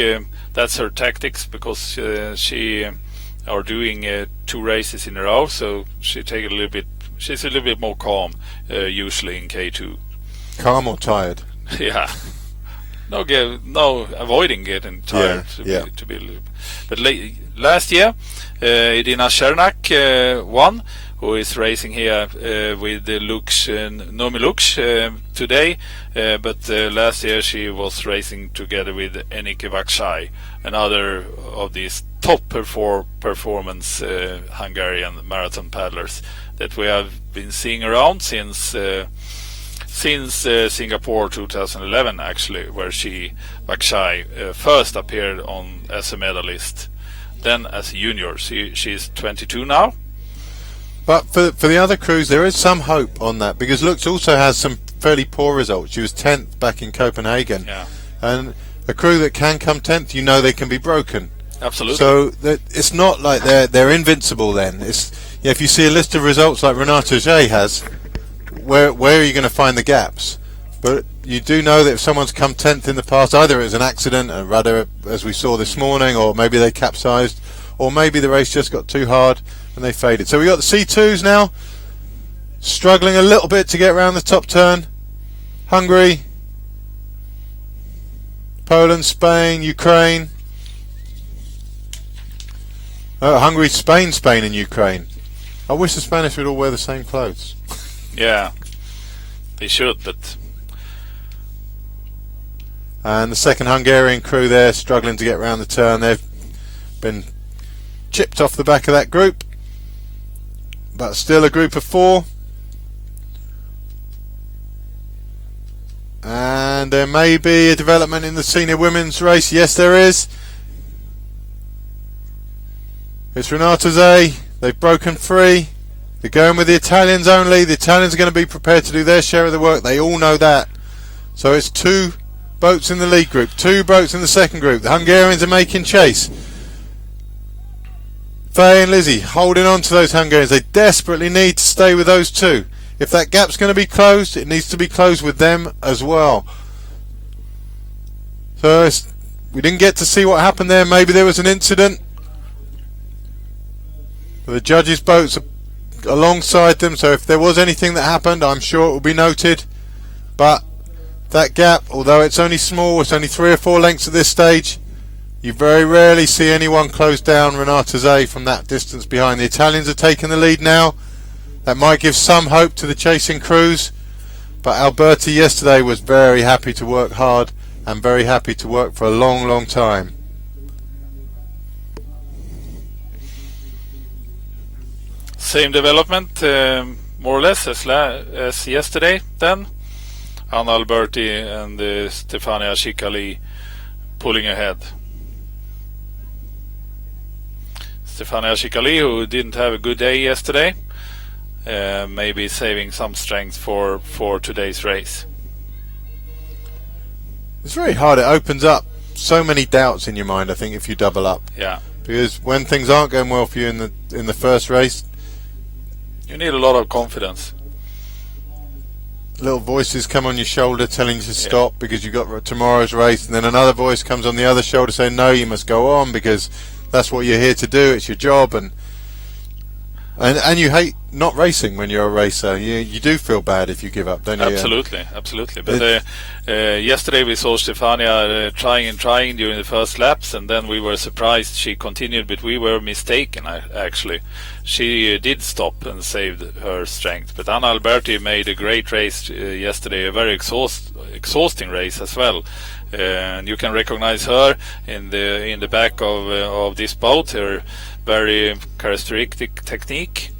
that's her tactics because she are doing 2 races in a row, so she's a little bit more calm usually in K2. Calm or tired? Yeah. No, avoiding getting tired. Yeah, To be a little. But last year, Irina Chernak won, who is racing here with Nomi Lux today. But last year she was racing together with Enike Vakshai, another of these top performance Hungarian marathon paddlers that we have been seeing around since Singapore 2011, actually, where Vakshai first appeared as a medalist, then as a junior. She's 22 now. But for the other crews, there is some hope on that, because Lux also has some fairly poor results. She was 10th back in Copenhagen, Yeah, and a crew that can come 10th, you know they can be broken. absolutely. So it's not like they're invincible. Then if you see a list of results like Renata Jay has, where are you going to find the gaps? But you do know that if someone's come 10th in the past, either it was an accident, a rudder, as we saw this morning, or maybe they capsized, or maybe the race just got too hard and they faded. So we got the C2s now, struggling a little bit to get around the top turn. Hungary, Poland, Spain, Ukraine. Hungary, Spain, and Ukraine. I wish the Spanish would all wear the same clothes. Yeah, they should, but And the second Hungarian crew there struggling to get around the turn. They've been chipped off the back of that group, but still a group of 4. And there may be a development in the senior women's race. Yes, there is. It's Renata Zay. They've broken free. They're going with the Italians only. The Italians are going to be prepared to do their share of the work. They all know that. So it's 2 boats in the lead group, 2 boats in the second group. The Hungarians are making chase. Faye and Lizzie holding on to those Hungarians. They desperately need to stay with those 2. If that gap's going to be closed, it needs to be closed with them as well. So we didn't get to see what happened there. Maybe there was an incident. The judges' boats are alongside them, so if there was anything that happened, I'm sure it will be noted. But that gap, although it's only small, it's only 3 or 4 lengths at this stage, you very rarely see anyone close down Renata Zay from that distance behind. The Italians are taking the lead now. That might give some hope to the chasing crews, but Alberti yesterday was very happy to work hard and very happy to work for a long, long time. same development, more or less as yesterday. Then Anna Alberti and Stefania Chicali pulling ahead. Stefania Chicali, who didn't have a good day yesterday, maybe saving some strength for today's race. It's very hard. It opens up so many doubts in your mind, I think, if you double up. Yeah. Because when things aren't going well for you in the first race, you need a lot of confidence. Little voices come on your shoulder telling you to stop because you've got tomorrow's race, and then another voice comes on the other shoulder saying, no, you must go on because that's what you're here to do, it's your job, and you hate not racing when you're a racer. You do feel bad if you give up, don't you? Absolutely. But yesterday we saw Stefania trying during the first laps, and then we were surprised she continued, but we were mistaken actually. She did stop and saved her strength. But Anna Alberti made a great race yesterday, a very exhausting race as well. And you can recognize her in the back of this boat, her very characteristic technique.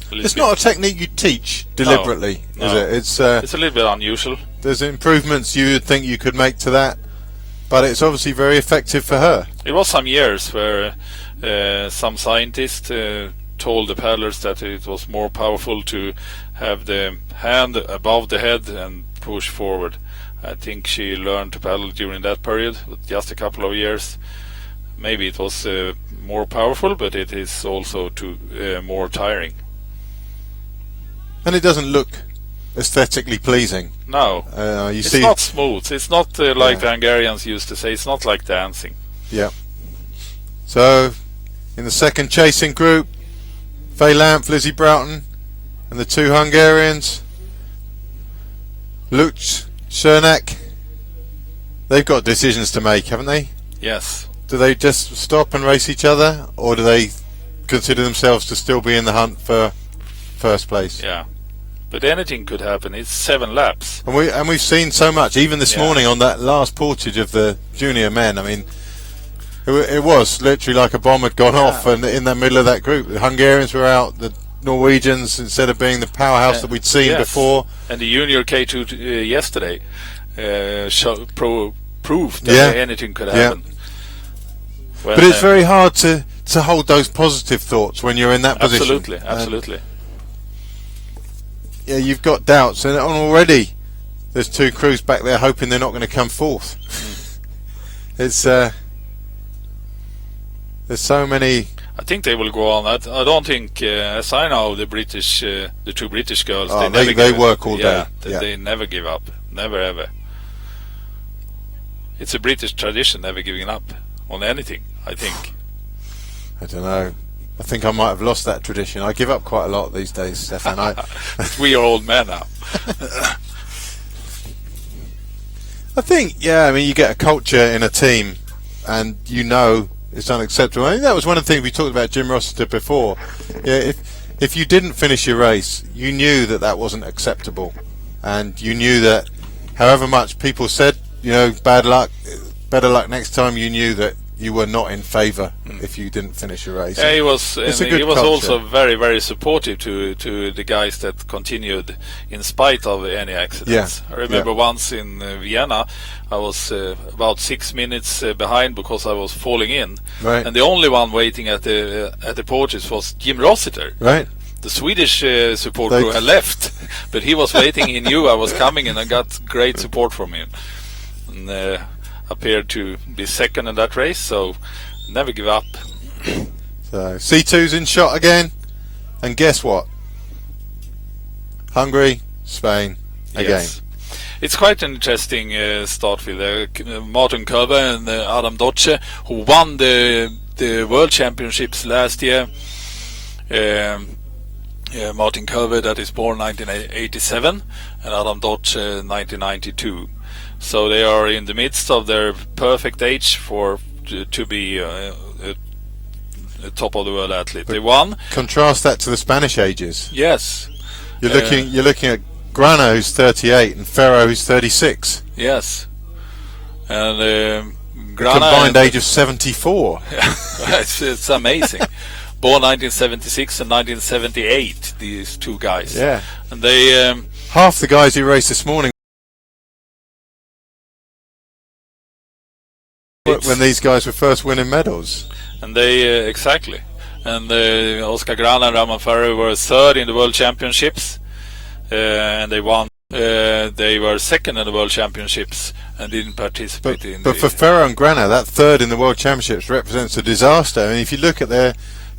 It's not a technique you teach deliberately, is it? It's a little bit unusual. There's improvements you would think you could make to that, but it's obviously very effective for her. It was some years where some scientists told the paddlers that it was more powerful to have the hand above the head and push forward. I think she learned to paddle during that period, just a couple of years. Maybe it was more powerful, but it is also more tiring. And it doesn't look aesthetically pleasing. No, it's not smooth. It's not like the Hungarians used to say. It's not like dancing. Yeah. So, in the second chasing group, Faye Lampf, Lizzie Broughton, and the two Hungarians, Luch, Cernak. They've got decisions to make, haven't they? Yes. Do they just stop and race each other, or do they consider themselves to still be in the hunt for first place? Yeah. But anything could happen. It's 7 laps. And we've seen so much, even this morning on that last portage of the junior men. I mean, it was literally like a bomb had gone off, and in the middle of that group, the Hungarians were out, the Norwegians, instead of being the powerhouse that we'd seen before. And the junior K2 yesterday proved that anything could happen. But it's very hard to hold those positive thoughts when you're in that position. Absolutely. Yeah, you've got doubts, and already there's 2 crews back there hoping they're not going to come fourth. It's there's so many. I think they will go on. I don't think, as I know, the 2 British girls, they work all day. They never give up, never ever. It's a British tradition, never giving up on anything, I think. I don't know. I think I might have lost that tradition. I give up quite a lot these days, Stefan. We are old men now. I think, I mean, you get a culture in a team, and you know it's unacceptable. I think that was one of the things we talked about Jim Rossiter before. Yeah, if you didn't finish your race, you knew that wasn't acceptable, and you knew that however much people said, bad luck, better luck next time, you knew that you were not in favour if you didn't finish your race. Yeah, he was. He was culture. Also very, very supportive to the guys that continued in spite of any accidents. I remember once in Vienna, I was about 6 minutes behind because I was falling in, and the only one waiting at the Portage was Jim Rossiter. Right. The Swedish support crew had left, but he was waiting. He knew I was coming, and I got great support from him. And, appeared to be second in that race, so never give up. So C2's in shot again, and guess what? Hungary, Spain again. Yes. It's quite an interesting start with Martin Körber and Adam Doce, who won the World Championships last year. Martin Körber, that is born 1987, and Adam Doce 1992. So they are in the midst of their perfect age to be a top of the world athlete. They won. Contrast that to the Spanish ages. Yes. You're looking at Grana, who's 38, and Ferro, who's 36. Yes. And Grana, combined age of 74. it's amazing. Born 1976 and 1978. These 2 guys. Yeah. And they half the guys who raced this morning. When these guys were first winning medals. And they exactly. And Oscar Grana and Raman Ferry were third in the World Championships, and they won. They were second in the World Championships and didn't participate But for Ferro and Grana, that third in the World Championships represents a disaster. I mean, if you look at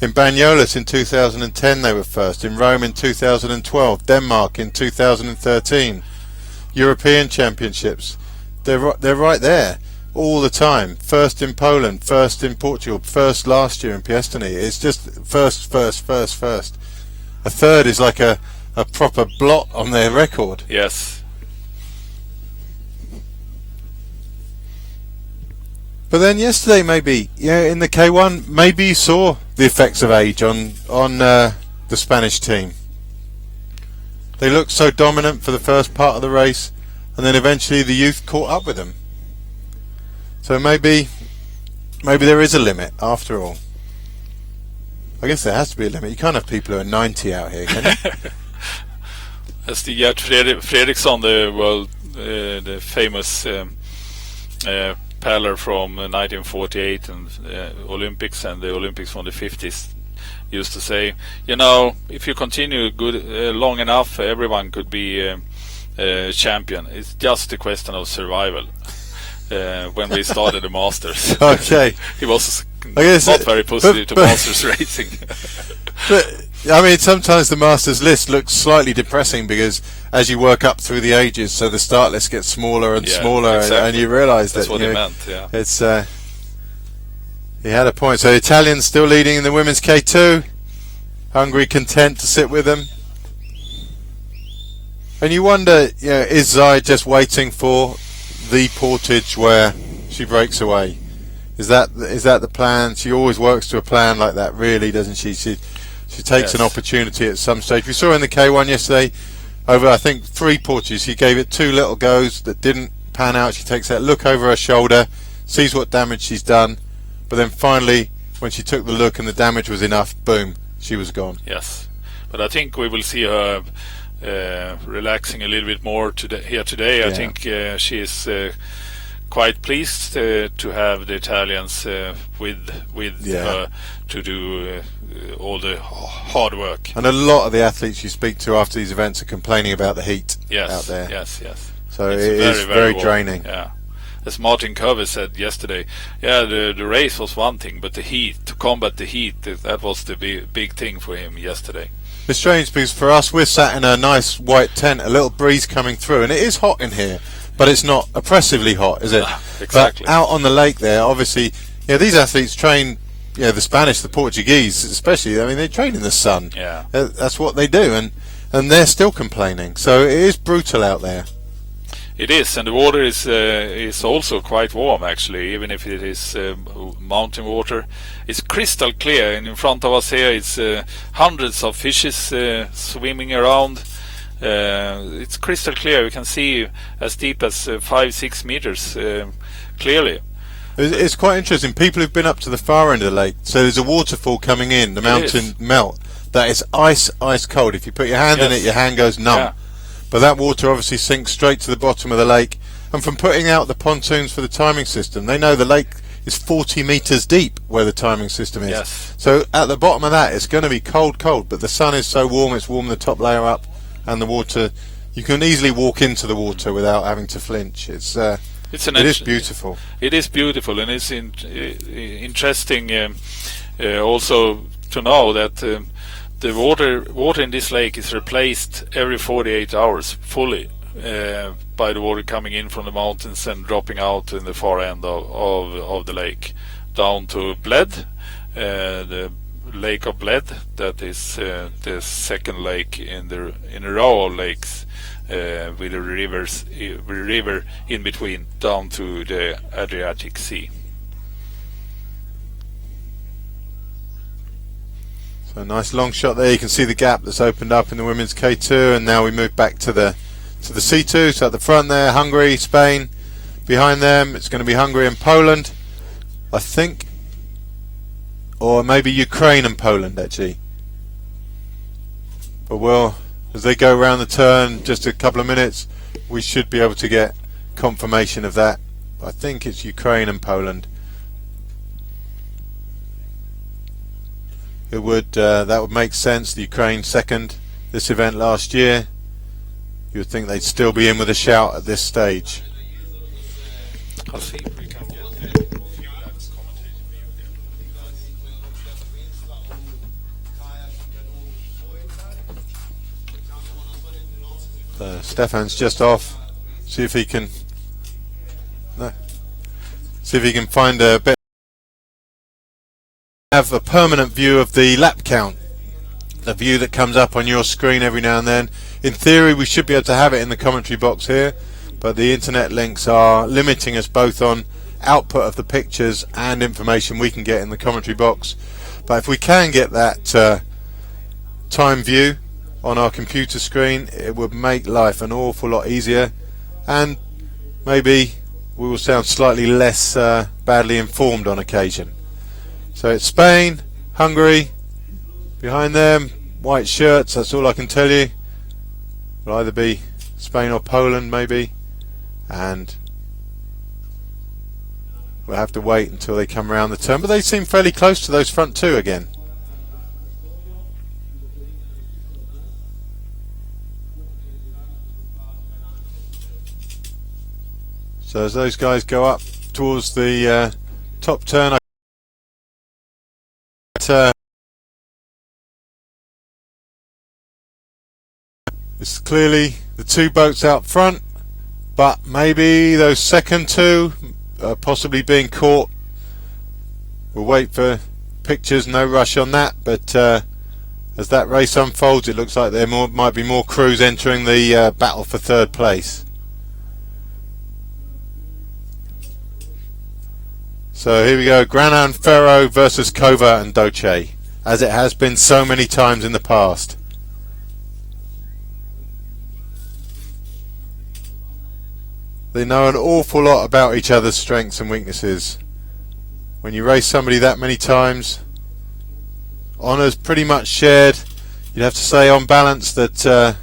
in Banyoles in 2010 they were first, in Rome in 2012, Denmark in 2013, European Championships, they're right there all the time. First in Poland, first in Portugal, first last year in Piestany. It's just first. A third is like a proper blot on their record. Yes. But then yesterday, maybe in the K1, maybe you saw the effects of age on the Spanish team. They looked so dominant for the first part of the race, and then eventually the youth caught up with them. So maybe there is a limit after all. I guess there has to be a limit. You can't have people who are 90 out here, can you? As the Gert Fredriksson, the famous paddler from 1948 and Olympics and the Olympics from the 50s, used to say, if you continue good long enough, everyone could be a champion. It's just a question of survival. When we started the Masters, okay, he was not very positive to Masters racing. But I mean, sometimes the Masters list looks slightly depressing because as you work up through the ages, so the start list gets smaller and smaller, exactly. and you realise that that's what he meant. Yeah, it's he had a point. So Italians still leading in the women's K2. Hungary content to sit with them, and you wonder, is Zai just waiting for the Portage where she breaks away? Is that the plan? She always works to a plan like that, really, doesn't she? She takes an opportunity at some stage. We saw in the K1 yesterday, over I think 3 Portages, she gave it 2 little goes that didn't pan out. She takes that look over her shoulder, sees what damage she's done, but then finally, when she took the look and the damage was enough, boom, she was gone. Yes, but I think we will see her relaxing a little bit more today. I think she is quite pleased to have the Italians with her to do all the hard work. And a lot of the athletes you speak to after these events are complaining about the heat out there. Yes. So it's it is very draining. Yeah. As Martin Covey said yesterday, the race was one thing, but the heat, to combat the heat, that was the big thing for him yesterday. It's strange because for us, we're sat in a nice white tent, a little breeze coming through, and it is hot in here, but it's not oppressively hot, is it? Exactly. But out on the lake there, obviously, these athletes train, the Spanish, the Portuguese especially, I mean, they train in the sun. Yeah. That's what they do, and they're still complaining. So it is brutal out there. It is, and the water is also quite warm, actually, even if it is mountain water. It's crystal clear, and in front of us here it's hundreds of fishes swimming around. It's crystal clear. We can see as deep as 5-6 meters clearly. It's quite interesting. People who've been up to the far end of the lake, so there's a waterfall coming in, the mountain melt, that is ice cold. If you put your hand in it, your hand goes numb. Yeah. But that water obviously sinks straight to the bottom of the lake, and from putting out the pontoons for the timing system, they know the lake is 40 meters deep where the timing system is. Yes. So at the bottom of that, it's going to be cold, but the sun is so warm, it's warmed the top layer up, and the water, you can easily walk into the water without having to flinch. It is beautiful. It is beautiful, and it's interesting also to know that the water in this lake is replaced every 48 hours fully by the water coming in from the mountains and dropping out in the far end of the lake down to Bled, the Lake of Bled. That is the second lake in a row of lakes with the river in between down to the Adriatic Sea. So a nice long shot there. You can see the gap that's opened up in the women's K2, and now we move back to the C2. So at the front there, Hungary, Spain. Behind them, it's going to be Hungary and Poland, I think, or maybe Ukraine and Poland actually. But as they go around the turn, just a couple of minutes, we should be able to get confirmation of that. I think it's Ukraine and Poland. it would that would make sense. The Ukraine second this event last year. You would think they'd still be in with a shout at this stage. I'll see. Stefan's just off. See if he can. No. See if he can find a bit. Have a permanent view of the lap count. The view that comes up on your screen every now and then. In theory, we should be able to have it in the commentary box here, but the internet links are limiting us both on output of the pictures and information we can get in the commentary box. But if we can get that time view on our computer screen, it would make life an awful lot easier, and maybe we will sound slightly less badly informed on occasion. So it's Spain, Hungary, behind them, white shirts, that's all I can tell you. It'll either be Spain or Poland maybe, and we'll have to wait until they come around the turn, but they seem fairly close to those front two again. So as those guys go up towards the top turn, it's clearly the two boats out front, but maybe those second two are possibly being caught. We'll wait for pictures, no rush on that, but as that race unfolds, it looks like there might be more crews entering the battle for third place. So here we go, Grana and Ferro versus Kova and Doce, as it has been so many times in the past. They know an awful lot about each other's strengths and weaknesses. When you race somebody that many times, honour's pretty much shared. You'd have to say on balance that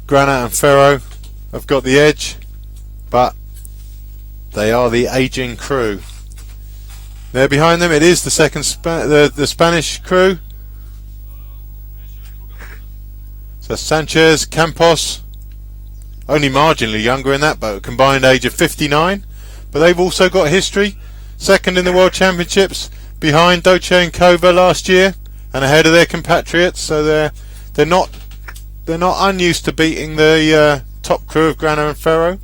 Grana and Ferro have got the edge, but they are the aging crew. There behind them, it is the second the Spanish crew. So Sanchez, Campos, only marginally younger in that boat, combined age of 59, but they've also got history. Second in the World Championships, behind Doce and Kova last year, and ahead of their compatriots. So they're not unused to beating the top crew of Grana and Ferro.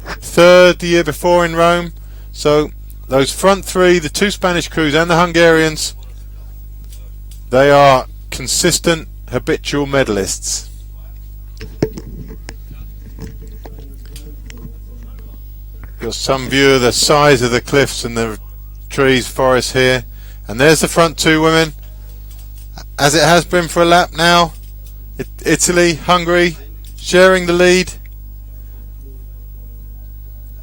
Third the year before in Rome. So those front three, the two Spanish crews and the Hungarians, they are consistent habitual medalists. Got some view of the size of the cliffs and the trees, forest here, and there's the front two women, as it has been for a lap now. Italy, Hungary sharing the lead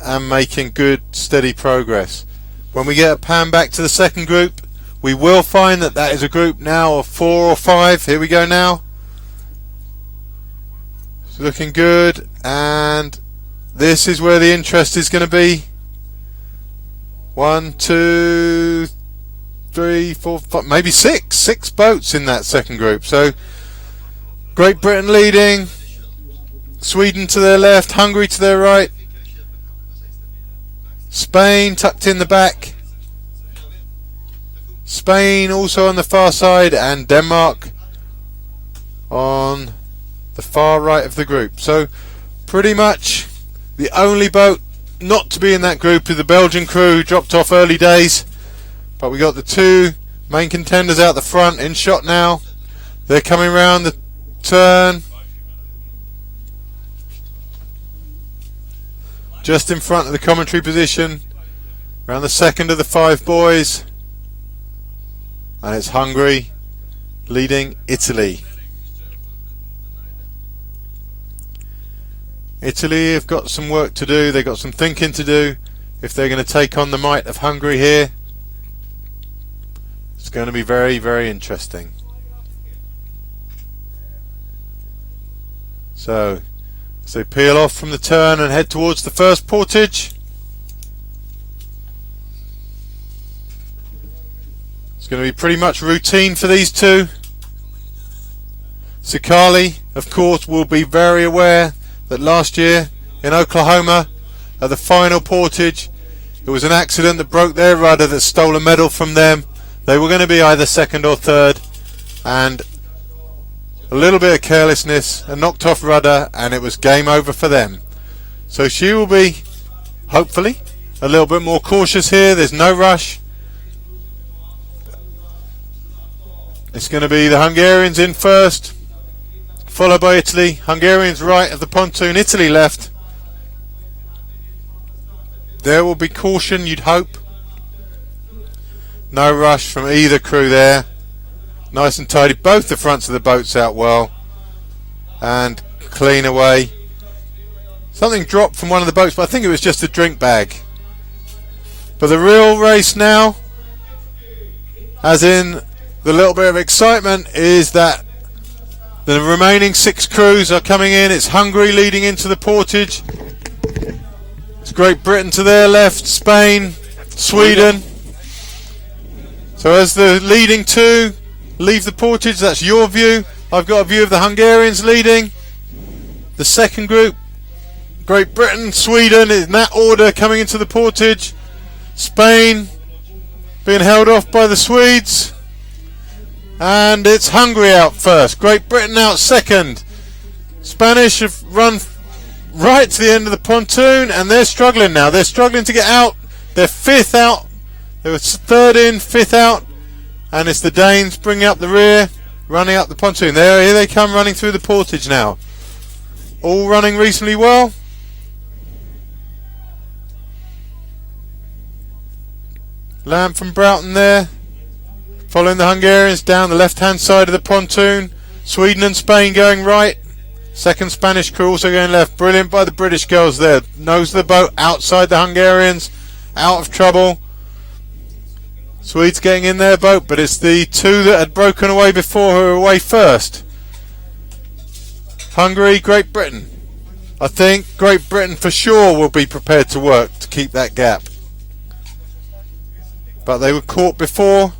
and making good steady progress. When we get a pan back to the second group, we will find that is a group now of 4 or 5. Here we go now. It's looking good, and this is where the interest is going to be. 1, 2, 3, 4, 5, maybe 6 boats in that second group. So Great Britain leading, Sweden to their left, Hungary to their right, Spain tucked in the back, Spain also on the far side, and Denmark on the far right of the group. So pretty much the only boat not to be in that group is the Belgian crew, who dropped off early days. But we got the two main contenders out the front in shot now. They're coming round the turn, just in front of the commentary position, around the second of the 5 boys, and it's Hungary leading Italy. Italy have got some work to do, they've got some thinking to do if they're going to take on the might of Hungary here. It's going to be very, very interesting. So as they peel off from the turn and head towards the first portage, it's going to be pretty much routine for these two. Sakali, of course, will be very aware that last year in Oklahoma at the final Portage, it was an accident that broke their rudder that stole a medal from them. They were going to be either second or third, and a little bit of carelessness, a knocked off rudder, and it was game over for them. So she will be, hopefully, a little bit more cautious here. There's no rush. It's going to be the Hungarians in first, followed by Italy. Hungarians right of the pontoon, Italy left. There will be caution, you'd hope. No rush from either crew there. Nice and tidy. Both the fronts of the boats out well. And clean away. Something dropped from one of the boats, but I think it was just a drink bag. But the real race now, as in the little bit of excitement, is that the remaining 6 crews are coming in. It's Hungary leading into the Portage. It's Great Britain to their left, Spain, Sweden. So as the leading 2 leave the Portage, that's your view. I've got a view of the Hungarians leading. The second group, Great Britain, Sweden, in that order coming into the Portage. Spain being held off by the Swedes. And it's Hungary out first. Great Britain out second. Spanish have run right to the end of the pontoon, and they're struggling now. They're struggling to get out. They're 5th out. They were 3rd in, 5th out. And it's the Danes bringing up the rear, running up the pontoon. Here they come running through the Portage now. All running reasonably well. Lamb from Broughton there, following the Hungarians down the left-hand side of the pontoon. Sweden and Spain going right. Second Spanish crew also going left. Brilliant by the British girls there. Nose of the boat outside the Hungarians. Out of trouble. Swedes getting in their boat, but it's the 2 that had broken away before who are away first. Hungary, Great Britain. I think Great Britain for sure will be prepared to work to keep that gap. But they were caught before,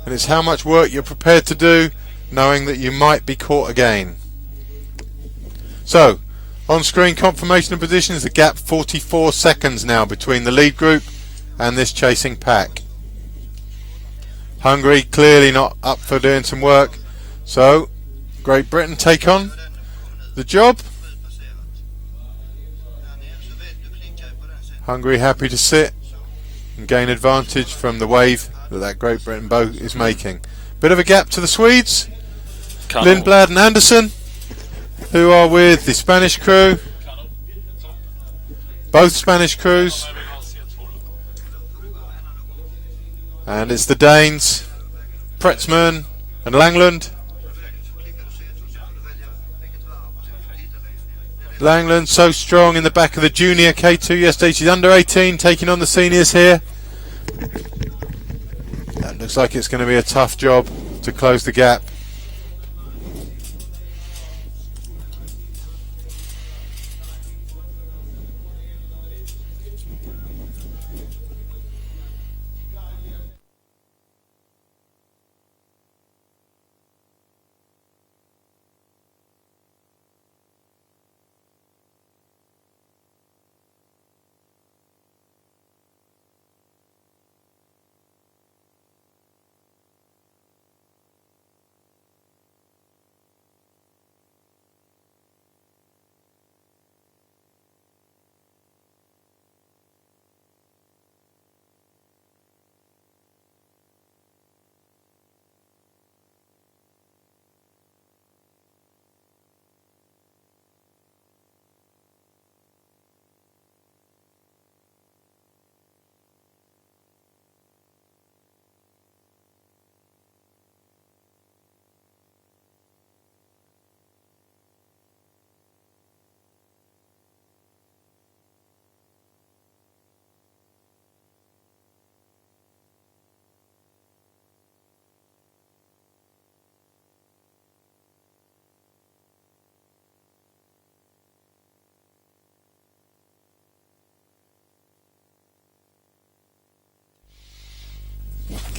and it's how much work you're prepared to do, knowing that you might be caught again. So, on-screen confirmation of positions, the gap 44 seconds now between the lead group and this chasing pack. Hungary clearly not up for doing some work, so Great Britain take on the job. Hungary happy to sit and gain advantage from the wave that Great Britain boat is making. Bit of a gap to the Swedes. CANOE. Lindblad and Anderson, who are with the Spanish crew. Both Spanish crews. And it's the Danes, Pretzman and Langland. Langland so strong in the back of the junior K2 yesterday. She's under 18, taking on the seniors here. That looks like it's going to be a tough job to close the gap.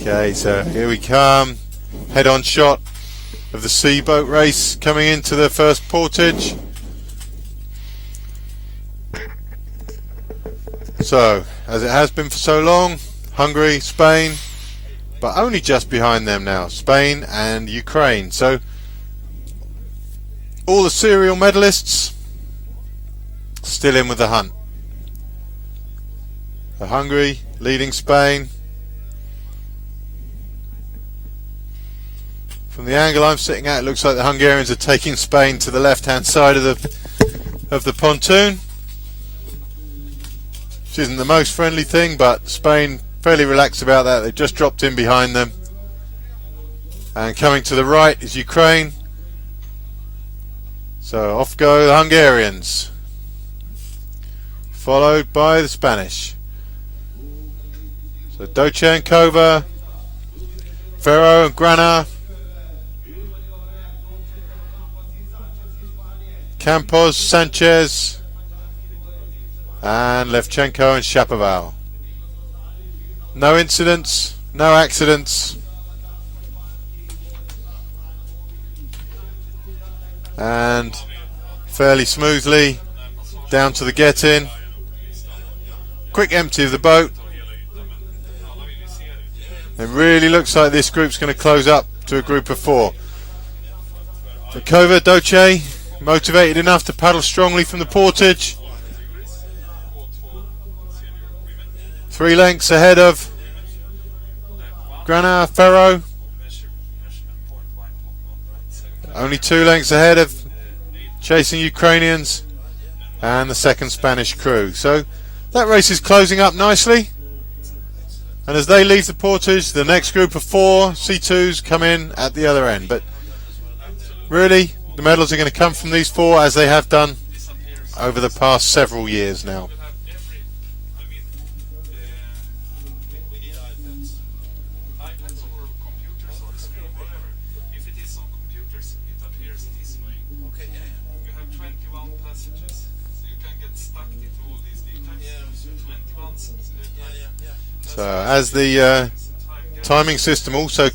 Okay, so here we come. Head-on shot of the sea boat race coming into the first portage. So, as it has been for so long, Hungary, Spain, but only just behind them now, Spain and Ukraine. So, all the serial medalists still in with the hunt. So Hungary leading Spain. From the angle I'm sitting at, it looks like the Hungarians are taking Spain to the left-hand side of the pontoon, which isn't the most friendly thing, but Spain fairly relaxed about that. They've just dropped in behind them. And coming to the right is Ukraine. So off go the Hungarians, followed by the Spanish. So Doce and Kova, Ferro and Grana, Campos, Sanchez, and Levchenko and Shapoval. No incidents, no accidents, and fairly smoothly down to the get-in. Quick empty of the boat. It really looks like this group's going to close up to a group of 4. Kova, Doce, motivated enough to paddle strongly from the portage. 3 lengths ahead of Grana, Ferro. Only 2 lengths ahead of chasing Ukrainians and the second Spanish crew. So that race is closing up nicely. And as they leave the portage, the next group of 4 C2s come in at the other end. But really, the medals are going to come from these 4, as they have done over the past several years now. So as the timing system also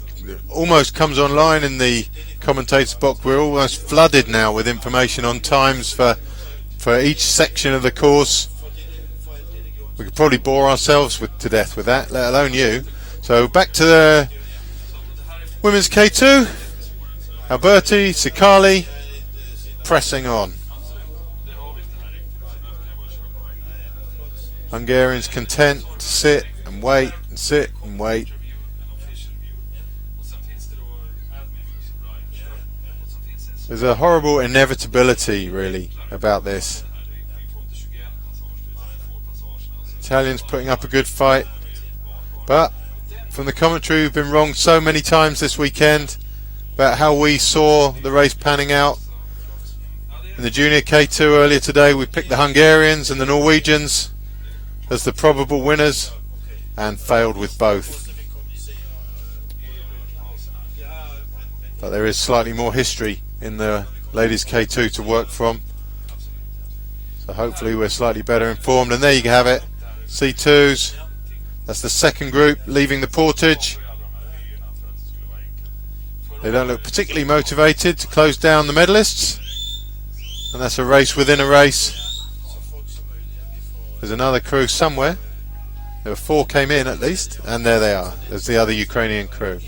almost comes online in the commentator's box, we're almost flooded now with information on times for each section of the course. We could probably bore ourselves to death with that, let alone you. So back to the women's K2. Alberti, Sikali pressing on. Hungarians content to sit and wait and sit and wait. There's a horrible inevitability really about this. Italians putting up a good fight, but from the commentary we've been wrong so many times this weekend about how we saw the race panning out. In the junior K2 earlier today we picked the Hungarians and the Norwegians as the probable winners and failed with both. But there is slightly more history in the ladies K2 to work from, so hopefully we're slightly better informed. And there you have it, C2s, that's the second group leaving the portage. They don't look particularly motivated to close down the medalists, and that's a race within a race. There's another crew somewhere. There were 4 came in at least, and there they are. There's the other Ukrainian crew.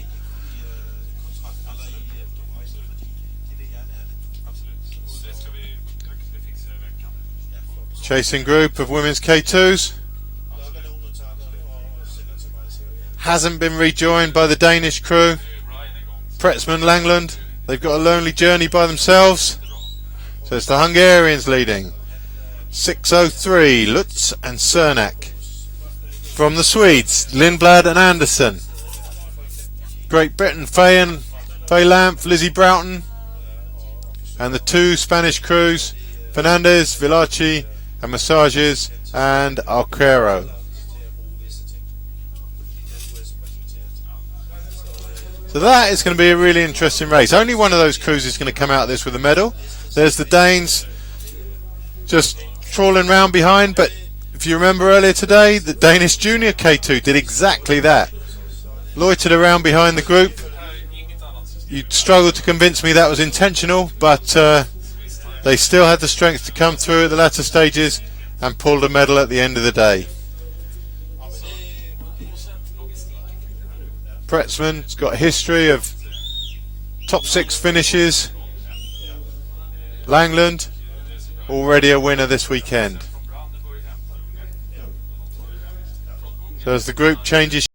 Chasing group of women's K2s hasn't been rejoined by the Danish crew. Pretzman, Langland, they've got a lonely journey by themselves. So it's the Hungarians leading. 6:03, Lutz and Cernak. From the Swedes, Lindblad and Anderson. Great Britain, Fay Lampf, Lizzie Broughton. And the 2 Spanish crews, Fernandez, Villaci and Massages and Alquero. So that is going to be a really interesting race. Only one of those crews is going to come out of this with a medal. There's the Danes just trawling round behind, but if you remember earlier today, the Danish junior K2 did exactly that. loitered around behind the group. You struggled to convince me that was intentional, but they still had the strength to come through at the latter stages and pulled a medal at the end of the day. Pretzman's got a history of top 6 finishes. Langland already a winner this weekend. So as the group changes,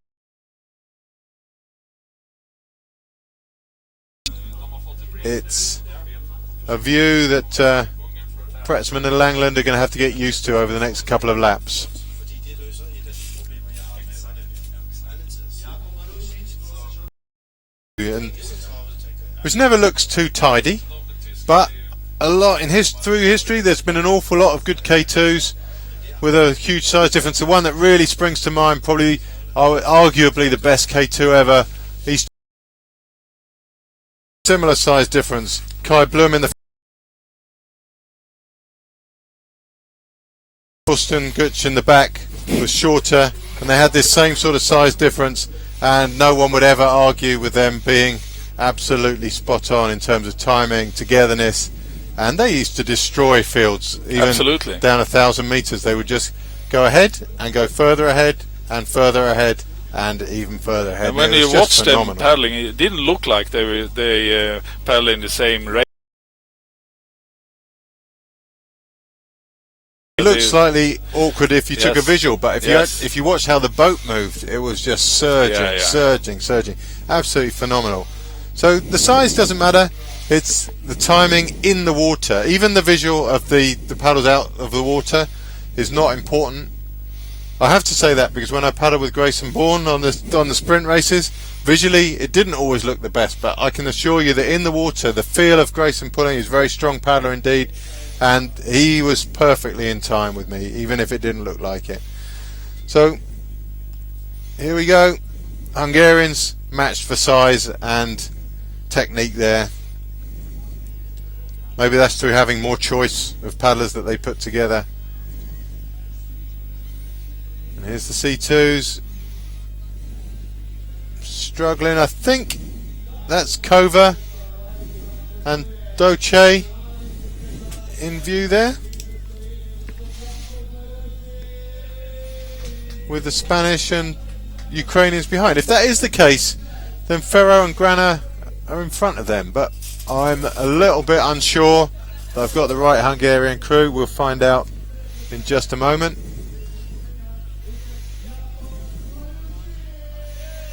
it's a view that Pretzman and Langland are going to have to get used to over the next couple of laps. And which never looks too tidy, but a lot through history there's been an awful lot of good K2s with a huge size difference. The one that really springs to mind, probably arguably the best K2 ever, he's similar size difference. Kai Blum in the Torsten Gutsch in the back was shorter, and they had this same sort of size difference, and no one would ever argue with them being absolutely spot on in terms of timing, togetherness, and they used to destroy fields even Absolutely. down 1,000 meters. They would just go ahead and go further ahead and further ahead and even further ahead. And when It you was just watched them phenomenal. paddling, it didn't look like they paddled in the same race. It looked slightly awkward if you took a Yes. visual, but Yes. if you watched how the boat moved, it was just surging, Yeah, yeah. surging, absolutely phenomenal. So the size doesn't matter; it's the timing in the water. Even the visual of the paddles out of the water is not important. I have to say that because when I paddled with Grayson Bourne on the sprint races, visually it didn't always look the best, but I can assure you that in the water, the feel of Grayson pulling, he's a very strong paddler indeed, and he was perfectly in time with me, even if it didn't look like it. So here we go. Hungarians matched for size and technique there. Maybe that's through having more choice of paddlers that they put together. And here's the C2s struggling. I think that's Kova and Doce in view there, with the Spanish and Ukrainians behind. If that is the case, then Ferro and Grana are in front of them, but I'm a little bit unsure that I've got the right Hungarian crew. We'll find out in just a moment.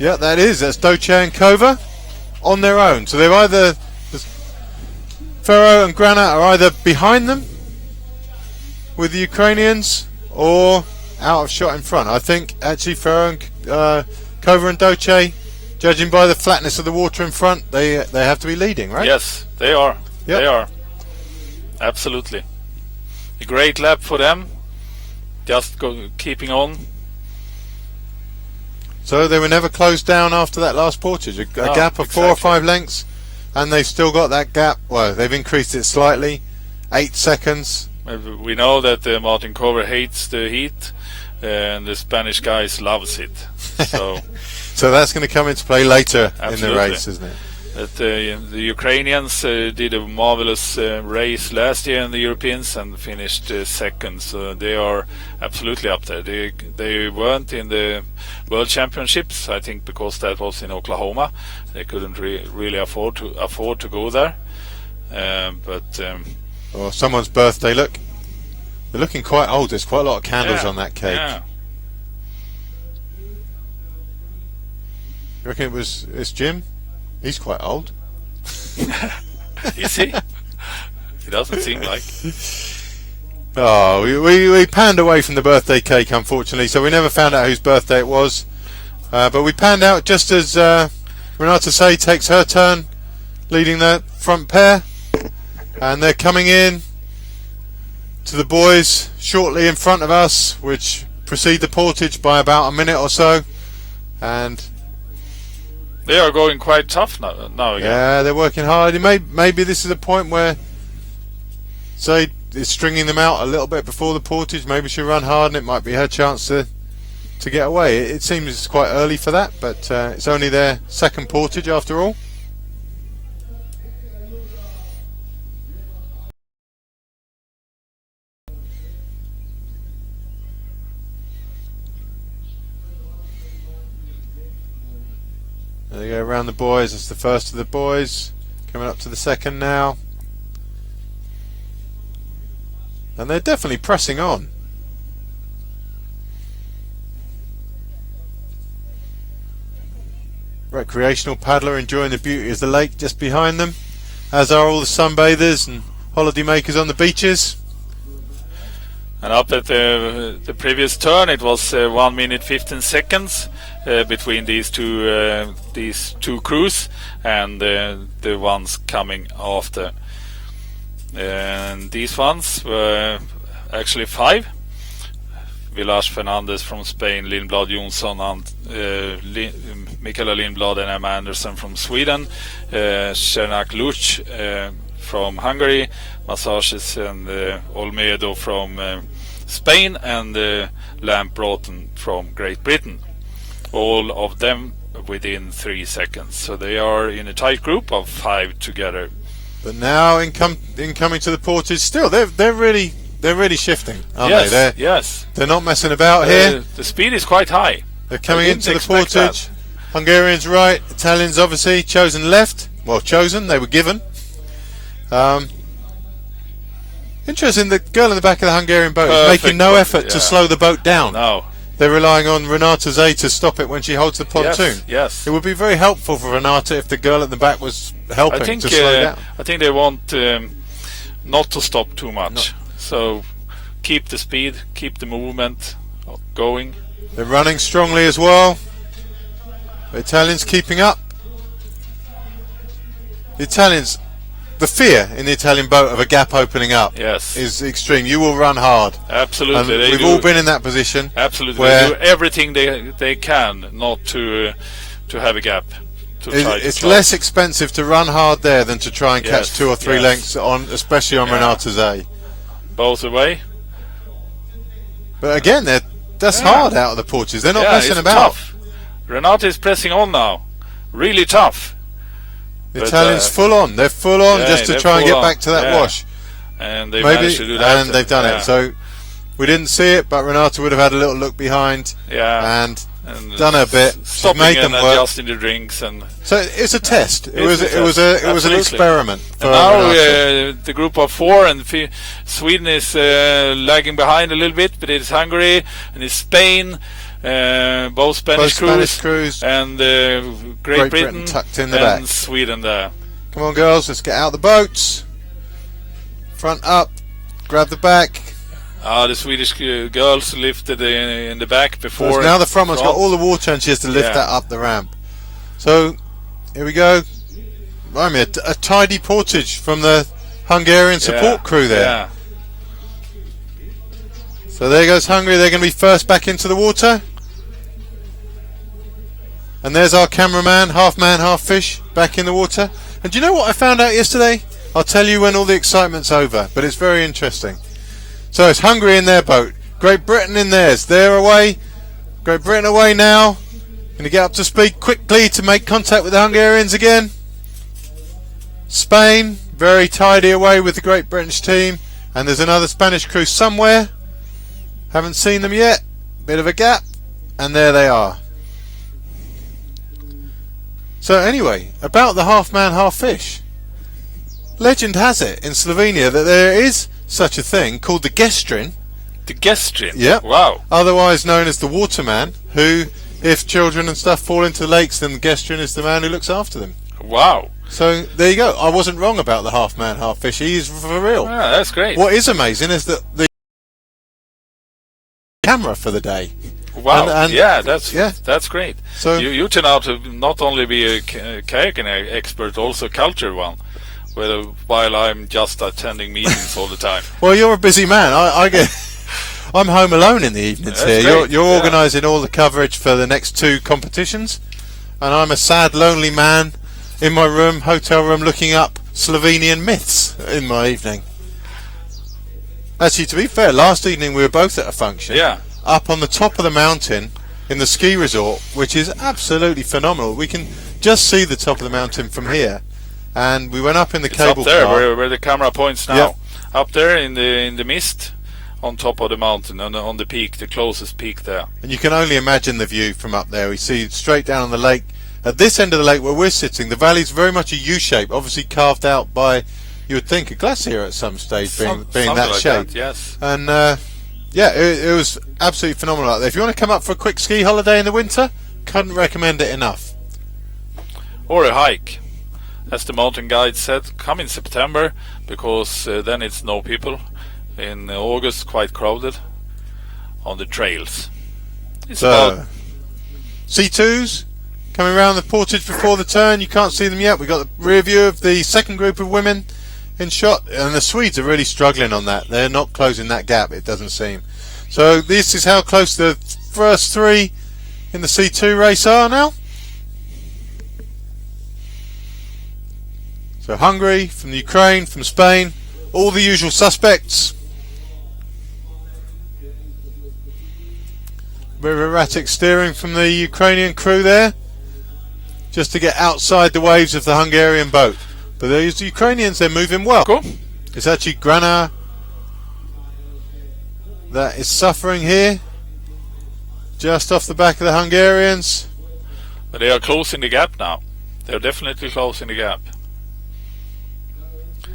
Yeah, that's Doce and Kova on their own. So they're either Ferro and Grana are either behind them with the Ukrainians or out of shot in front. I think actually Ferro and Kova and Doce, judging by the flatness of the water in front, they have to be leading, right? Yes, they are. Yep. They are. Absolutely. A great lap for them. Just keeping on. So they were never closed down after that last Portage. A No, gap of 4 or exactly. 5 lengths, and they've still got that gap. Well, they've increased it slightly, 8 seconds. We know that Martin Cover hates the heat, and the Spanish guys loves it. So So that's going to come into play later in the Absolutely. race, isn't it? that the Ukrainians did a marvelous race last year in the Europeans and finished second. So they are absolutely up there. They weren't in the World Championships, I think, because that was in Oklahoma. They couldn't really afford to go there. Or someone's birthday. Look, they're looking quite old. There's quite a lot of candles yeah, on that cake. Yeah. You reckon it's Jim? He's quite old. Is he? He doesn't seem like. Oh, we panned away from the birthday cake, unfortunately, so we never found out whose birthday it was. But we panned out just as Renata Say takes her turn leading the front pair, and they're coming in to the boys shortly in front of us, which precede the Portage by about a minute or so. And They are going quite tough now again. yeah, they're working hard. Maybe this is a point where Say is stringing them out a little bit before the Portage. Maybe she'll run hard, and it might be her chance to to get away. It seems it's quite early for that, but it's only their second portage after all. There they go around the boys. It's the first of the boys coming up to the second now, and they're definitely pressing on. Recreational paddler enjoying the beauty of the lake just behind them, as are all the sunbathers and holiday makers on the beaches. And up at the previous turn, it was 1 minute 15 seconds between these two crews and the ones coming after. And these ones were actually 5. Vilas Fernandez from Spain, Lindblad Jonsson, and Michaela Lindblad and Emma Andersson from Sweden, Cernak Luch from Hungary, Massages and Olmedo from Spain, and Lamp Broughton from Great Britain. All of them within 3 seconds. So they are in a tight group of 5 together. But now in coming to the portage, still they're really shifting, aren't Yes, they? yes. They're not messing about here. The speed is quite high. They're coming I didn't into the expect portage. Hungarians right, Italians obviously chosen left. Well, chosen, they were given. Interesting, the girl in the back of the Hungarian boat is making no effort to slow the boat down. No. They're relying on Renata Zay to stop it when she holds the pontoon. Yes. It would be very helpful for Renata if the girl at the back was helping to slow down. I think they want not to stop too much. So keep the speed, keep the movement going. They're running strongly as well. The Italians keeping up. The Italians, the fear in the Italian boat of a gap opening up is extreme. You will run hard. Absolutely. And we've all been in that position. Absolutely. Where they do everything they can not to have a gap. It's less expensive to run hard there than to try and catch 2 or 3 lengths on, especially on Renata Zay. Both away. But again, that's hard out of the porches. They're not messing about. Tough. Renata is pressing on now. Really tough. The Italians full on. They're full on just to try and get back to that wash. And they managed to do that. And they've done it. So we didn't see it, but Renata would have had a little look behind. And done her bit. Stopping made them and work. adjusting the drinks and. So it's a test. It was an experiment. For and now the group of 4 and Sweden is lagging behind a little bit, but it's Hungary and it's Spain. Both Spanish crews and Great Britain tucked in the and back. Sweden there. Come on, girls, let's get out the boats. Front up, grab the back. The Swedish girls lifted in the back before. So now the front one's got all the water and she has to lift that up the ramp. So here we go. A tidy portage from the Hungarian support crew there. Yeah. So there goes Hungary. They're going to be first back into the water. And there's our cameraman, half man, half fish, back in the water. And do you know what I found out yesterday? I'll tell you when all the excitement's over, but it's very interesting. So it's Hungary in their boat, Great Britain in theirs. They're away. Great Britain away now. Going to get up to speed quickly to make contact with the Hungarians again. Spain, very tidy away with the Great British team. And there's another Spanish crew somewhere. Haven't seen them yet. Bit of a gap. And there they are. So anyway, about the half man, half fish. Legend has it in Slovenia that there is such a thing called the Gestrin. The Gestrin? Yep. Wow. Otherwise known as the waterman, who, if children and stuff fall into lakes, then the Gestrin is the man who looks after them. Wow. So there you go. I wasn't wrong about the half man, half fish. He is for real. Ah, that's great. What is amazing is that the camera for the day. Wow. And that's great. So you turn out to not only be a kayaking expert, also a culture one. While I'm just attending meetings all the time. Well, you're a busy man. I'm home alone in the evenings here. You're organising all the coverage for the next 2 competitions, and I'm a sad, lonely man in my room, hotel room, looking up Slovenian myths in my evening. Actually, to be fair, last evening we were both at a function. Yeah. Up on the top of the mountain, in the ski resort, which is absolutely phenomenal. We can just see the top of the mountain from here, and we went up in the It's cable up there car. where the camera points now. Yep. Up there in the mist, on top of the mountain, on the peak, the closest peak there. And you can only imagine the view from up there. We see straight down on the lake. At this end of the lake where we're sitting, the valley's very much a U-shape, obviously carved out by, you would think, a glacier at some stage, being Something that like shape. that, yes. And yeah, it was absolutely phenomenal out there. If you want to come up for a quick ski holiday in the winter, couldn't recommend it enough. Or a hike. As the mountain guide said, come in September, because then it's no people. In August, quite crowded on the trails. It's So, C2s coming around the portage before the turn. You can't see them yet. We got the rear view of the second group of women in shot, and the Swedes are really struggling on that. They're not closing that gap, it doesn't seem. So this is how close the first three in the C2 race are now. So Hungary, from the Ukraine, from Spain, all the usual suspects. Bit of erratic steering from the Ukrainian crew there, just to get outside the waves of the Hungarian boat. But those Ukrainians, they're moving well. Cool. It's actually Grana that is suffering here, just off the back of the Hungarians. But they are closing the gap now. They are definitely closing the gap.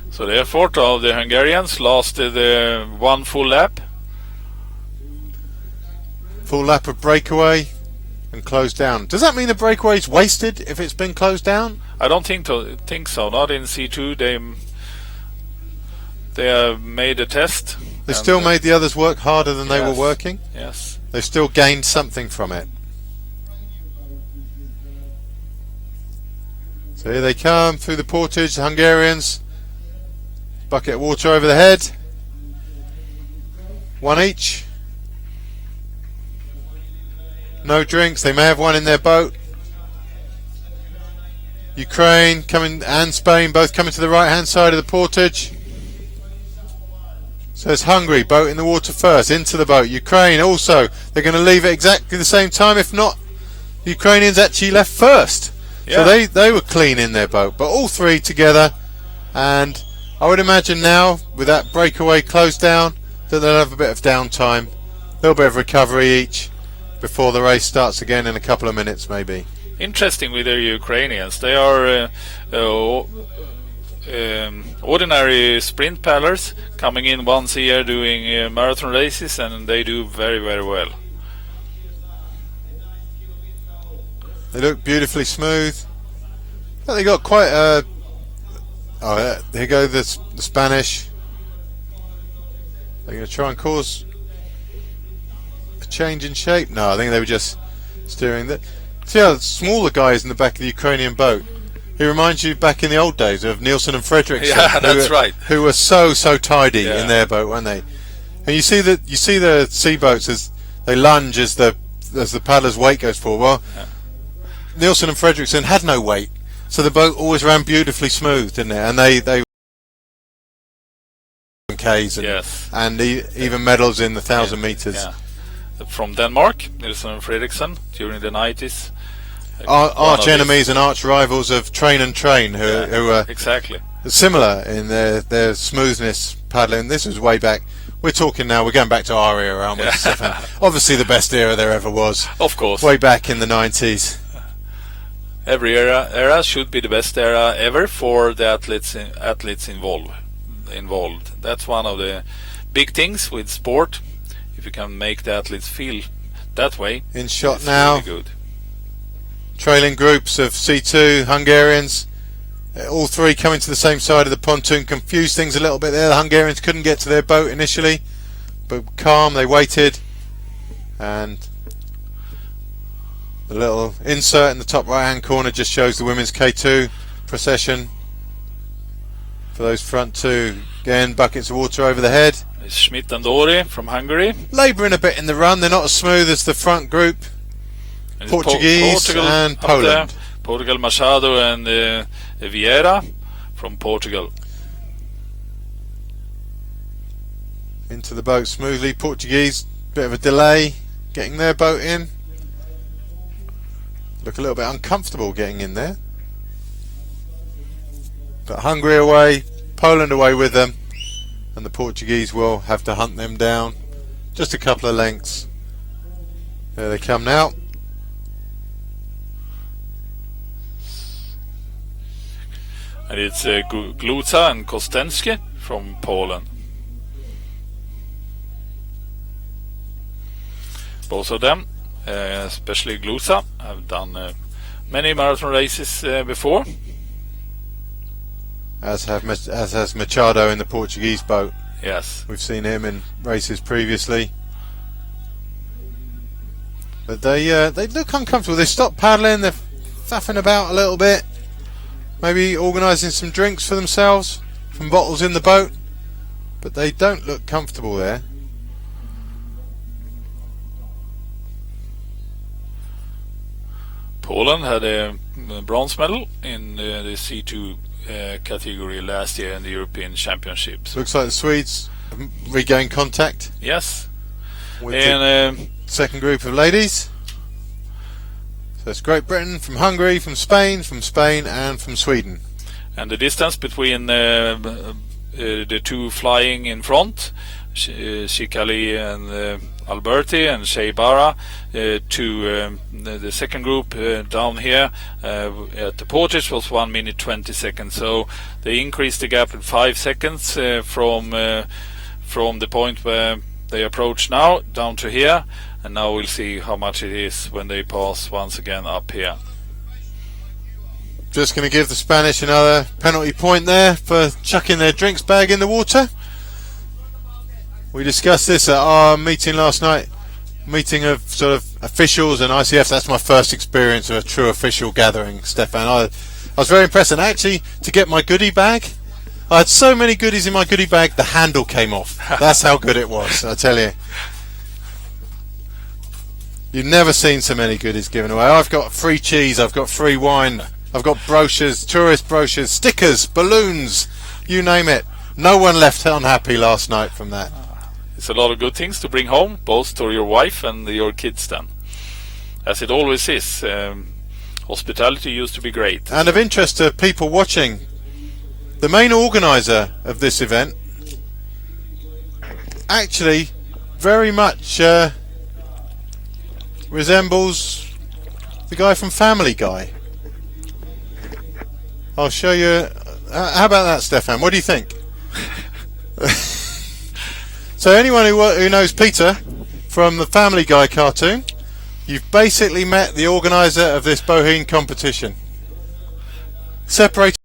So the effort of the Hungarians lasted one full lap. Full lap of breakaway and closed down. Does that mean the breakaway's wasted if it's been closed down? I don't think so. Not in C2. They have made a test. They still made the others work harder than they were Yes. working. Yes. They still gained something from it. So here they come through the portage, the Hungarians. Bucket of water over the head. One each. No drinks. They may have one in their boat. Ukraine coming and Spain both coming to the right hand side of the portage. So it's Hungary, boat in the water first, into the boat. Ukraine also, they're going to leave at exactly the same time. If not, the Ukrainians actually left first. Yeah. So they were clean in their boat. But all three together, and I would imagine now, with that breakaway closed down, that they'll have a bit of downtime. A little bit of recovery each before the race starts again in a couple of minutes maybe. Interesting with the Ukrainians. They are ordinary sprint paddlers coming in once a year doing marathon races, and they do very, very well. They look beautifully smooth. But they got quite a... Oh, here go the Spanish. They're going to try and cause a change in shape. No, I think they were just steering the... See how the smaller guy is in the back of the Ukrainian boat? He reminds you back in the old days of Nielsen and Fredrickson. Yeah, that's right. Who were so tidy Yeah. in their boat, weren't they? And you see the sea boats as they lunge as the paddler's weight goes forward. Well, Nielsen and Fredrickson had no weight, so the boat always ran beautifully smooth, didn't it? And they Ks and, Yes. and even medals in the 1,000 meters. Yeah. From Denmark, Nielsen and Fredrickson during the 90s. Arch enemies and arch rivals of Train and Train, who were exactly similar in their smoothness paddling. This was way back. We're talking now. We're going back to our era, aren't we, Stefan? Obviously, the best era there ever was. Of course. Way back in the 90s. Every era should be the best era ever for the athletes involved. That's one of the big things with sport. If you can make the athletes feel that way, In shot it's now. really good. Trailing groups of C2 Hungarians, all three coming to the same side of the pontoon. Confused things a little bit there. The Hungarians couldn't get to their boat initially, but calm, they waited, and the little insert in the top right hand corner just shows the women's K2 procession for those front two. Again, buckets of water over the head. It's Schmidt and Dori from Hungary. Labouring a bit in the run. They're not as smooth as the front group. And Portuguese Portugal and up there. Poland. Portugal Machado and Vieira from Portugal. Into the boat smoothly. Portuguese, bit of a delay getting their boat in. look a little bit uncomfortable getting in there. But Hungary away, Poland away with them, and the Portuguese will have to hunt them down. Just a couple of lengths. There they come now. And it's Gluta and Kostensky from Poland. Both of them, especially Gluta, have done many marathon races before. As has Machado in the Portuguese boat. Yes. We've seen him in races previously. But they look uncomfortable. They stop paddling, they're faffing about a little bit. Maybe organising some drinks for themselves from bottles in the boat. But they don't look comfortable there. Poland had a bronze medal in the C2 category last year in the European Championships. Looks like the Swedes regained contact Yes. with And the second group of ladies. So it's Great Britain, from Hungary, from Spain, and from Sweden. And the distance between the two flying in front, Shikali and Alberti and Shea Barra, to the second group down here at the Portage was 1 minute 20 seconds. So they increased the gap in 5 seconds from the point where they approach now down to here, and now we'll see how much it is when they pass once again up here. Just going to give the Spanish another penalty point there for chucking their drinks bag in the water. We discussed this at our meeting last night, meeting of sort of officials and ICF. That's my first experience of a true official gathering, Stefan. I was very impressed, and actually to get my goodie bag, I had so many goodies in my goodie bag, the handle came off. That's how good it was, I tell you. You've never seen so many goodies given away. I've got free cheese, I've got free wine, I've got brochures, tourist brochures, stickers, balloons, you name it. No one left unhappy last night from that. It's a lot of good things to bring home, both to your wife and your kids then. As it always is. Hospitality used to be great. And of interest to people watching, the main organiser of this event actually very much resembles the guy from Family Guy. I'll show you. How about that, Stefan? What do you think? So anyone who knows Peter from the Family Guy cartoon, you've basically met the organiser of this Bohemian competition. Separated,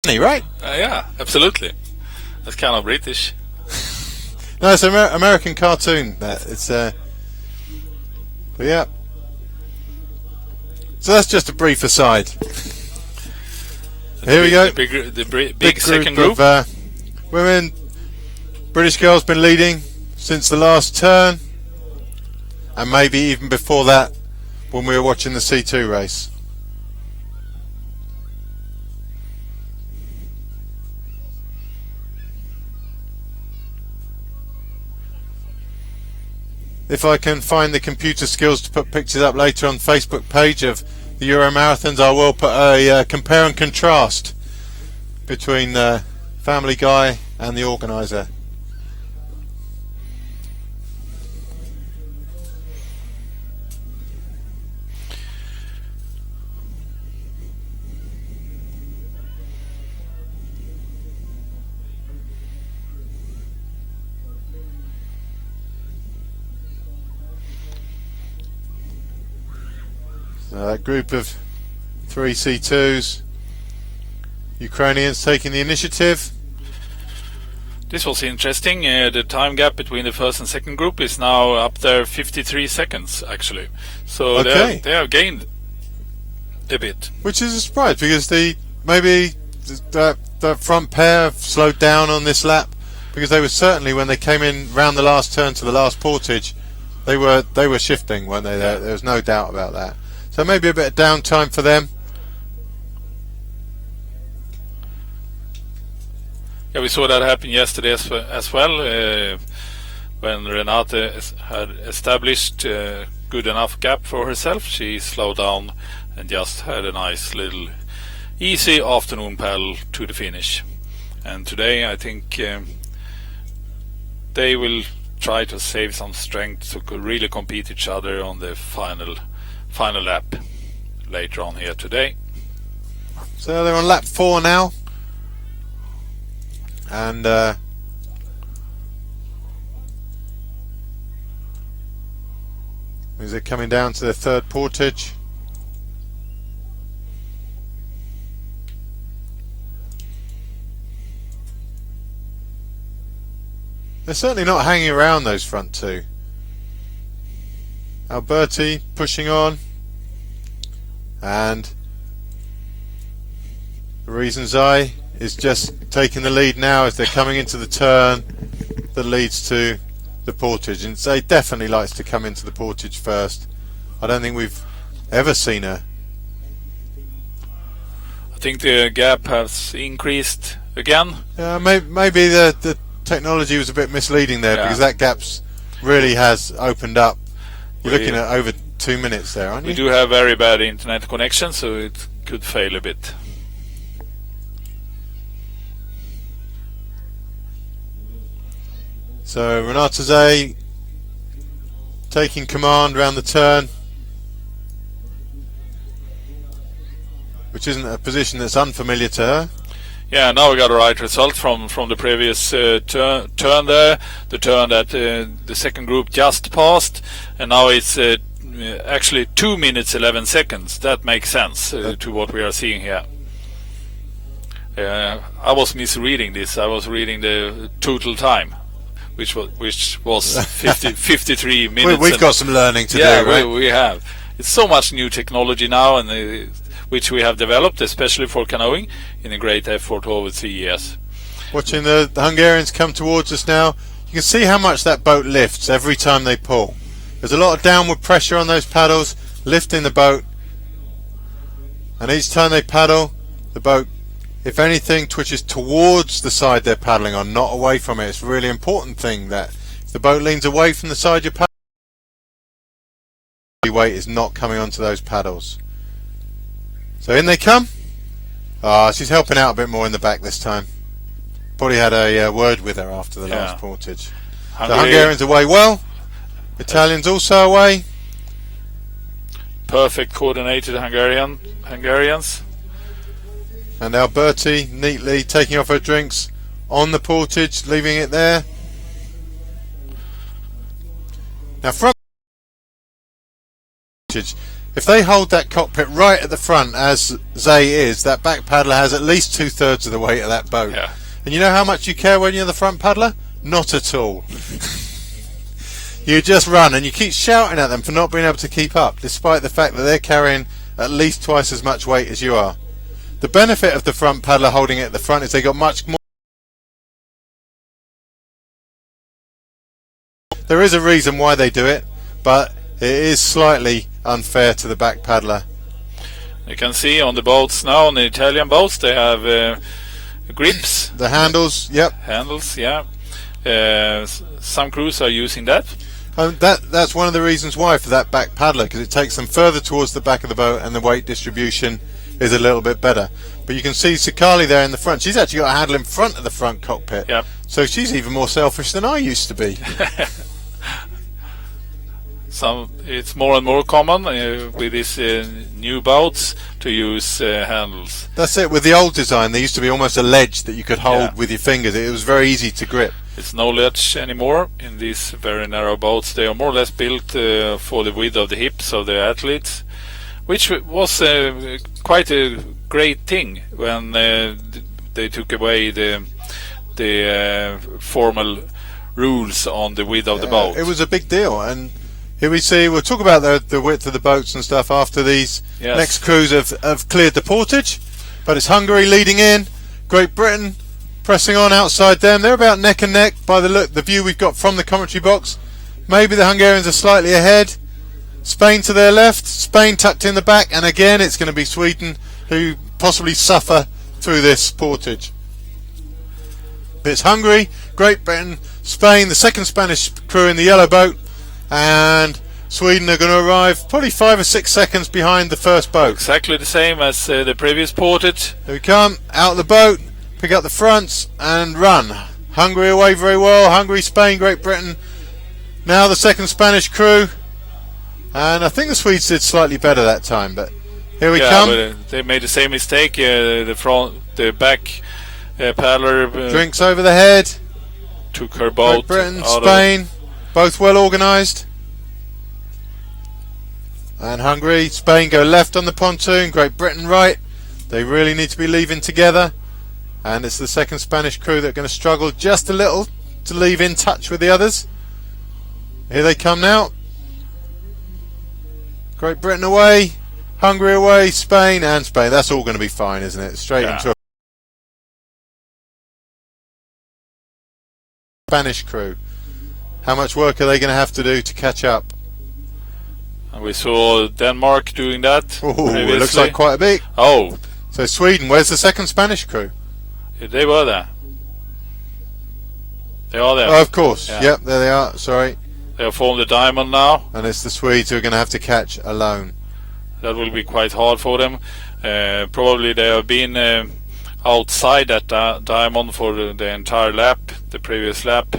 right? Yeah, absolutely. That's kind of British. No, it's an American cartoon. That it's but yeah. So that's just a brief aside. Here we go. The big second group. Of women. British girls been leading since the last turn, and maybe even before that when we were watching the C2 race. If I can find the computer skills to put pictures up later on the Facebook page of the Euro Marathons, I will put a compare and contrast between the Family Guy and the organiser. That group of 3 C2s, Ukrainians taking the initiative. This was interesting. The time gap between the first and second group is now up there 53 seconds actually. So Okay. they have gained a bit. Which is a surprise, because that front pair have slowed down on this lap, because they were certainly, when they came in round the last turn to the last portage, they were shifting, weren't they? Yeah. There was no doubt about that. So maybe a bit of downtime for them. Yeah, we saw that happen yesterday as well. when Renate had established a good enough gap for herself, she slowed down and just had a nice little easy afternoon paddle to the finish. And today I think they will try to save some strength to really compete each other on the final lap later on here today. So they're on lap 4 now, and is it coming down to the third portage? They're certainly not hanging around, those front two. Alberti pushing on, and the reason Zai is just taking the lead now as they're coming into the turn that leads to the portage, and Zai definitely likes to come into the portage first. I don't think we've ever seen her. I think the gap has increased again. Maybe the technology was a bit misleading there, because that gap's really has opened up. You're looking at over 2 minutes there, aren't you? We do have very bad internet connection, so it could fail a bit. So Renate Zay taking command round the turn, which isn't a position that's unfamiliar to her. Yeah, now we got a right result from the previous turn there, the turn that the second group just passed, and now it's actually 2 minutes 11 seconds. That makes sense to what we are seeing here. I was misreading this. I was reading the total time, which was 53 minutes. We've got some learning to do, right? we have. It's so much new technology now, and which we have developed, especially for canoeing, in a great effort over 3 years. Watching the Hungarians come towards us now, you can see how much that boat lifts every time they pull. There's a lot of downward pressure on those paddles, lifting the boat, and each time they paddle, the boat, if anything, twitches towards the side they're paddling on, not away from it. It's a really important thing that if the boat leans away from the side you're paddling, the weight is not coming onto those paddles. So in they come. She's helping out a bit more in the back this time. Probably had a word with her after the last portage. The Hungarians away well. Italians also away. Perfect coordinated Hungarians. And Alberti neatly taking off her drinks on the portage, leaving it there. Now from portage, if they hold that cockpit right at the front, as Zay is, that back paddler has at least 2/3 of the weight of that boat. Yeah. And you know how much you care when you're the front paddler? Not at all. You just run and you keep shouting at them for not being able to keep up, despite the fact that they're carrying at least twice as much weight as you are. The benefit of the front paddler holding it at the front is they got much more. There is a reason why they do it, but it is slightly unfair to the back paddler. You can see on the boats now, on the Italian boats, they have grips. The handles, yep. Handles, yeah. Some crews are using that. That's one of the reasons why for that back paddler, because it takes them further towards the back of the boat and the weight distribution is a little bit better. But you can see Sakali there in the front. She's actually got a handle in front of the front cockpit. Yep. So she's even more selfish than I used to be. It's more and more common with these new boats to use handles. That's it. With the old design, there used to be almost a ledge that you could hold with your fingers. It was very easy to grip. It's no ledge anymore in these very narrow boats. They are more or less built for the width of the hips of the athletes, which was quite a great thing when they took away the formal rules on the width of the boat. It was a big deal, and here we see, we'll talk about the width of the boats and stuff after these next crews have cleared the portage. But it's Hungary leading in, Great Britain pressing on outside them. They're about neck and neck by the view we've got from the commentary box. Maybe the Hungarians are slightly ahead. Spain to their left, Spain tucked in the back, and again it's going to be Sweden who possibly suffer through this portage. It's Hungary, Great Britain, Spain, the second Spanish crew in the yellow boat, and Sweden are going to arrive probably 5 or 6 seconds behind the first boat. Exactly the same as the previous Portage. Here we come, out of the boat, pick up the fronts and run. Hungary away very well. Hungary, Spain, Great Britain. Now the second Spanish crew, and I think the Swedes did slightly better that time, but here we come. But, they made the same mistake. The back paddler Drinks over the head. took her boat. Great Britain, out Spain, both well organised. And Hungary, Spain go left on the pontoon, Great Britain right. They really need to be leaving together. And it's the second Spanish crew that are going to struggle just a little to leave in touch with the others. Here they come now. Great Britain away, Hungary away, Spain and Spain. That's all going to be fine, isn't it? Straight into a Spanish crew. How much work are they going to have to do to catch up? And we saw Denmark doing that. Oh, it looks like quite a bit. Oh, So Sweden, where's the second Spanish crew? they were there. They are there. Oh, of course. Yeah. Yep, there they are. Sorry. They have formed a diamond now. And it's the Swedes who are going to have to catch alone. That will be quite hard for them. Probably they have been outside that diamond for the entire lap, the previous lap,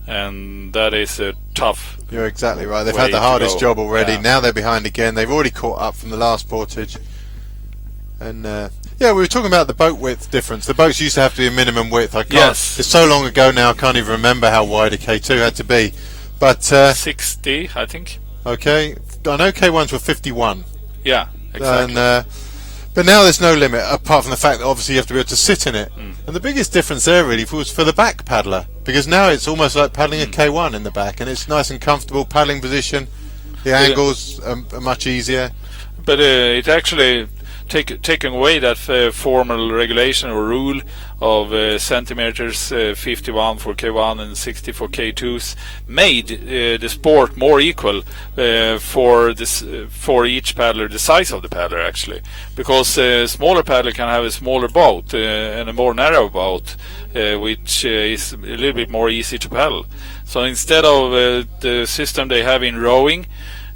and that is tough. You're exactly right. They've way had the to hardest go. job already. Yeah. Now they're behind again. They've already caught up from the last portage. And yeah, we were talking about the boat width difference. The boats used to have to be a minimum width. I can't. Yes. It's so long ago now. I can't even remember how wide a K2 had to be. But 60, I think. okay, I know K1s were 51. Yeah, exactly. And, but now there's no limit, apart from the fact that obviously you have to be able to sit in it. And the biggest difference there really was for the back paddler, because now it's almost like paddling a K1 in the back, and it's nice and comfortable paddling position. The angles are much easier. But it actually taking away that formal regulation or rule of centimeters 51 for K1 and 60 for K2s made the sport more equal for each paddler, the size of the paddler actually, because a smaller paddler can have a smaller boat and a more narrow boat, which is a little bit more easy to paddle. So instead of the system they have in rowing,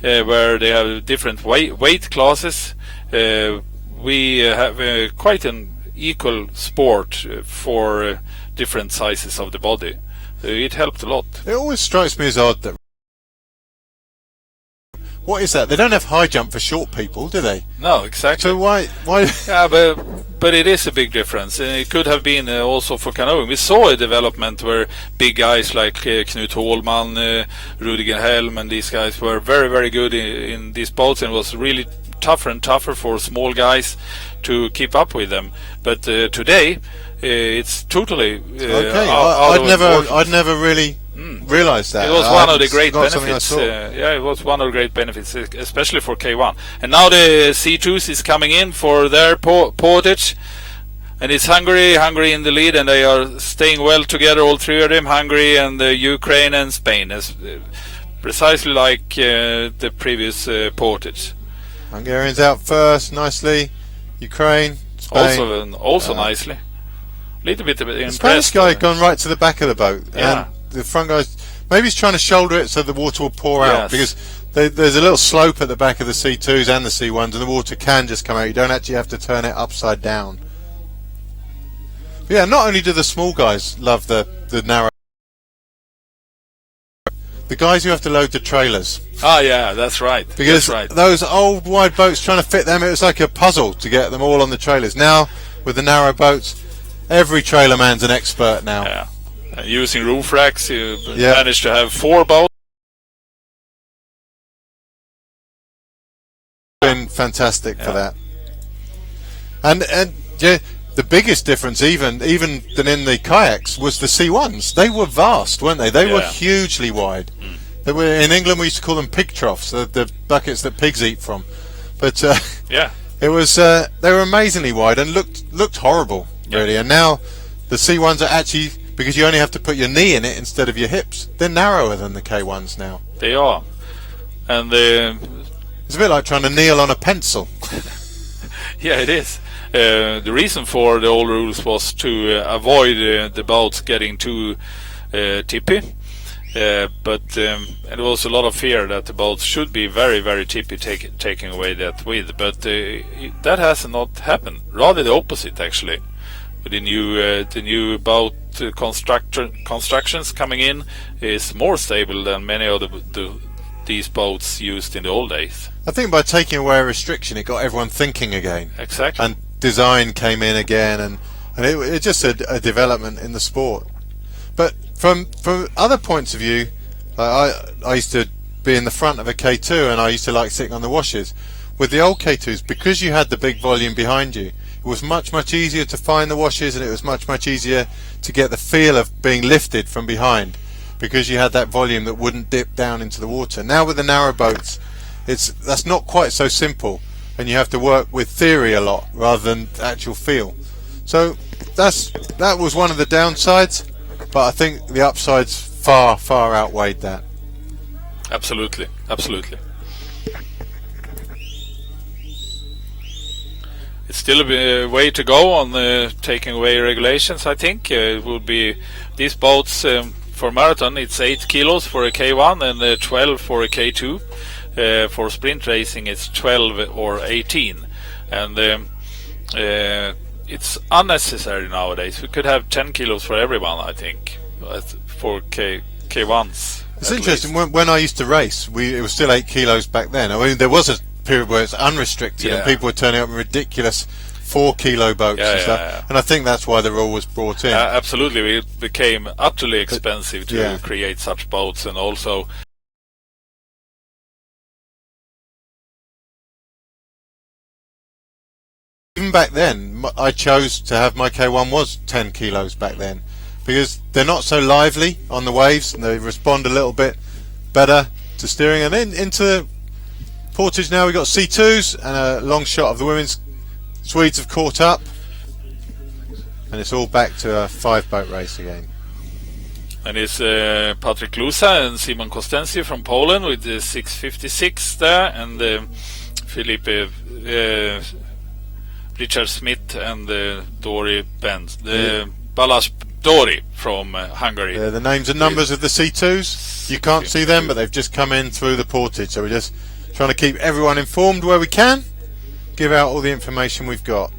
where they have different weight classes, we have quite an equal sport for different sizes of the body. It helped a lot. It always strikes me as odd that... What is that? They don't have high jump for short people, do they? No, exactly. So why? Yeah, but it is a big difference. It could have been also for canoeing. We saw a development where big guys like Knut Holman, Rudiger Helm, and these guys were very, very good in these boats, and it was really tougher and tougher for small guys to keep up with them. But today, it's totally Okay, out I'd never really realised that. It was one of the It's great not something I benefits. saw. Yeah, it was one of the great benefits, especially for K1. And now the C2s is coming in for their Portage, and it's Hungary in the lead, and they are staying well together, all three of them, Hungary and Ukraine and Spain, precisely like the previous Portage. Hungarians out first, nicely. Ukraine, Spain. Also nicely. Little bit The impressed. Spanish guy gone right to the back of the boat, Yeah. and the front guy's maybe he's trying to shoulder it so the water will pour out, Yes. because there's a little slope at the back of the C2s and the C1s, and the water can just come out. You don't actually have to turn it upside down. But yeah, not only do the small guys love the narrow, the guys who have to load the trailers, Ah, yeah, that's right. because That's right. those old wide boats, trying to fit them, it was like a puzzle to get them all on the trailers. Now with the narrow boats, every trailer man's an expert now. Yeah. And using roof racks, you Yeah. managed to have 4 boats. Been fantastic for Yeah. that. And yeah, the biggest difference even than in the kayaks was the C1s. They were vast, weren't they? They were Yeah. hugely wide. They were, in England we used to call them pig troughs, the buckets that pigs eat from. But Yeah. it was they were amazingly wide and looked horrible, really. And now the C1s are actually, because you only have to put your knee in it instead of your hips, they're narrower than the K1s now. They are. And It's a bit like trying to kneel on a pencil. yeah, it is. The reason for the old rules was to avoid the boats getting too tippy. And there was a lot of fear that the boats should be very, very tippy, taking away that width. But that has not happened. Rather the opposite, actually. With the new boat constructions coming in is more stable than many of these boats used in the old days. I think by taking away a restriction, it got everyone thinking again. Exactly. And design came in again, and it's just a development in the sport. But from other points of view, I used to be in the front of a K2, and I used to like sitting on the washers. With the old K2s, because you had the big volume behind you, it was much easier to find the washers, and it was much easier to get the feel of being lifted from behind, because you had that volume that wouldn't dip down into the water. Now with the narrow boats, that's not quite so simple, and you have to work with theory a lot rather than actual feel. So that was one of the downsides, but I think the upsides far outweighed that. Absolutely. It's still a way to go on taking away regulations, I think. It will be these boats for marathon, it's 8 kilos for a K1 and 12 for a K2. For sprint racing, it's 12 or 18. And it's unnecessary nowadays. We could have 10 kilos for everyone, I think, for K1s. It's interesting. When I used to race, it was still 8 kilos back then. I mean, there was a period where it's unrestricted, and people were turning up in ridiculous 4 kilo boats and stuff. And I think that's why the rule was brought in. Absolutely, it became utterly expensive to create such boats, and also even back then, I chose to have my K1 was 10 kilos back then, because they're not so lively on the waves, and they respond a little bit better to steering. And then into Portage now, we've got C2s and a long shot of the women's. Swedes have caught up, and it's all back to a 5-boat race again. And it's Patryk Klusa and Simon Kostensi from Poland with the 656 there, and Filip Richard Smith and Dori Benz, the Balázs Dori from Hungary. The names and numbers of the C2s, you can't see them, but they've just come in through the Portage, so we're just trying to keep everyone informed where we can, give out all the information we've got.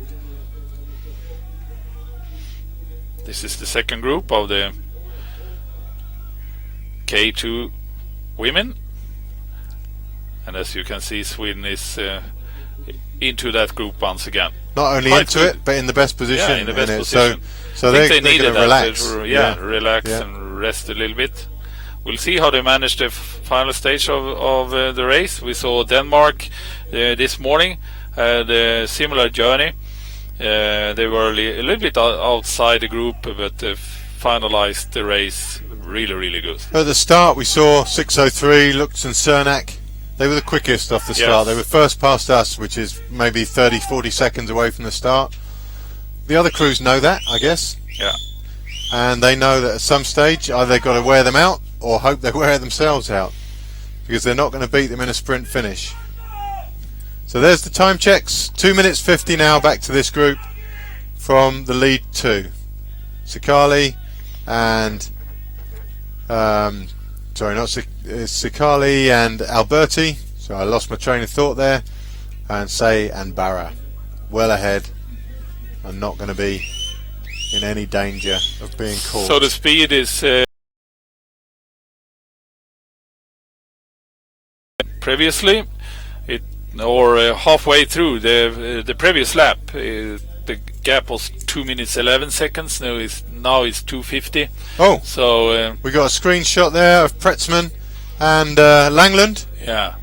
This is the second group of the K2 women, and as you can see, Sweden is into that group once again. Not only into it, but in the best position. Yeah, in the best position. So they're going to relax. Relax and rest a little bit. We'll see how they manage the final stage of the race. We saw Denmark this morning had a similar journey. They were a little bit outside the group, but finalized the race really good. At the start, we saw 6:03, Lux and Cernak. They were the quickest off the start. They were first past us, which is maybe 30-40 seconds away from the start. The other crews know that, I guess. Yeah. And they know that at some stage either they've got to wear them out or hope they wear themselves out, because they're not going to beat them in a sprint finish. So there's the time checks. 2 minutes 50 now back to this group from the lead 2. Sikali and Sikali and Alberti. So I lost my train of thought there. And Say and Barra well ahead and not going to be in any danger of being caught. So the speed is previously, halfway through the previous lap. The gap was 2 minutes 11 seconds. Now it's 2:50. Oh, so we got a screenshot there of Pretzman and Langland. Yeah.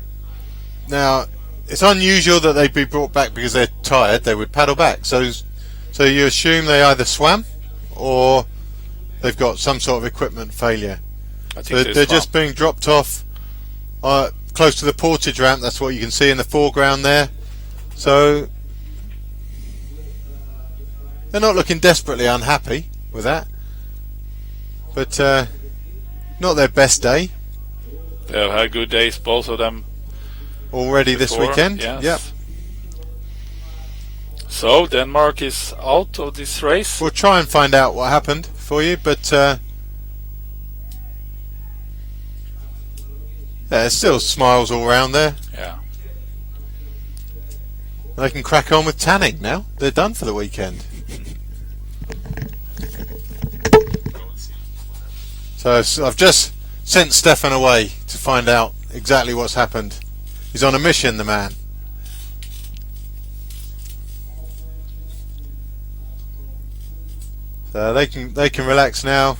Now it's unusual that they'd be brought back because they're tired. They would paddle back. So you assume they either swam or they've got some sort of equipment failure. I think they're just being dropped off close to the Portage ramp. That's what you can see in the foreground there. So they're not looking desperately unhappy with that, but not their best day. They've had good days, both of them, already before, this weekend. Yes. Yep. So Denmark is out of this race. We'll try and find out what happened for you, but there's still smiles all around there. Yeah. They can crack on with tanning now. They're done for the weekend. So I've just sent Stefan away to find out exactly what's happened. He's on a mission, the man. So they can relax now.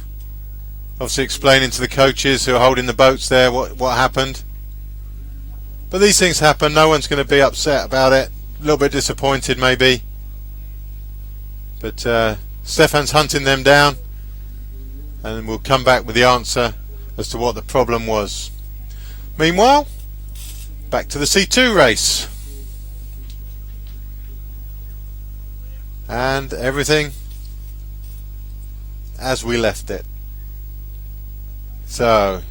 Obviously explaining to the coaches who are holding the boats there what happened. But these things happen. No one's going to be upset about it. A little bit disappointed maybe. But Stefan's hunting them down, and we'll come back with the answer as to what the problem was. Meanwhile, back to the C2 race. And everything as we left it. So,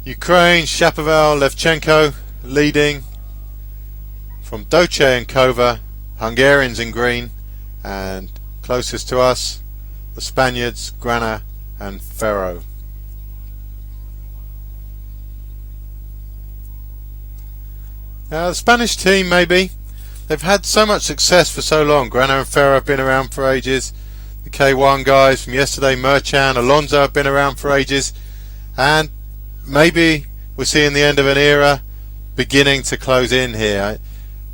Ukraine, Shapoval, Levchenko leading from Doce and Kova, Hungarians in green, and closest to us, the Spaniards, Grana and Ferro. Now the Spanish team, maybe, they've had so much success for so long. Grana and Ferro have been around for ages. The K1 guys from yesterday, Merchan, Alonso have been around for ages, and maybe we're seeing the end of an era beginning to close in here.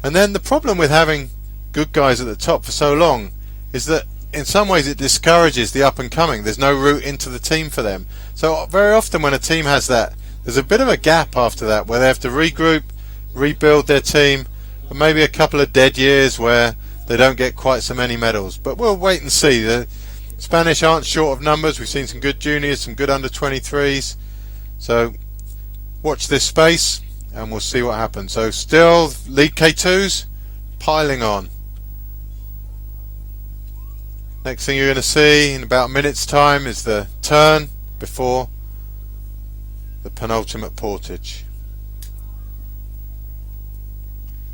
And then the problem with having good guys at the top for so long is that in some ways it discourages the up and coming. There's no route into the team for them. So very often when a team has that, there's a bit of a gap after that where they have to regroup, rebuild their team, and maybe a couple of dead years where they don't get quite so many medals. But we'll wait and see. The Spanish aren't short of numbers. We've seen some good juniors, some good under 23s. So watch this space and we'll see what happens. So still lead K2s piling on. Next thing you're going to see in about a minute's time is the turn before the penultimate portage.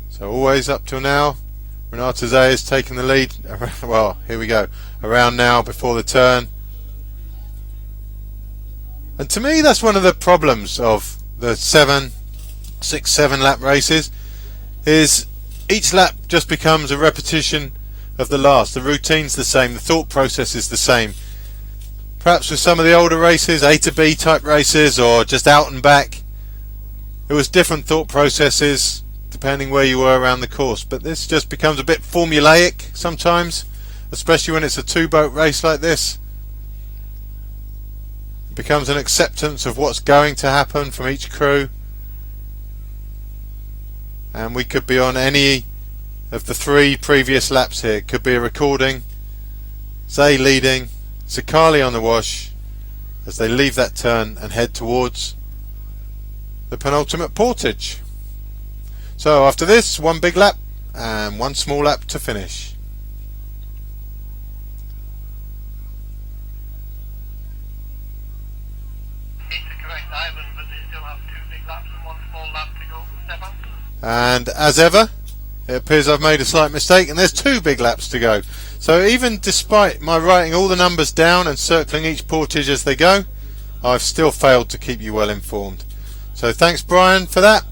So always up till now, Renata Zay has taken the lead. Well, here we go. Around now before the turn. And to me that's one of the problems of the 6, 7 lap races, is each lap just becomes a repetition of the last. The routine's the same, the thought process is the same. Perhaps with some of the older races, A to B type races, or just out and back, it was different thought processes depending where you were around the course. But this just becomes a bit formulaic sometimes, especially when it's a 2-boat race like this. It becomes an acceptance of what's going to happen from each crew, and we could be on any of the 3 previous laps here. It could be a recording, Zay leading, Sakali on the wash as they leave that turn and head towards the penultimate portage. So after this, 1 big lap and 1 small lap to finish. It's the correct island, but they still have 2 big laps and 1 small lap to go. Stefan? And as ever, it appears I've made a slight mistake, and there's 2 big laps to go. So even despite my writing all the numbers down and circling each portage as they go, I've still failed to keep you well informed. So thanks Brian for that.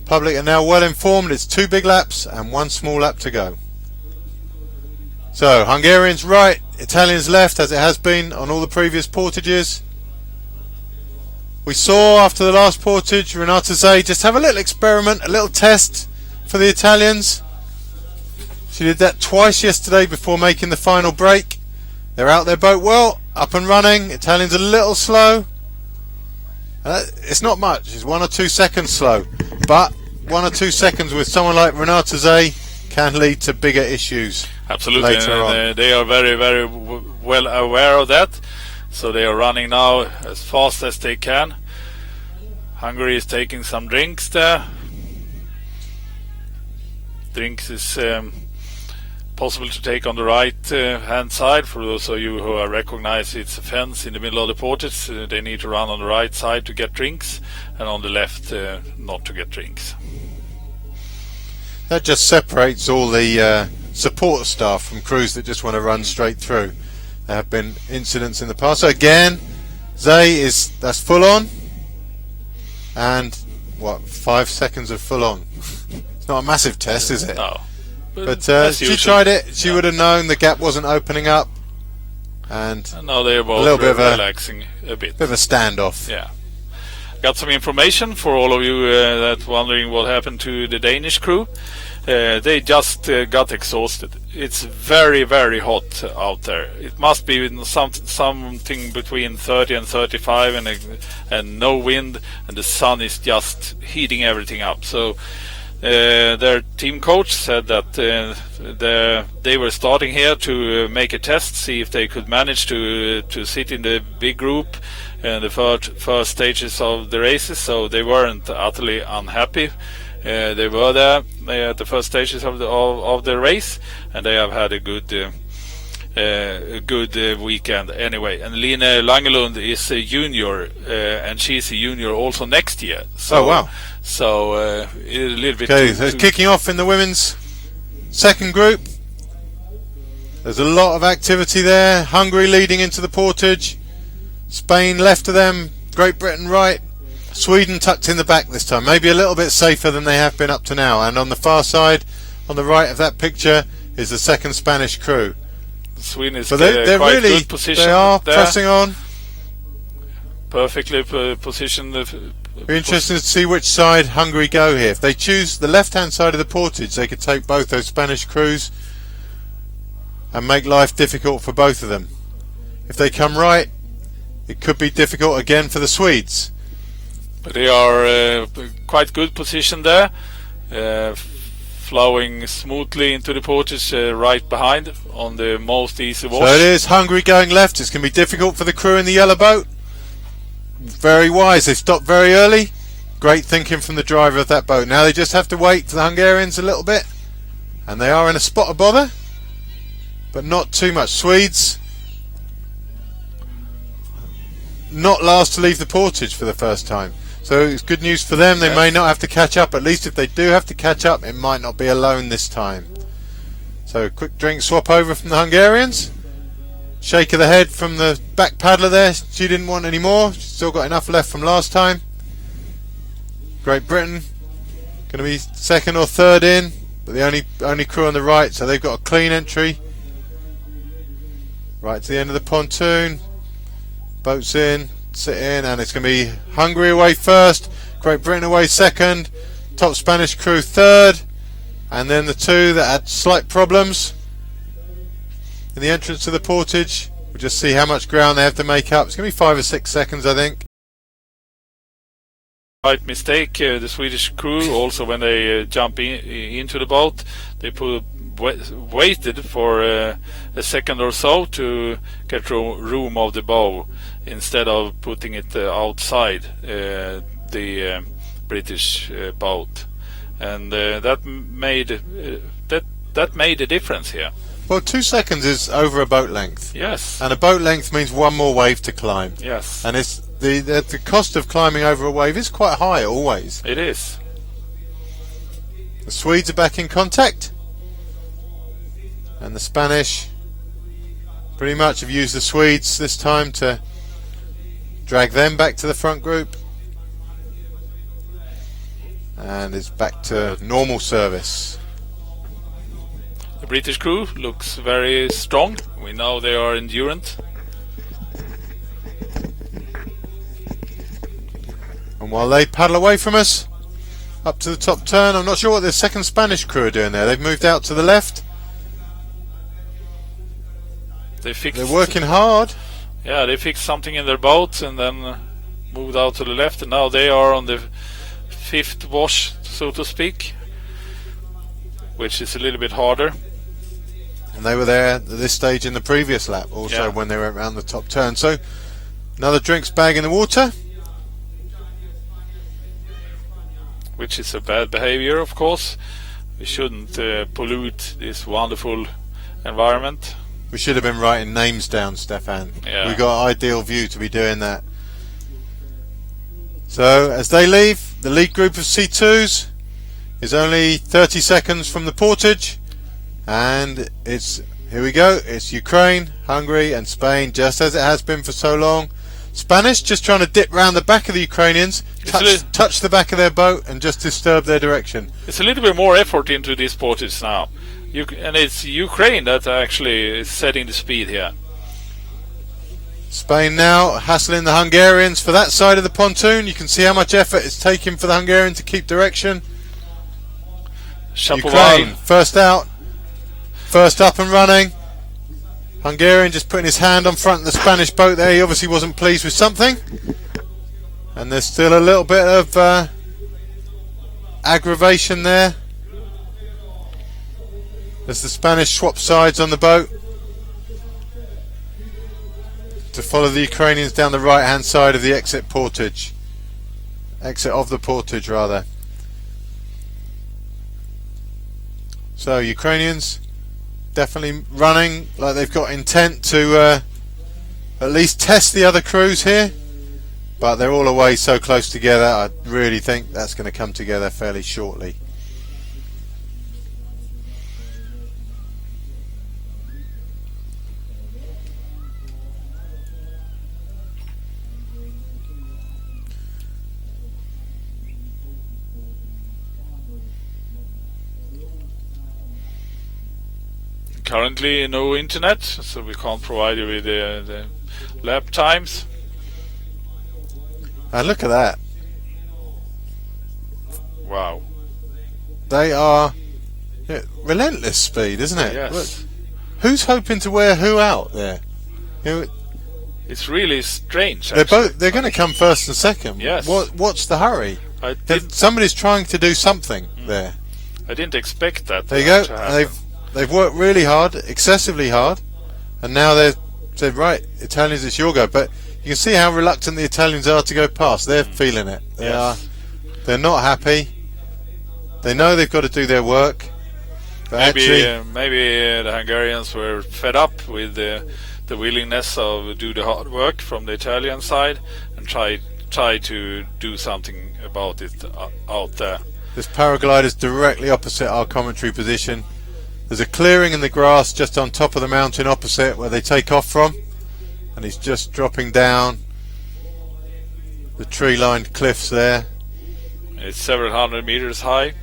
Public are now well informed. It's 2 big laps and 1 small lap to go. So Hungarians right, Italians left, as it has been on all the previous portages. We saw after the last portage Renata Zay just have a little experiment, a little test for the Italians. She did that twice yesterday before making the final break. They're out their boat well, up and running. Italians a little slow. It's not much, it's 1 or 2 seconds slow, but 1 or 2 seconds with someone like Renata Zay can lead to bigger issues. Absolutely, later on. They are very, very well aware of that. So they are running now as fast as they can. Hungary is taking some drinks there. Drinks is possible to take on the right hand side. For those of you who recognize it's a fence in the middle of the portage, they need to run on the right side to get drinks, and on the left not to get drinks. That just separates all the support staff from crews that just want to run straight through. There have been incidents in the past. So again, that's full on, and what, 5 seconds of full on. It's not a massive test, is it? No. But as she usual, tried it. She yeah. would have known the gap wasn't opening up, and And now they're both little bit of a- relaxing a bit. bit of a standoff. Yeah. Got some information for all of you that wondering what happened to the Danish crew. They just got exhausted. It's very, very hot out there. It must be something between 30 and 35 and no wind, and the sun is just heating everything up. So their team coach said that they were starting here to make a test, see if they could manage to sit in the big group in the first stages of the races. So they weren't utterly unhappy. They were there at the first stages of the race, and they have had a good weekend anyway. And Line Langelund is a junior, and she's a junior also next year. So, Oh, wow. So a little bit. Okay, so it's kicking off in the women's second group. There's a lot of activity there. Hungary leading into the Portage. Spain left of them. Great Britain right. Sweden tucked in the back this time. Maybe a little bit safer than they have been up to now. And on the far side, on the right of that picture, is the second Spanish crew. Sweden is So they're quite really, good position. they are there. pressing on. Perfectly positioned. Be interesting to see which side Hungary go here. If they choose the left-hand side of the Portage, they could take both those Spanish crews and make life difficult for both of them. If they come right, it could be difficult again for the Swedes. But they are quite good position there, flowing smoothly into the Portage right behind on the most easy wash. So it is Hungary going left. It's going to be difficult for the crew in the yellow boat. Very wise. They stopped very early. Great thinking from the driver of that boat. Now they just have to wait for the Hungarians a little bit, and they are in a spot of bother, but not too much. Swedes not last to leave the Portage for the first time, so it's good news for them. They may not have to catch up. At least if they do have to catch up, it might not be alone this time. So quick drink swap over from the Hungarians. Shake of the head from the back paddler there. She didn't want any more. She's still got enough left from last time. Great Britain going to be second or third in, but the only crew on the right, so they've got a clean entry. Right to the end of the pontoon. Boats in, sit in, and it's going to be Hungary away first, Great Britain away second, top Spanish crew third, and then the two that had slight problems in the entrance to the Portage. We'll just see how much ground they have to make up. It's going to be 5 or 6 seconds, I think. Right mistake. The Swedish crew also, when they jump into the boat, they waited for a second or so to get room of the bow instead of putting it outside the British boat, and that made a difference here. Well, 2 seconds is over a boat length. Yes. And a boat length means one more wave to climb. Yes. And it's the cost of climbing over a wave is quite high always. It is. The Swedes are back in contact, and the Spanish pretty much have used the Swedes this time to drag them back to the front group, and it's back to normal service. The British crew looks very strong. We know they are endurant. And while they paddle away from us up to the top turn, I'm not sure what the second Spanish crew are doing there. They've moved out to the left. They're working hard. Yeah, they fixed something in their boat and then moved out to the left, and now they are on the fifth wash, so to speak, which is a little bit harder. And they were there at this stage in the previous lap also, when they went around the top turn. So another drinks bag in the water, which is a bad behavior, of course. We shouldn't pollute this wonderful environment. We should have been writing names down, Stefan. Yeah. We got an ideal view to be doing that. So as they leave, the lead group of C2s is only 30 seconds from the Portage, and it's, here we go, it's Ukraine, Hungary and Spain, just as it has been for so long. Spanish just trying to dip round the back of the Ukrainians, touch the back of their boat and just disturb their direction. It's a little bit more effort into this Portage now. And it's Ukraine that actually is setting the speed here. Spain now hassling the Hungarians for that side of the pontoon. You can see how much effort it's taking for the Hungarian to keep direction. Ukraine first out, first up and running. Hungarian just putting his hand on front of the Spanish boat there. He obviously wasn't pleased with something. And there's still a little bit of aggravation there as the Spanish swap sides on the boat to follow the Ukrainians down the right hand side of the exit of the Portage rather. So Ukrainians definitely running like they've got intent to at least test the other crews here, but they're all away so close together. I really think that's going to come together fairly shortly. Currently no internet, so we can't provide you with the lap times. And look at that. Wow. They are relentless speed, isn't it? Yes. Look, who's hoping to wear who out there? It's really strange. They're going to come first and second. Yes. What's the hurry? Somebody's trying to do something there. I didn't expect that. There you go. They've worked really hard, excessively hard, and now they've said, right, Italians, it's your go. But you can see how reluctant the Italians are to go past. They're feeling it. They're not happy. They know they've got to do their work. But maybe the Hungarians were fed up with the willingness of do the hard work from the Italian side and try to do something about it out there. This paraglider is directly opposite our commentary position. There's a clearing in the grass just on top of the mountain opposite where they take off from, and he's just dropping down the tree-lined cliffs there. It's several hundred meters high.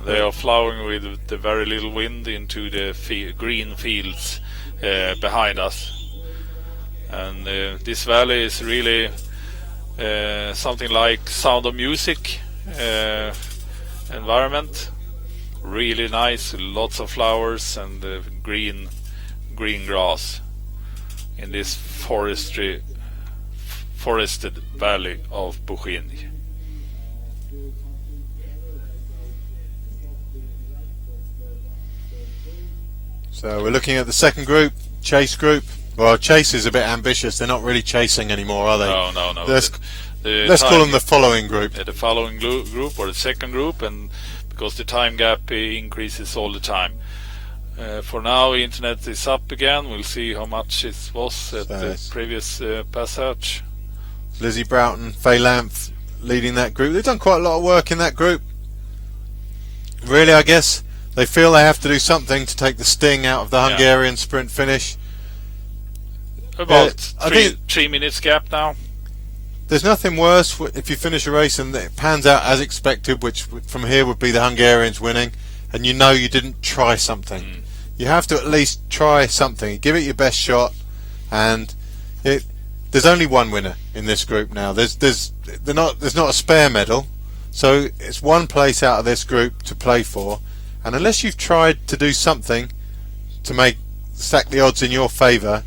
They are flowing with the very little wind into the green fields behind us, and this valley is really something like Sound of Music environment. Really nice, lots of flowers and green grass in this forested valley of Portage. So we're looking at the second group, Chase group. Well, Chase is a bit ambitious. They're not really chasing anymore, are they? No. Let's call them the following group. The following group or the second group, and because the time gap increases all the time. For now, internet is up again. We'll see how much it was at the previous passage. Lizzie Broughton, Faye Lampf leading that group. They've done quite a lot of work in that group. Really, I guess they feel they have to do something to take the sting out of the Hungarian sprint finish. About 3 minutes gap now. There's nothing worse if you finish a race and it pans out as expected, which from here would be the Hungarians winning, and you know you didn't try something. You have to at least try something, give it your best shot, and there's only one winner in this group now. There's not a spare medal, so it's one place out of this group to play for, and unless you've tried to do something to stack the odds in your favour,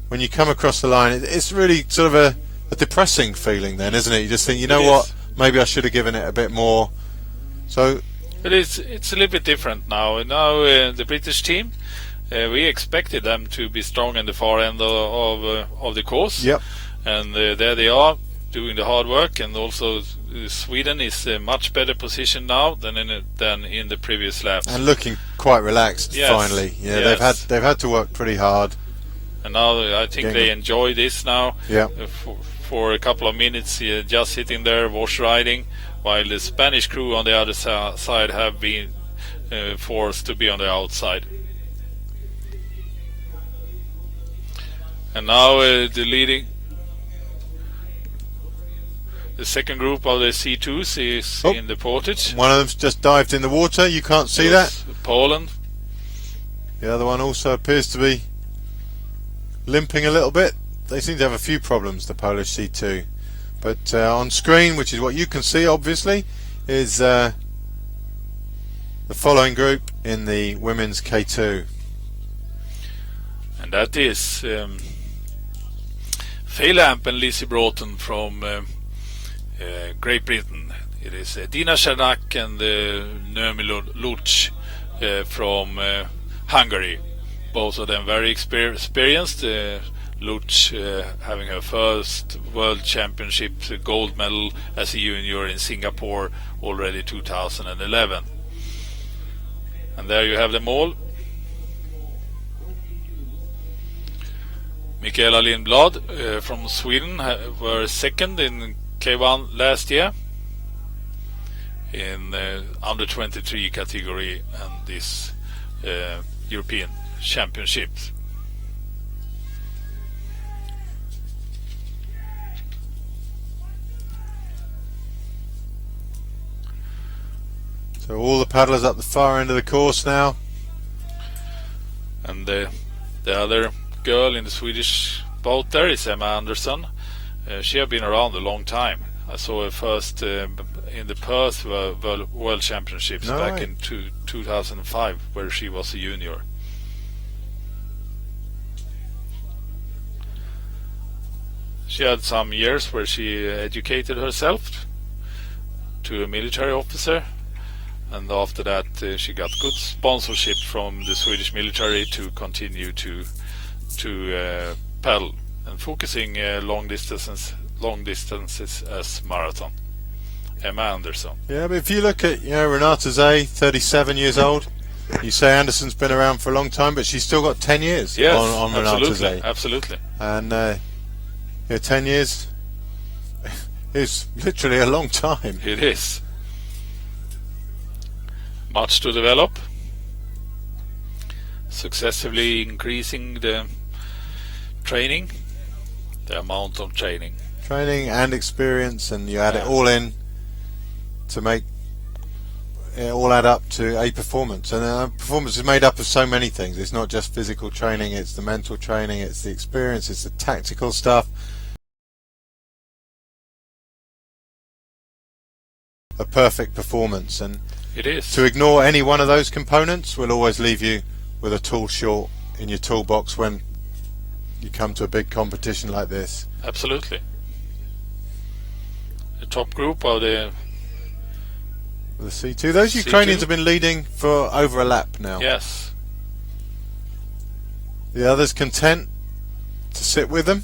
when you come across the line, it's really sort of a depressing feeling then, isn't it? You just think, you know what, maybe I should have given it a bit more. So but it's a little bit different now. Now the British team, we expected them to be strong in the far end of the course. Yep. And there they are doing the hard work, and also Sweden is a much better position now than in the previous laps. And looking quite relaxed finally. Yeah, yes. they've had to work pretty hard. And now I think they enjoy this now. Yeah. For a couple of minutes, just sitting there, wash riding, while the Spanish crew on the other side have been forced to be on the outside. And now the second group of the C2s is in the Portage. One of them's just dived in the water. You can't see that. Poland. The other one also appears to be limping a little bit. They seem to have a few problems, the Polish C2. But on screen, which is what you can see obviously, is the following group in the women's K2. And that is Faye Lamp and Lizzie Broughton from Great Britain. It is Dina Cernak and Noemi Luch from Hungary. Both of them very experienced. Luch having her first World Championship gold medal as a junior in Singapore already 2011. And there you have them all. Michaela Lindblad from Sweden were second in K1 last year in under 23 category and this European Championships. So all the paddlers up the far end of the course now. And the other girl in the Swedish boat there is Emma Andersson. She has been around a long time. I saw her first in the Perth World Championships back in 2005, where she was a junior. She had some years where she educated herself to a military officer, and after that she got good sponsorship from the Swedish military to continue to paddle and focusing long distances as marathon. Emma Andersson. Yeah, but if you look at Renata Zay, 37 years old, you say Anderson's been around for a long time, but she's still got 10 years on Renata Zay. Absolutely. And 10 years is literally a long time. It is. Much to develop. Successively increasing the training, the amount of training and experience, and you add it all in to make it all add up to a performance. And performance is made up of so many things. It's not just physical training, it's the mental training, it's the experience, it's the tactical stuff. A perfect performance, and it is. To ignore any one of those components will always leave you with a tool short in your toolbox when you come to a big competition like this. Absolutely. The top group of the C2. Those Ukrainians have been leading for over a lap now. Yes. The others content to sit with them,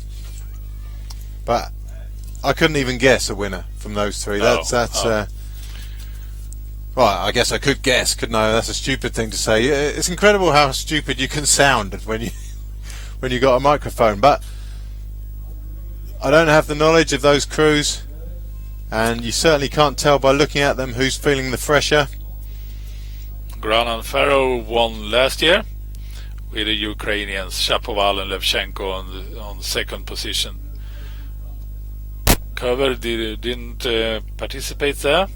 but I couldn't even guess a winner from those three. Well, I guess I could guess, couldn't I? That's a stupid thing to say. It's incredible how stupid you can sound when you got a microphone. But I don't have the knowledge of those crews, and you certainly can't tell by looking at them who's feeling the fresher. Granan Faro won last year with the Ukrainians Shapoval and Levchenko on the second position. Cover didn't participate there.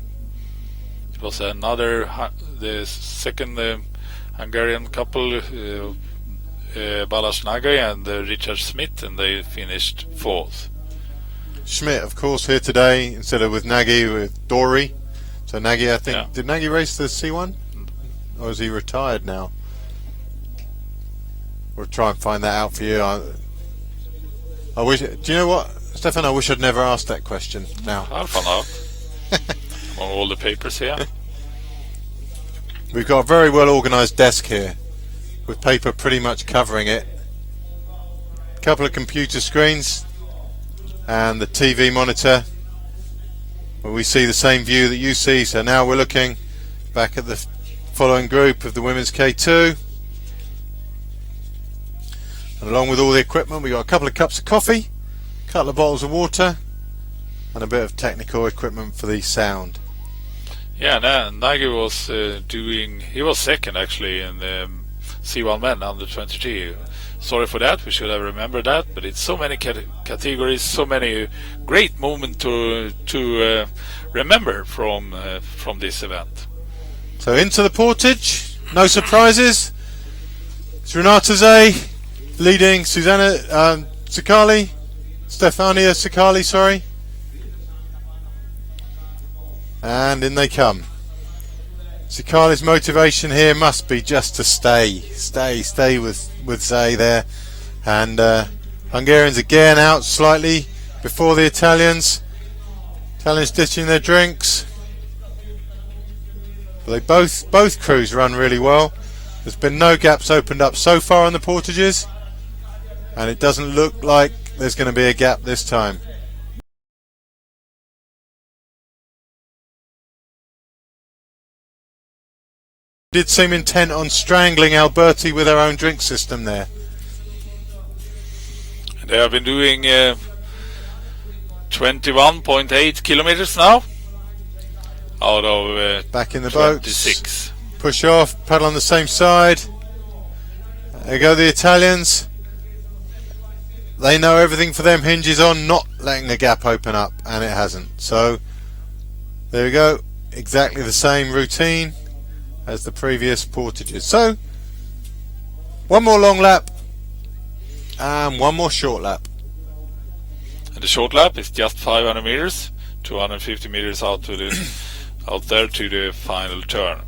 It was the second Hungarian couple, Balázs Nagy and Richard Schmidt, and they finished fourth. Schmidt, of course, here today instead of with Nagy, with Dory. So Nagy, I think, did Nagy race the C1? Or is he retired now? We'll try and find that out for you. I wish. Do you know what, Stefan? I wish I'd never asked that question. Now I'll find out. On all the papers here. We've got a very well organised desk here, with paper pretty much covering it. A couple of computer screens and the TV monitor, where we see the same view that you see. So now we're looking back at the following group of the women's K2. And along with all the equipment, we got a couple of cups of coffee, a couple of bottles of water, and a bit of technical equipment for the sound. Yeah, Nagy was he was second actually in the C1 men under 23. Sorry for that. We should have remembered that. But it's so many categories, so many great moments to remember from this event. So into the Portage, no surprises. It's Renata Zay leading Susanna Stefania Sakali, sorry. And in they come. Sakali's motivation here must be just to stay with Zay there. And Hungarians again out slightly before the Italians. Italians ditching their drinks. But they both crews run really well. There's been no gaps opened up so far on the Portages, and it doesn't look like there's going to be a gap this time. Did seem intent on strangling Alberti with her own drink system there. They have been doing 21.8 kilometers now out of back in the 26. boats. Push off, paddle on the same side. There go the Italians. They know everything for them hinges on not letting the gap open up, and it hasn't. So there we go, exactly the same routine as the previous Portages. So one more long lap and one more short lap. And the short lap is just 500 meters, 250 meters out there to the final turn,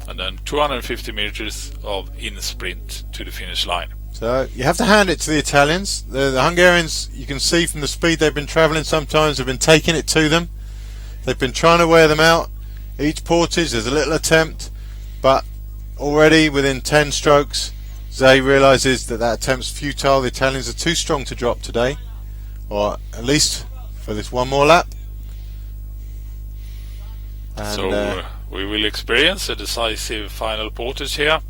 and then 250 meters of in sprint to the finish line. So you have to hand it to the Italians. The Hungarians, you can see from the speed they've been travelling, sometimes have been taking it to them. They've been trying to wear them out. Each Portage there's a little attempt, but already within 10 strokes Zay realises that attempt's futile. The Italians are too strong to drop today, or at least for this one more lap. And so we will experience a decisive final Portage here.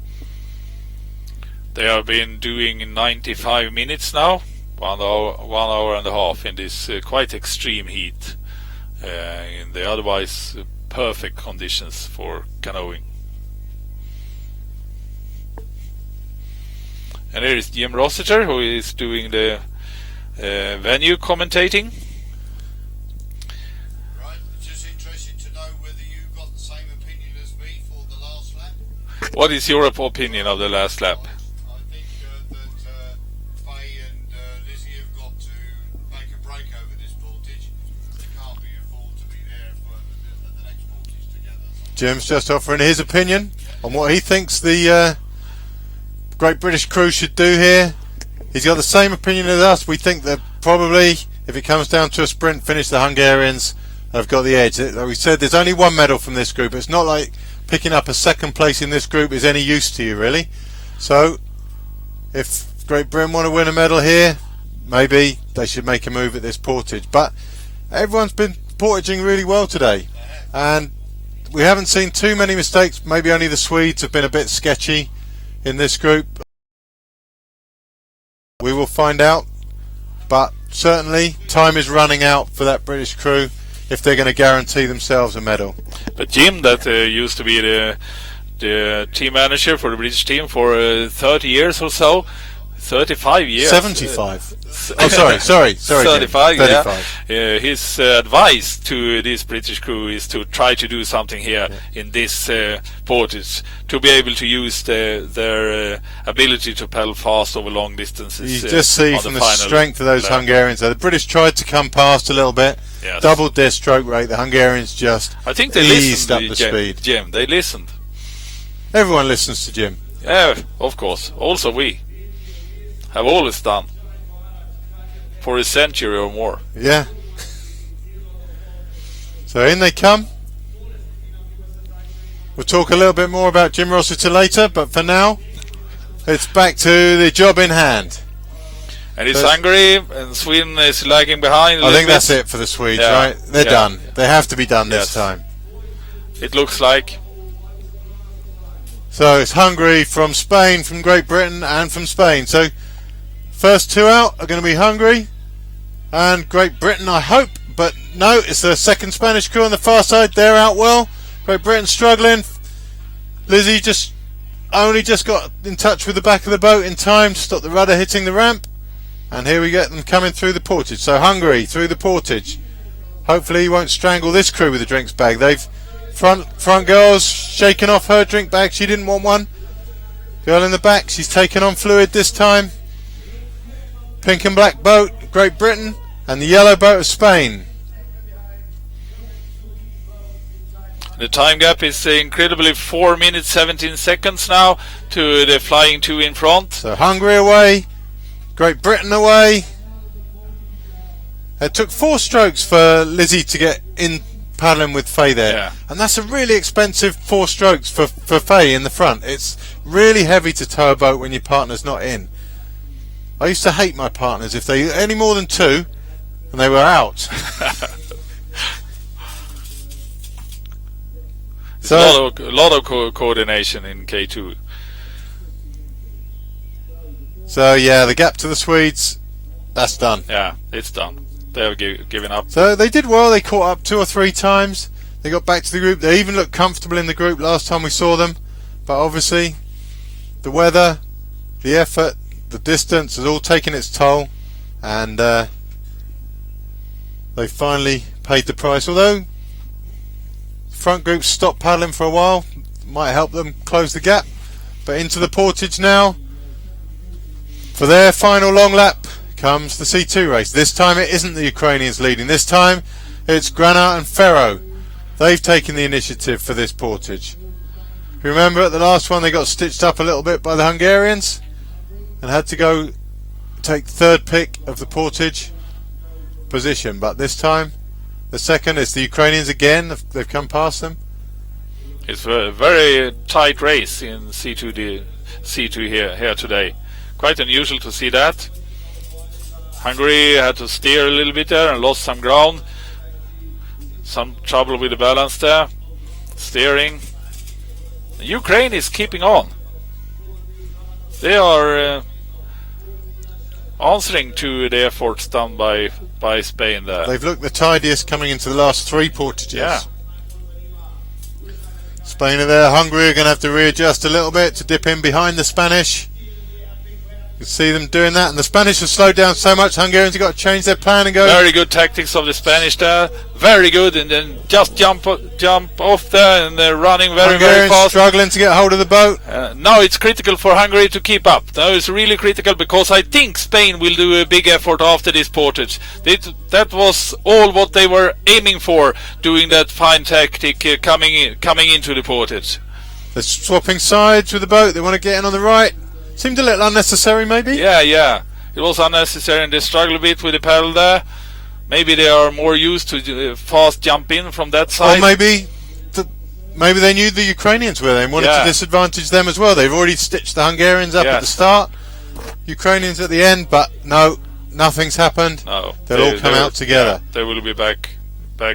They have been doing 95 minutes now, 1 hour and a half in this quite extreme heat, in the otherwise perfect conditions for canoeing. And here is Jim Rossiter, who is doing the venue commentating. Right, just interested to know whether you got the same opinion as me for the last lap. What is your opinion of the last lap? I think that Faye and Lizzie have got to make a break over this Portage. They can't be afford to be there for the next Portage together. Jim's just offering his opinion on what he thinks the Great British crew should do here. He's got the same opinion as us. We think that probably, if it comes down to a sprint finish, the Hungarians have got the edge. Like we said, there's only one medal from this group. It's not like picking up a second place in this group is any use to you, really. So if Great Britain want to win a medal here, maybe they should make a move at this Portage. But everyone's been portaging really well today, and we haven't seen too many mistakes. Maybe only the Swedes have been a bit sketchy in this group. We will find out, but certainly time is running out for that British crew if they're going to guarantee themselves a medal. But Jim, that used to be the team manager for the British team for 30 years or so, 35 years. 75. Oh, sorry. 35, Jim. 35. Yeah. His advice to this British crew is to try to do something here in this Portage, to be able to use their ability to pedal fast over long distances. You just see from the strength of those Hungarians. The British tried to come past a little bit, doubled their stroke rate. The Hungarians just I think they eased listened up the Jim, speed. Jim, they listened. Everyone listens to Jim. Yeah, of course. Also we have always done. For a century or more. Yeah. So in they come. We'll talk a little bit more about Jim Rossiter later, but for now, it's back to the job in hand. And it's Hungary, and Sweden is lagging behind. I think that's it for the Swedes, right? They're done. They have to be done this time. It looks like. So it's Hungary from Spain, from Great Britain, and from Spain. So first two out are going to be Hungary and Great Britain, I hope, but no, it's the second Spanish crew on the far side. They're out well. Great Britain struggling. Lizzie just only just got in touch with the back of the boat in time to stop the rudder hitting the ramp. And here we get them coming through the portage. So Hungary through the portage. Hopefully he won't strangle this crew with a drinks bag. They've front girl's shaken off her drink bag. She didn't want one. Girl in the back, she's taken on fluid this time. Pink and black boat, Great Britain, and the yellow boat of Spain. The time gap is incredibly 4 minutes 17 seconds now to the flying two in front. So Hungary away, Great Britain away. It took 4 strokes for Lizzie to get in paddling with Faye there. Yeah. And that's a really expensive 4 strokes for Faye in the front. It's really heavy to tow a boat when your partner's not in. I used to hate my partners if they any more than 2 and they were out. So a lot of coordination in K2. So yeah, the gap to the Swedes, that's done. Yeah, it's done. They've given up. So they did well. They caught up 2 or 3 times. They got back to the group. They even looked comfortable in the group last time we saw them. But obviously, the weather, the effort, the distance has all taken its toll, and they finally paid the price. Although the front group stopped paddling for a while, might help them close the gap. But into the portage now. For their final long lap comes the C2 race. This time it isn't the Ukrainians leading. This time it's Granat and Ferro. They've taken the initiative for this portage. Remember at the last one they got stitched up a little bit by the Hungarians and had to go take 3rd pick of the portage position. But this time the second is the Ukrainians again. They've come past them. It's a very tight race in C2 here today. Quite unusual to see that. Hungary had to steer a little bit there and lost some ground. Some trouble with the balance there. Steering. Ukraine is keeping on. They are answering to the efforts done by Spain there. They've looked the tidiest coming into the last 3 portages. Yeah. Spain are there. Hungary are going to have to readjust a little bit to dip in behind the Spanish. You can see them doing that, and the Spanish have slowed down so much. Hungarians have got to change their plan and go. Very good tactics of the Spanish there. Very good, and then just jump off there, and they're running very fast. Struggling to get hold of the boat. Now it's critical for Hungary to keep up. Now it's really critical because I think Spain will do a big effort after this portage. That was all what they were aiming for, doing that fine tactic coming into the portage. They're swapping sides with the boat. They want to get in on the right. Seemed a little unnecessary, maybe. Yeah. It was unnecessary, and they struggled a bit with the paddle there. Maybe they are more used to fast jump in from that side. Or maybe they knew the Ukrainians were there and wanted to disadvantage them as well. They've already stitched the Hungarians up at the start, Ukrainians at the end, but no, nothing's happened. No, they'll all come out together. Yeah, they will be back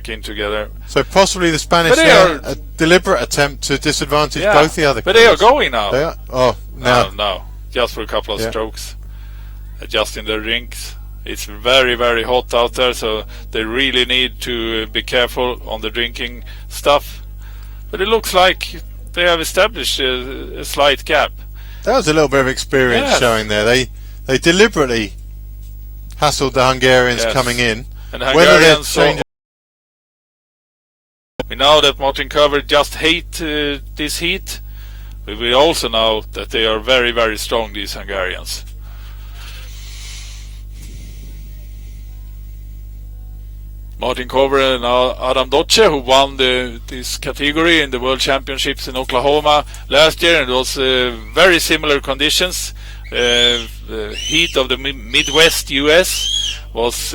in together. So possibly the Spanish are a deliberate attempt to disadvantage both the other. But they are going now. They are. Oh, no, just for a couple of strokes, adjusting their drinks. It's very, very hot out there, so they really need to be careful on the drinking stuff. But it looks like they have established a slight gap. That was a little bit of experience showing there. They deliberately hassled the Hungarians coming in. And Hungarians, we know that Martin Cover just hate this heat. But we also know that they are very, very strong, these Hungarians. Martin Cover and Adam Doce, who won this category in the World Championships in Oklahoma last year, and it was very similar conditions. The heat of the Midwest US was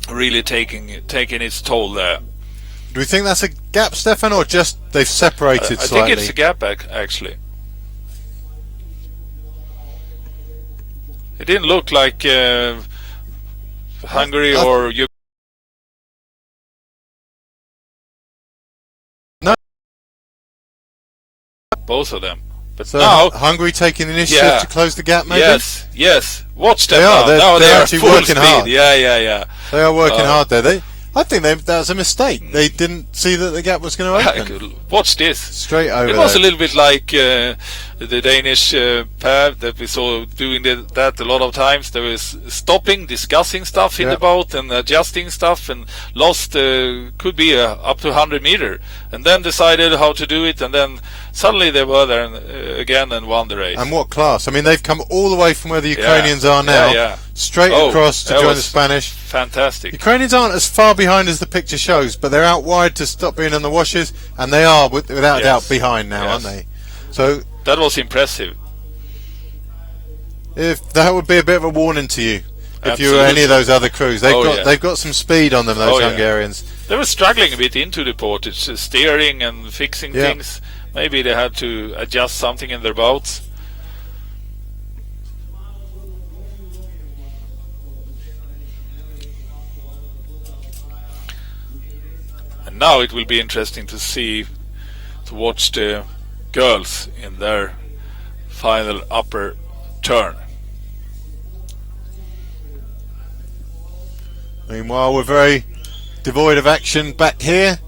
really taking its toll there. Do we think that's a gap, Stefan, or just they've separated slightly? I think it's a gap, actually. It didn't look like Hungary or Ukraine. No. Both of them. But so now Hungary taking the initiative to close the gap, maybe? Yes. Watch them now. They're actually full working speed. hard. Yeah. They are working hard there. I think that was a mistake. They didn't see that the gap was going to open. Watch this. Straight over. It was a little bit like the Danish pair that we saw doing that a lot of times. They was stopping, discussing stuff in the boat and adjusting stuff, and lost could be up to 100 meter, and then decided how to do it, and then suddenly they were there again and won the race. And what class? I mean, they've come all the way from where the Ukrainians are now, straight across to join the Spanish. Fantastic. Ukrainians aren't as far behind as the picture shows, but they're out wide to stop being on the washes, and they are without doubt behind now, aren't they? So that was impressive. If that would be a bit of a warning to you, if you were any of those other crews, they've got some speed on them, those Hungarians. They were struggling a bit into the Portage, steering and fixing things. Maybe they had to adjust something in their boats. And now it will be interesting to watch the girls in their final upper turn. Meanwhile, we're very devoid of action back here.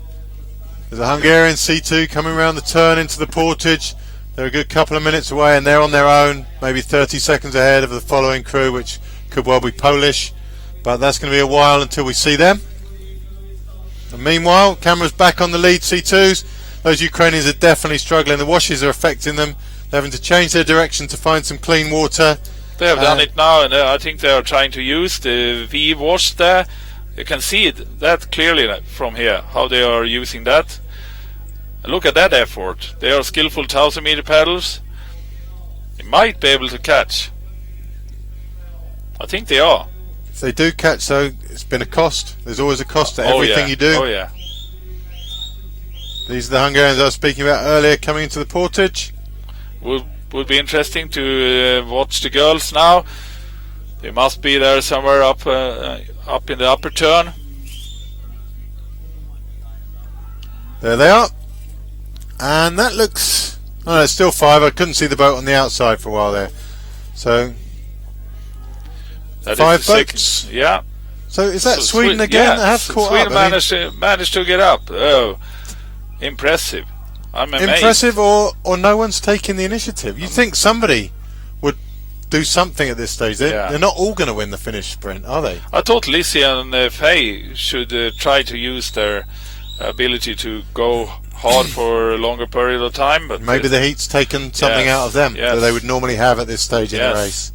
There's a Hungarian C2 coming around the turn into the Portage. They're a good couple of minutes away, and they're on their own, maybe 30 seconds ahead of the following crew, which could well be Polish, but that's going to be a while until we see them. And meanwhile, camera's back on the lead C2s. Those Ukrainians are definitely struggling. The washes are affecting them. They're having to change their direction to find some clean water. They have done it now, and I think they are trying to use the V wash there. You can see that clearly from here, how they are using that. And look at that effort. They are skillful 1000 meter paddlers. They might be able to catch. I think they are. If they do catch, though, it's been a cost. There's always a cost to everything you do. Oh yeah. These are the Hungarians I was speaking about earlier coming into the Portage. Would be interesting to watch the girls now. They must be there somewhere up in the upper turn. There they are. And that looks... Oh no, it's still 5. I couldn't see the boat on the outside for a while there. So... That 5 boats. Yeah. So is that Sweden again? Yeah, They have caught Sweden up. managed to get up. Oh, impressive. I'm amazed. Impressive, or no one's taking the initiative. You think somebody would do something at this stage? They're not all going to win the Finnish sprint, are they? I thought Lizzie and Faye should try to use their ability to go hard for a longer period of time. But maybe the heat's taken something out of them that they would normally have at this stage in the race.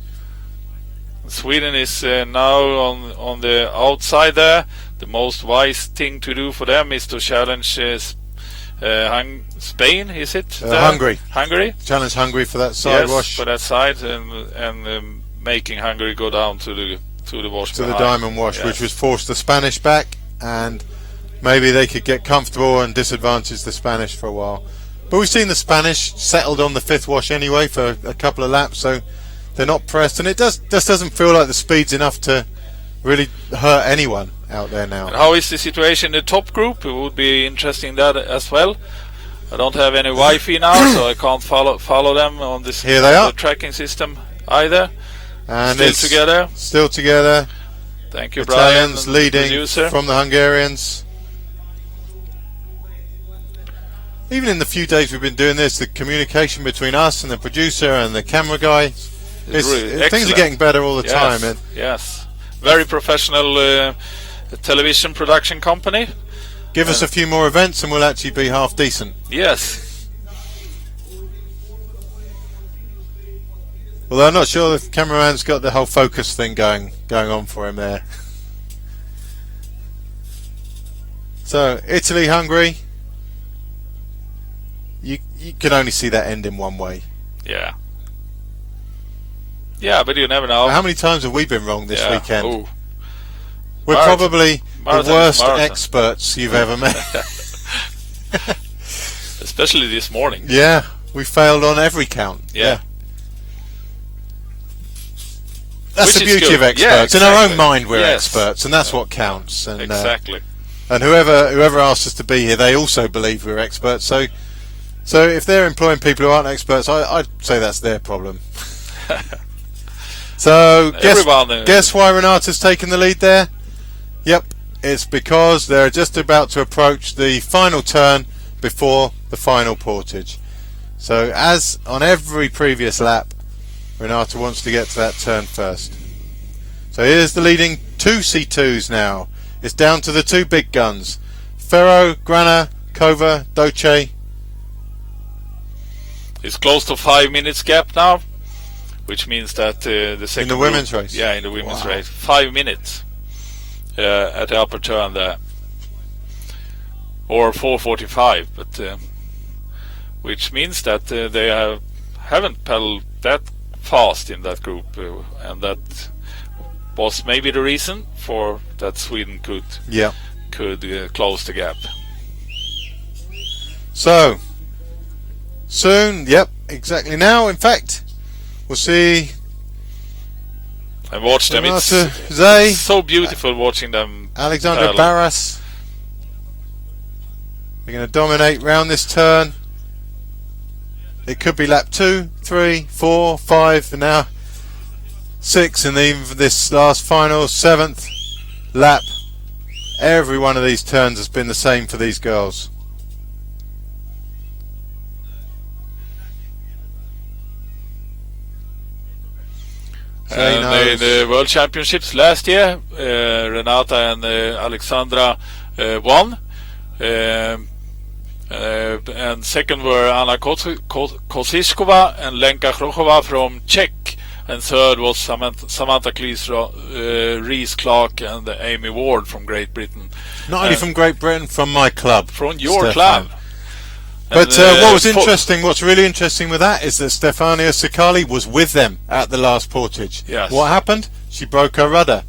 Sweden is now on the outside there. The most wise thing to do for them is to challenge Spain, is it? Hungary. Challenge Hungary for that side wash. For that side, and making Hungary go down to the wash. To the diamond wash, which was forced the Spanish back, and maybe they could get comfortable and disadvantage the Spanish for a while. But we've seen the Spanish settled on the 5th wash anyway for a couple of laps, so they're not pressed, and it just doesn't feel like the speed's enough to really hurt anyone out there now. And how is the situation in the top group? It would be interesting that as well. I don't have any Wi-Fi now, so I can't follow them on this Here they are. tracking system either. And Still together. Thank you, Italians Brian, leading producer. from the Hungarians. Even in the few days we've been doing this, the communication between us and the producer and the camera guy, things are getting better all the time. Yes, very professional television production company. Give us a few more events and we'll actually be half decent. Yes. Although I'm not sure the cameraman's got the whole focus thing going on for him there. So Italy, Hungary. You can only see that end in one way. Yeah. Yeah, but you never know. How many times have we been wrong this weekend? Ooh. We're probably the worst experts you've ever met. Especially this morning. Yeah, we failed on every count. Yeah. That's the beauty of experts. In our own mind we're experts, and that's what counts. And, exactly. And whoever asked us to be here, they also believe we're experts. So if they're employing people who aren't experts, I'd say that's their problem. So guess why Renata's taken the lead there? Yep, it's because they're just about to approach the final turn before the final portage. So as on every previous lap, Renata wants to get to that turn first. So here's the leading two C2s now. It's down to the two big guns. Ferro, Grana, Kova, Doce. It's close to 5 minutes gap now, which means that the second In the women's race? Yeah, in the women's race. 5 minutes at the upper turn there. Or 4:45, but which means that they haven't pedaled that fast in that group, and that was maybe the reason for that Sweden could close the gap. So soon, yep, exactly now. In fact, we'll see. I watched them. It's Zay, so beautiful watching them. Alexandra pedal. Barras. They're going to dominate round this turn. It could be lap 2, 3, 4, 5, and now 6, and even this last final 7th lap. Every one of these turns has been the same for these girls. In the World Championships last year, Renata and Alexandra won. And second were Anna Kosiskova and Lenka Krochova from Czech, and third was Samantha Rees Clark and Amy Ward from Great Britain. Not only from Great Britain, from my club. From your Stefan. club. But what's really interesting with that is that Stefania Sikali was with them at the last Portage. Yes. What happened? She broke her rudder.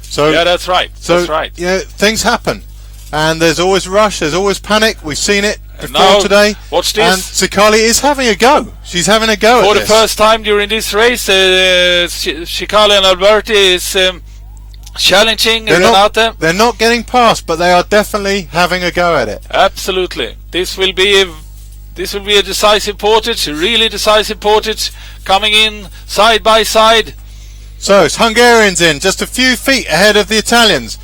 So yeah, that's right. That's right. You know, things happen. And there's always rush, there's always panic. We've seen it before now, today. Watch this. And Sikali is having a go. She's having a go For at the first time during this race, Sikali and Alberti is challenging Renata. They're not getting past, but they are definitely having a go at it. Absolutely. This will be a decisive Portage, a really decisive Portage, coming in side by side. So it's Hungarians in, just a few feet ahead of the Italians.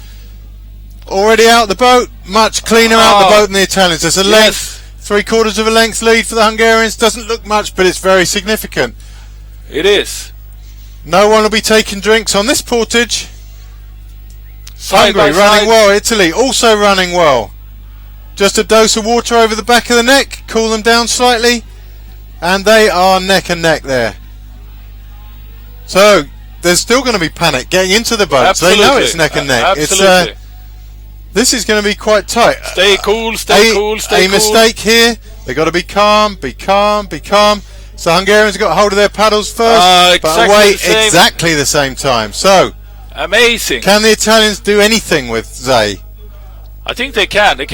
Already out the boat, much cleaner out the boat than the Italians. There's a length, 3/4 of a length lead for the Hungarians. Doesn't look much, but it's very significant. It is. No one will be taking drinks on this Portage. Side Hungary by running side. well, Italy also running well. Just a dose of water over the back of the neck, cool them down slightly, and they are neck and neck there. So there's still going to be panic getting into the boats. They know it's neck and neck. Absolutely. This is going to be quite tight. Stay cool, stay cool. A mistake here. They've got to be calm, be calm, be calm. So Hungarians have got hold of their paddles first, but away exactly the same time. So amazing. Can the Italians do anything with Zay? I think they can. They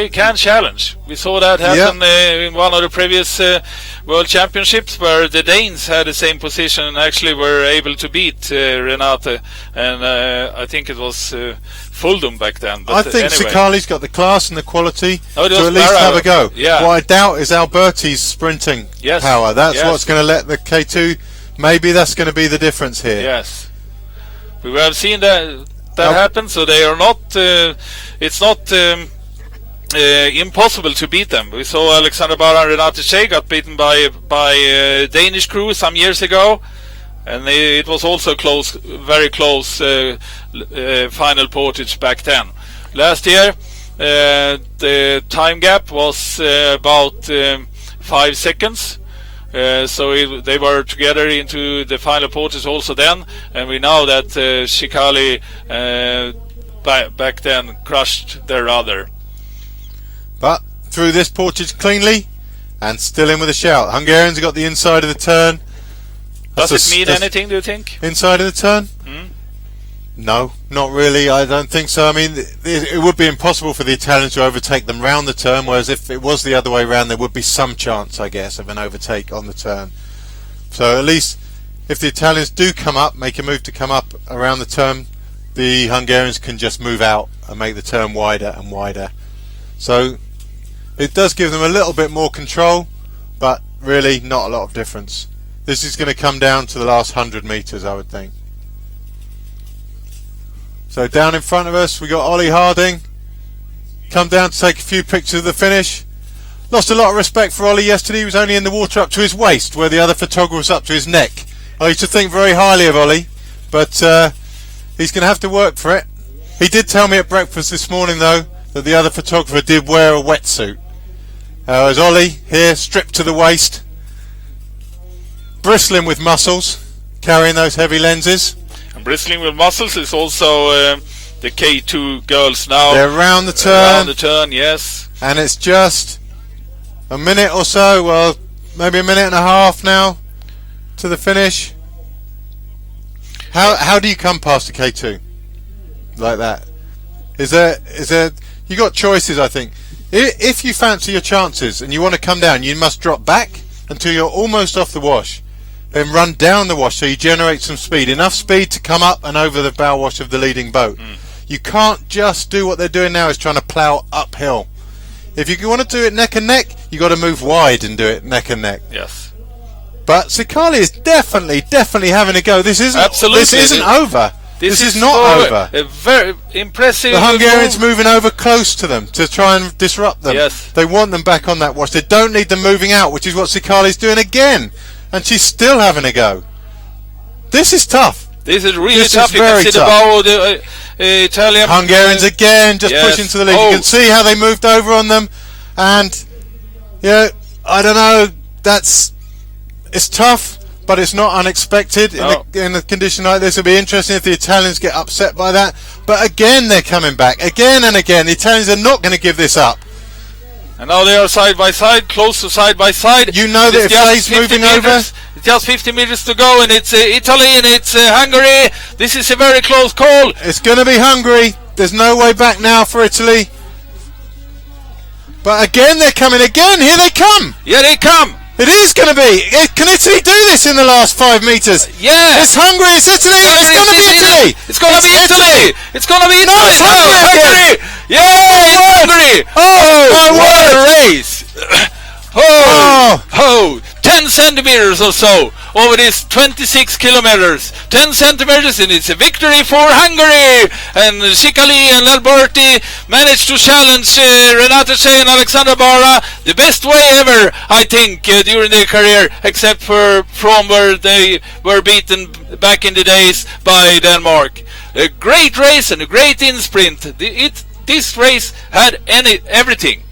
can challenge. We saw that happen in one of the previous World Championships, where the Danes had the same position and actually were able to beat Renata. And I think it was Fuldum back then. But I think anyway. Sikali's got the class and the quality to it was at least have a go. Yeah. What I doubt is Alberti's sprinting power. That's what's going to let the K2. Maybe that's going to be the difference here. Yes, we have seen that happen. So they are not. It's not impossible to beat them. We saw Alexander Barra and Renate Shea got beaten by Danish crew some years ago, and it was also close, very close final Portage back then. Last year, the time gap was about 5 seconds. So they were together into the final Portage also then, and we know that Sikali back then crushed their rudder. But through this Portage cleanly and still in with a shout. Hungarians have got the inside of the turn. Does it mean anything, do you think? Inside of the turn? No, not really. I don't think so. I mean, it would be impossible for the Italians to overtake them round the turn, whereas if it was the other way round, there would be some chance, I guess, of an overtake on the turn. So at least if the Italians do come up, make a move to come up around the turn, the Hungarians can just move out and make the turn wider and wider. So it does give them a little bit more control, but really not a lot of difference. This is going to come down to the last 100 metres, I would think. So down in front of us we got Ollie Harding. Come down to take a few pictures of the finish. lost a lot of respect for Ollie yesterday. He was only in the water up to his waist, where the other photographer was up to his neck. I used to think very highly of Ollie, but he's going to have to work for it. He did tell me at breakfast this morning, though, that the other photographer did wear a wetsuit. As Ollie here, stripped to the waist, bristling with muscles, carrying those heavy lenses. And bristling with muscles is also the K2 girls now. They're round the turn. Around the turn, yes. And it's just a minute or so, well, maybe a minute and a half now to the finish. How do you come past the K2 like that? Is there you got choices, I think. If you fancy your chances and you want to come down, you must drop back until you're almost off the wash, then run down the wash so you generate some speed, enough speed to come up and over the bow wash of the leading boat. You can't just do what they're doing now, is trying to plough uphill. If you want to do it neck and neck, you got to move wide and do it neck and neck. Yes. But Sikali is definitely having a go. This isn't over. This is not over. A very impressive. The Hungarians moving over close to them to try and disrupt them. Yes. They want them back on that wash. They don't need them moving out, which is what Sikali's doing again. And she's still having a go. This is tough. This is really This tough. is You can very see the tough. bow of the Italian. Hungarians again just Yes. pushing to the lead. Oh. You can see how they moved over on them. And, yeah, I don't know. It's tough, but it's not unexpected in a condition like this. It'll be interesting if the Italians get upset by that. But again, they're coming back again and again. The Italians are not going to give this up. And now they are side by side, close to side by side. You know that It's if just Flay's 50 moving meters, over, it's just 50 meters to go, and it's Italy and it's Hungary. This is a very close call. it's going to be Hungary. There's no way back now for Italy. But again, they're coming again. Here they come. Here they come. It is going to be. Can Italy do this in the last 5 meters? Yeah. It's Hungary. It's Italy. It's going to be Italy. It's going to be Italy. It's going to be Italy. No, it's Hungary again. Yeah, it's Hungary. my what word. a race. 10 centimeters or so over these 26 kilometers. 10 centimeters, and it's a victory for Hungary. And Sikali and Alberti managed to challenge Renate Shea and Alexandra Bara the best way ever, I think, during their career, except for from where they were beaten back in the days by Denmark. A great race and a great in sprint. This race had everything.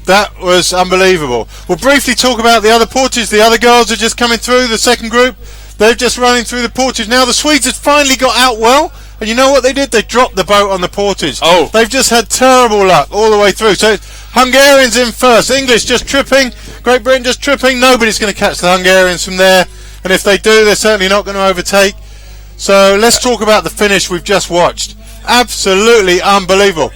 That was unbelievable. We'll briefly talk about the other Portage. The other girls are just coming through, the second group. They're just running through the Portage. Now the Swedes have finally got out well. And you know what they did? They dropped the boat on the Portage. Oh. They've just had terrible luck all the way through. So Hungarians in first. English just tripping. Great Britain just tripping. Nobody's going to catch the Hungarians from there. And if they do, they're certainly not going to overtake. So let's talk about the finish we've just watched. Absolutely unbelievable.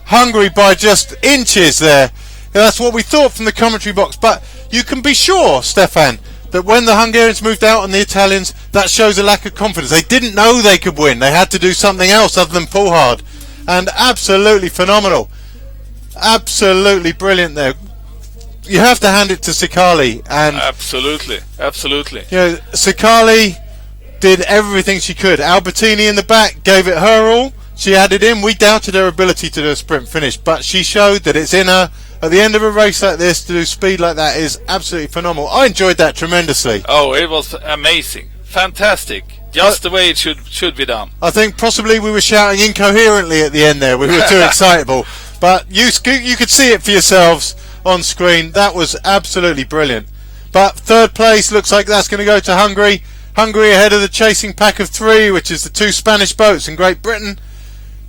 Hungary by just inches there. That's what we thought from the commentary box. But you can be sure, Stefan, that when the Hungarians moved out on the Italians, that shows a lack of confidence. They didn't know they could win. They had to do something else other than pull hard. And absolutely phenomenal. Absolutely brilliant there. You have to hand it to Sikali. And Absolutely. you know, Sikali did everything she could. Albertini in the back gave it her all. She added in. We doubted her ability to do a sprint finish, but she showed that it's in her. At the end of a race like this, to do speed like that is absolutely phenomenal. I enjoyed that tremendously. Oh, it was amazing. Fantastic. Just the way it should be done. I think possibly we were shouting incoherently at the end there. We were too excitable. But you could see it for yourselves on screen. That was absolutely brilliant. But third place looks like that's going to go to Hungary. Hungary ahead of the chasing pack of 3, which is the 2 Spanish boats in Great Britain.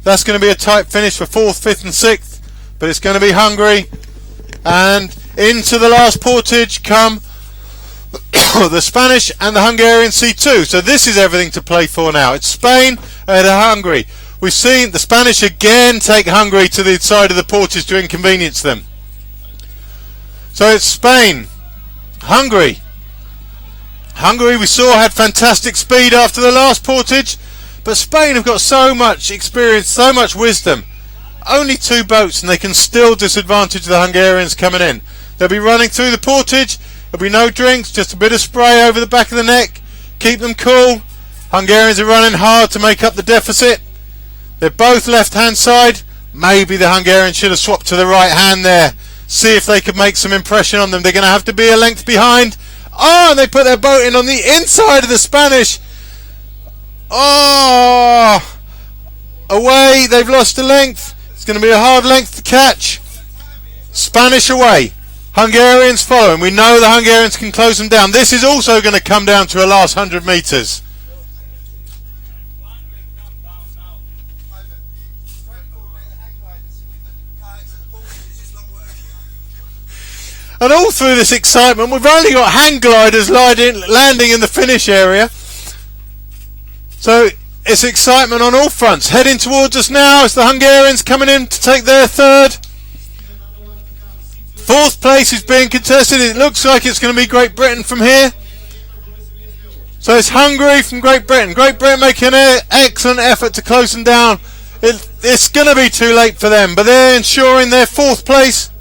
That's going to be a tight finish for 4th, 5th and 6th. But it's going to be Hungary. And into the last portage come the Spanish and the Hungarian C2. So this is everything to play for now. It's Spain and Hungary. We've seen the Spanish again take Hungary to the side of the portage to inconvenience them. So it's Spain, Hungary. Hungary we saw had fantastic speed after the last portage. But Spain have got so much experience, so much wisdom. Only 2 boats and they can still disadvantage the Hungarians coming in. They'll be running through the portage. There'll be no drinks, just a bit of spray over the back of the neck. Keep them cool. Hungarians are running hard to make up the deficit. They're both left hand side. Maybe the Hungarians should have swapped to the right hand there see if they could make some impression on them. They're going to have to be a length behind. Oh, and they put their boat in on the inside of the Spanish. Oh, away. They've lost a length. It's going to be a hard length to catch. Spanish away. Hungarians following. We know the Hungarians can close them down. This is also going to come down to a last 100 metres. And all through this excitement, we've only got hang gliders landing in the finish area. So it's excitement on all fronts. Heading towards us now as the Hungarians coming in to take their third. Fourth place is being contested. It looks like it's going to be Great Britain from here. So it's Hungary from Great Britain. Great Britain making an excellent effort to close them down. It's going to be too late for them, but they're ensuring their fourth place.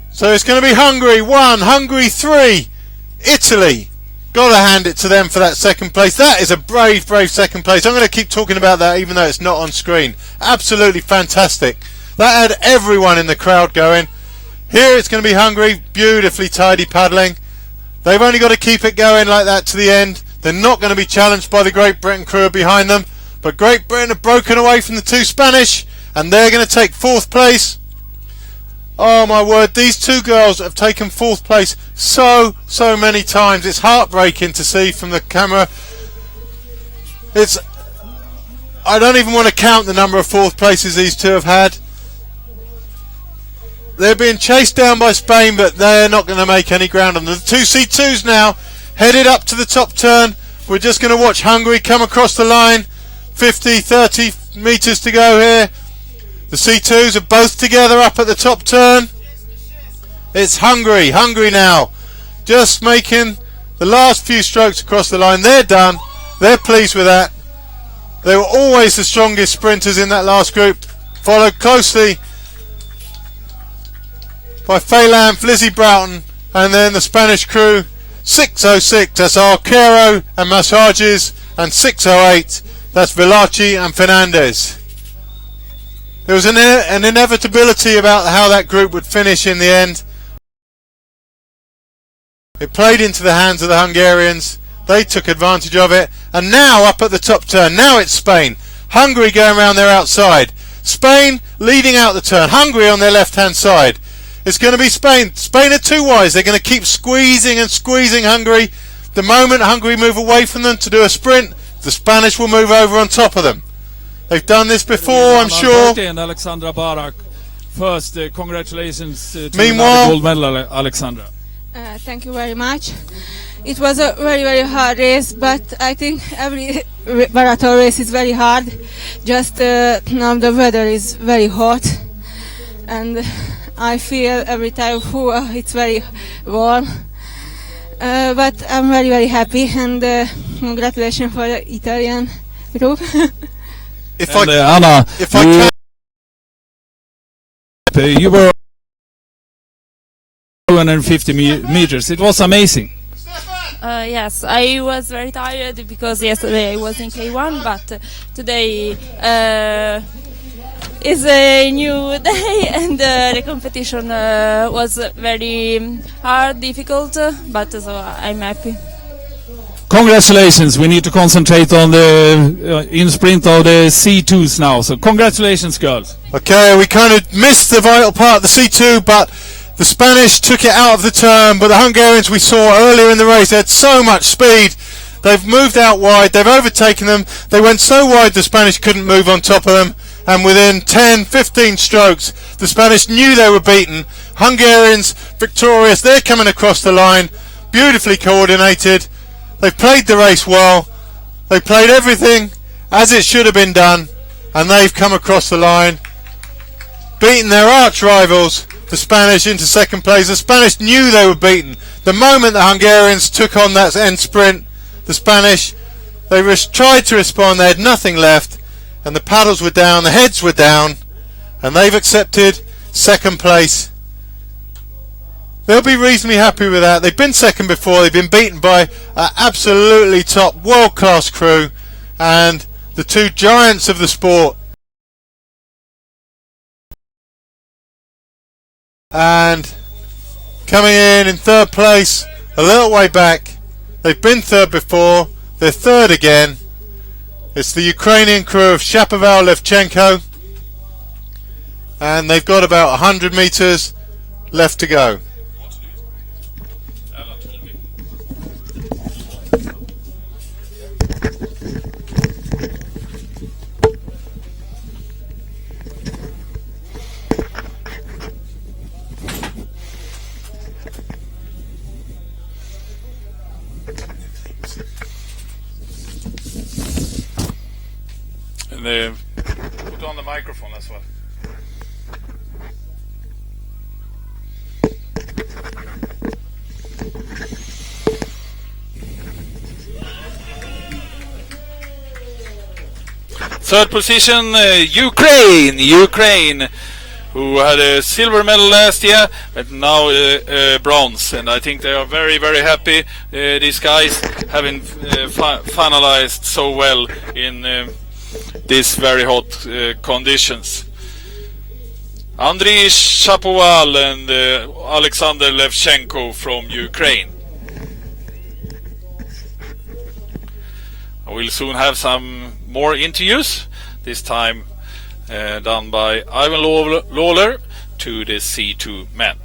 So it's going to be Hungary 1, Hungary 3, Italy. Got to hand it to them for that second place. That is a brave second place. I'm going to keep talking about that even though it's not on screen. Absolutely fantastic. That had everyone in the crowd going. Here it's going to be Hungary, beautifully tidy paddling. They've only got to keep it going like that to the end. They're not going to be challenged by the Great Britain crew behind them. But Great Britain have broken away from the two Spanish and they're going to take fourth place. Oh my word, these two girls have taken fourth place so many times. It's heartbreaking to see from the camera. I don't even want to count the number of fourth places these two have had. They're being chased down by Spain, but they're not going to make any ground on them. The two C2s now headed up to the top turn. We're just going to watch Hungary come across the line. 30 metres to go here. The C2s are both together up at the top turn. It's Hungary now. Just making the last few strokes across the line. They're done. They're pleased with that. They were always the strongest sprinters in that last group. Followed closely by Phelan, Lizzie Broughton, and then the Spanish crew. 6:06, that's Arquero and Massages, and 6:08, that's Villaci and Fernandez. There was an inevitability about how that group would finish in the end. It played into the hands of the Hungarians. They took advantage of it. And now up at the top turn, now it's Spain. Hungary going around their outside. Spain leading out the turn. Hungary on their left-hand side. It's going to be Spain. Spain are too wise. They're going to keep squeezing and squeezing Hungary. The moment Hungary move away from them to do a sprint, the Spanish will move over on top of them. They've done this before, I'm sure. And Alexandra Barak. First, congratulations to the gold medal, Alexandra. Thank you very much. It was a very hard race, but I think every marathon race is very hard. Just now the weather is very hot, and I feel every time it's very warm. But I'm very happy, and congratulations for the Italian group. Anna, you were 250 meters. It was amazing. Yes, I was very tired because yesterday I was in K1, but today is a new day, and the competition was very hard, difficult, but so I'm happy. Congratulations. We need to concentrate on the in sprint of the C2s now. So congratulations, girls. Okay, we kind of missed the vital part of the C2, but the Spanish took it out of the turn. But the Hungarians we saw earlier in the race, they had so much speed. They've moved out wide. They've overtaken them. They went so wide the Spanish couldn't move on top of them. And within 10-15 strokes, the Spanish knew they were beaten. Hungarians victorious. They're coming across the line. Beautifully coordinated. They played the race well. They played everything as it should have been done, and they've come across the line, beaten their arch rivals, the Spanish, into second place. The Spanish knew they were beaten. The moment the Hungarians took on that end sprint, the Spanish, they tried to respond. They had nothing left, and the paddles were down, the heads were down, and they've accepted second place. They'll be reasonably happy with that. They've been second before. They've been beaten by an absolutely top world-class crew and the two giants of the sport. And coming in third place, a little way back. They've been third before. They're third again. It's the Ukrainian crew of Shapoval Levchenko. And they've got about 100 meters left to go. And put on the microphone as well. Third position, Ukraine, who had a silver medal last year, but now bronze. And I think they are very, very happy, these guys, having finalized so well in these very hot conditions. Andriy Shapoval and Alexander Levchenko from Ukraine. We'll soon have some more interviews, this time done by Ivan Lawler to the C2 men.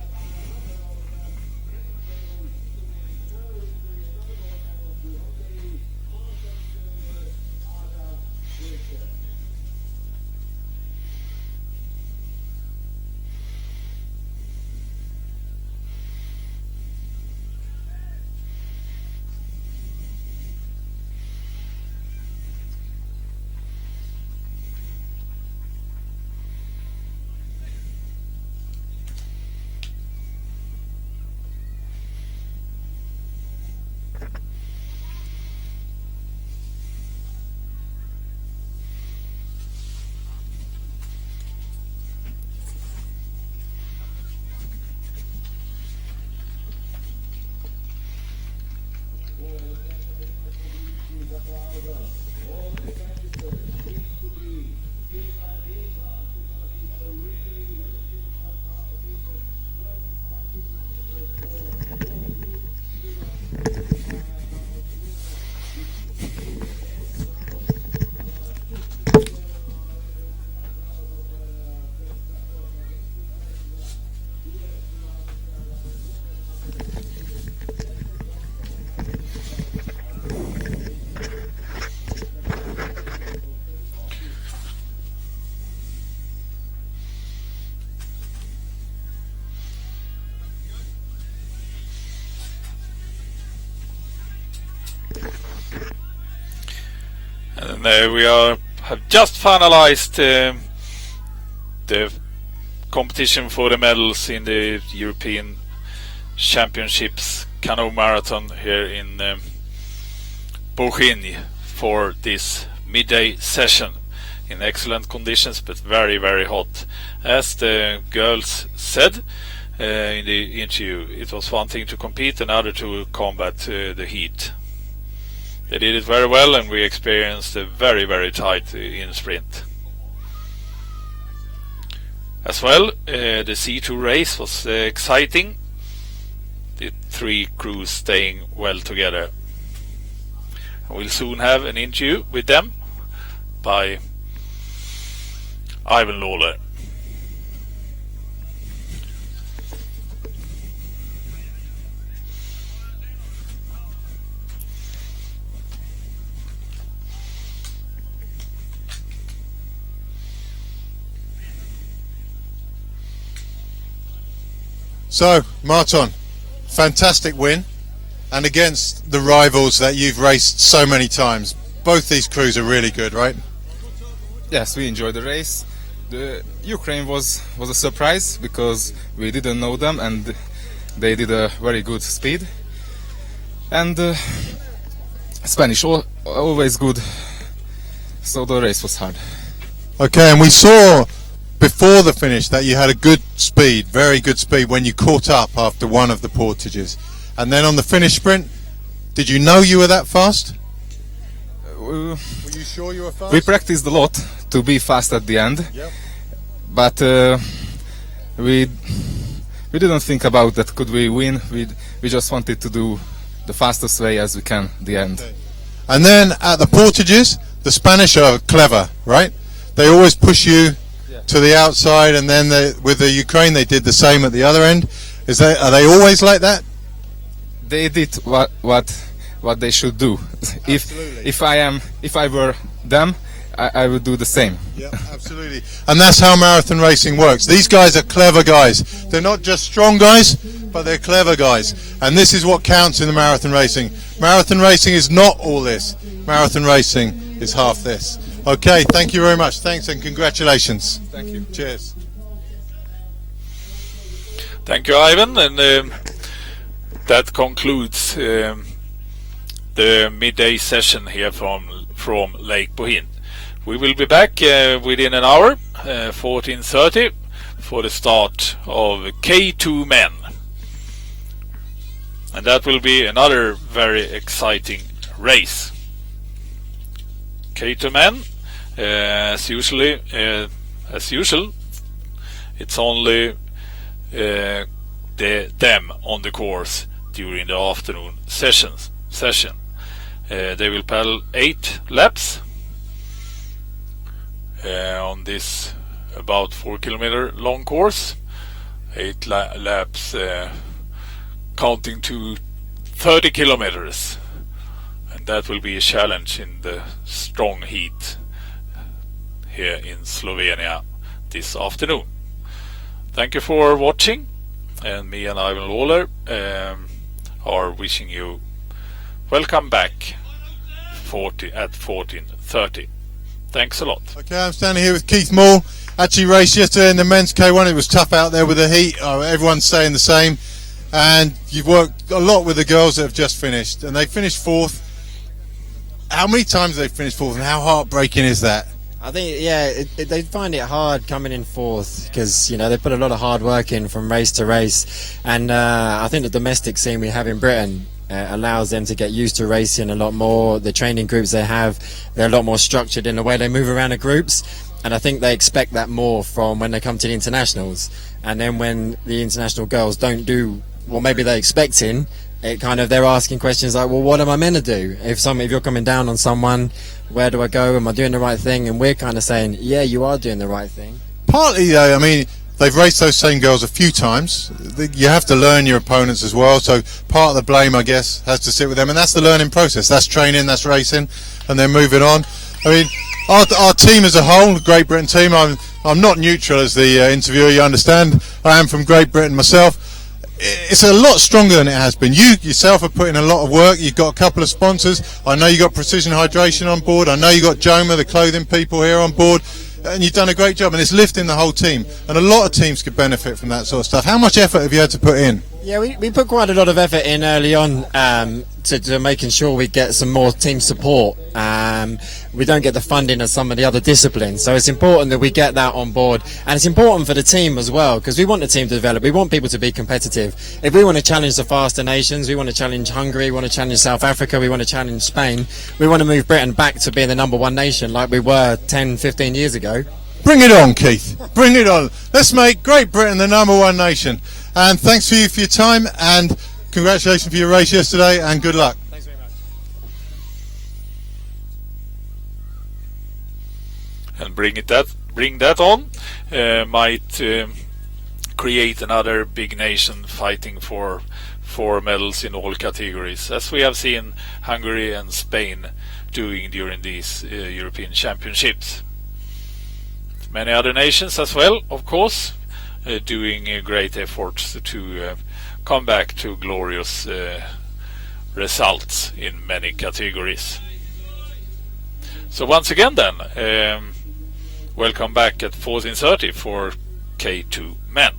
And we have just finalized the competition for the medals in the European Championships canoe marathon here in Portage for this midday session in excellent conditions, but very, very hot. As the girls said in the interview, it was one thing to compete, another to combat the heat. They did it very well, and we experienced a very, very tight in sprint. As well, the C2 race was exciting. The three crews staying well together. We'll soon have an interview with them by Ivan Lawler. So, Martin, fantastic win, and against the rivals that you've raced so many times. Both these crews are really good, right? Yes, we enjoyed the race. The Ukraine was a surprise because we didn't know them, and they did a very good speed. And Spanish always good, so the race was hard. Okay, and we saw before the finish that you had a good speed, very good speed, when you caught up after one of the portages. And then on the finish sprint, did you know you were that fast? Were you sure you were fast? We practiced a lot to be fast at the end. Yep. But we we didn't think about that. Could we win? We just wanted to do the fastest way as we can. The end. And then at the Portages, the Spanish are clever, right? They always push you to the outside, and then with the Ukraine they did the same at the other end. Are they always like that? They did what they should do. If I were them, I would do the same. Yeah, absolutely. And that's how marathon racing works. These guys are clever guys. They're not just strong guys, but they're clever guys. And this is what counts in the marathon racing. Marathon racing is not all this. Marathon racing is half this. Okay, thank you very much. Thanks and congratulations. Thank you. Cheers. Thank you, Ivan. And that concludes the midday session here from Lake Bohin. We will be back within an hour, 14:30, for the start of K2 Men. And that will be another very exciting race. K2 Men, as usual, it's only them on the course during the afternoon session. They will paddle 8 laps on this about 4 kilometer long course. 8 laps counting to 30 kilometers, and that will be a challenge in the strong heat here in Slovenia this afternoon. Thank you for watching, and me and Ivan Lawler are wishing you welcome back at 14:30. Thanks a lot. Okay, I'm standing here with Keith Moore. Actually raced yesterday in the men's K1. It was tough out there with the heat. Everyone's saying the same. And you've worked a lot with the girls that have just finished, and they finished 4th. How many times have they finished 4th, and how heartbreaking is that? I think, they find it hard coming in 4th because, they put a lot of hard work in from race to race. And I think the domestic scene we have in Britain allows them to get used to racing a lot more. The training groups they have, they're a lot more structured in the way they move around the groups. And I think they expect that more from when they come to the internationals. And then when the international girls don't do what maybe they're expecting, they're asking questions like, well, what am I meant to do? If you're coming down on someone, where do I go? Am I doing the right thing? And we're kind of saying, yeah, you are doing the right thing. Partly though, they've raced those same girls a few times. You have to learn your opponents as well, so part of the blame, I guess, has to sit with them, and that's the learning process. That's training, that's racing, and then moving on. Our team as a whole, the Great Britain team, I'm not neutral as the interviewer, you understand. I am from Great Britain myself. It's a lot stronger than it has been. You yourself have put in a lot of work. You've got a couple of sponsors. I know you've got Precision Hydration on board. I know you've got Joma, the clothing people here on board. And you've done a great job, and it's lifting the whole team. And a lot of teams could benefit from that sort of stuff. How much effort have you had to put in? Yeah, we put quite a lot of effort in early on to making sure we get some more team support. We don't get the funding of some of the other disciplines, so it's important that we get that on board. And it's important for the team as well, because we want the team to develop. We want people to be competitive. If we want to challenge the faster nations, we want to challenge Hungary, we want to challenge South Africa, we want to challenge Spain, we want to move Britain back to being the #1 nation like we were 10, 15 years ago. Bring it on, Keith. Bring it on. Let's make Great Britain the #1 nation. And thanks for your time, and congratulations for your race yesterday, and good luck. Thanks very much. And bring that on might create another big nation fighting for medals in all categories, as we have seen Hungary and Spain doing during these European Championships. Many other nations as well, of course, doing great efforts to come back to glorious results in many categories. So once again then, welcome back at 14:30 for K2 Men.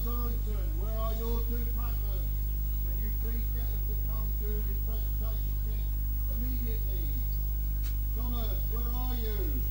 Sorensen, where are your two partners? Can you please get them to come to the presentation tent immediately? Thomas, where are you?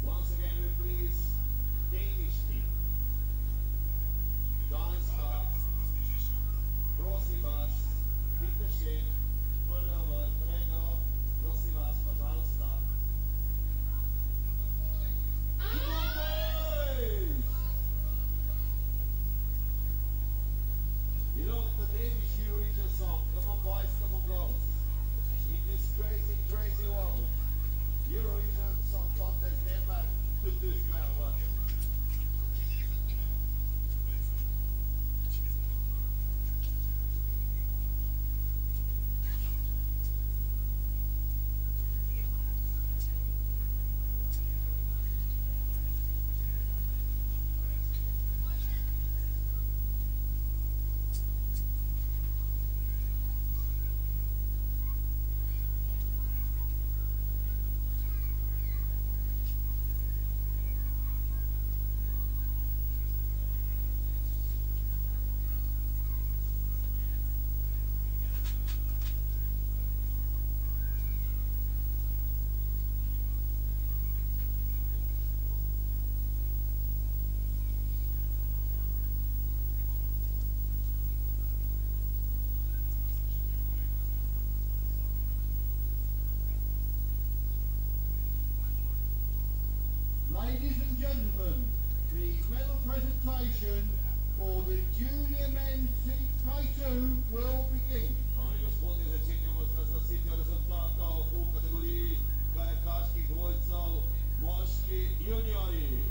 Once again, we please Danish team. Danska, prosim vas, vidite še, prvo, prego, prosim vas, пожалуйста. You know the Danish Eurovision song, come on boys, come on girls. In this crazy, crazy world, Eurovision Song Contest Denmark tuttuus päeva. Ladies and gentlemen, the medal presentation for the junior men's K2 will begin. Dame i gospodje, začenjamo z razglasitvijo rezultatov v kategoriji kajakaških dvojcev moški juniori.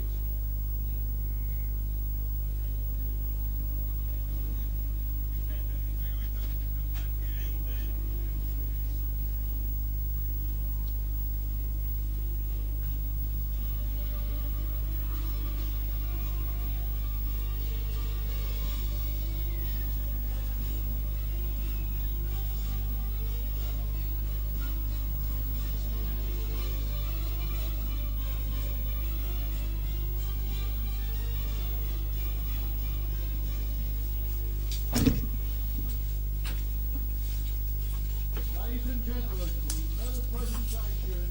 Ladies and gentlemen, the medal presentation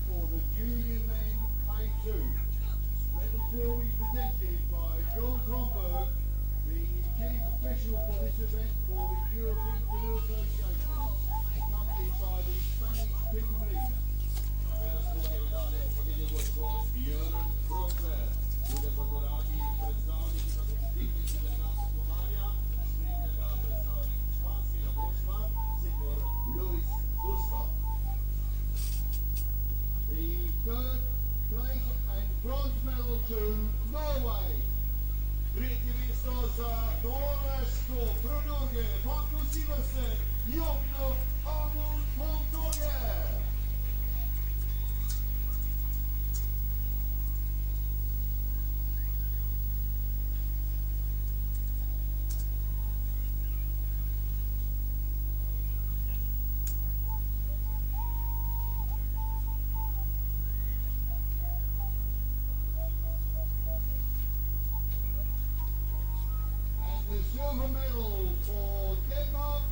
for the junior men K2. Medals will be presented by John Kronberg, the chief official for this event for the European Canoe Association, accompanied by the Spanish team leader. Dame gospodje, medalje podelil gospod Jörn Kronberg. Bude pozdravljeni predstavniki na tehnični delegacije Pomanja, spremlja predstavnik španskega vodstva, Sigurd Luis Gustav. The third place and bronze medal to Norway. Tredje mesto za Norveško, Brunogge, Magnus Iversen, Jonno Arnold Poltorge. The silver medal for Denmark.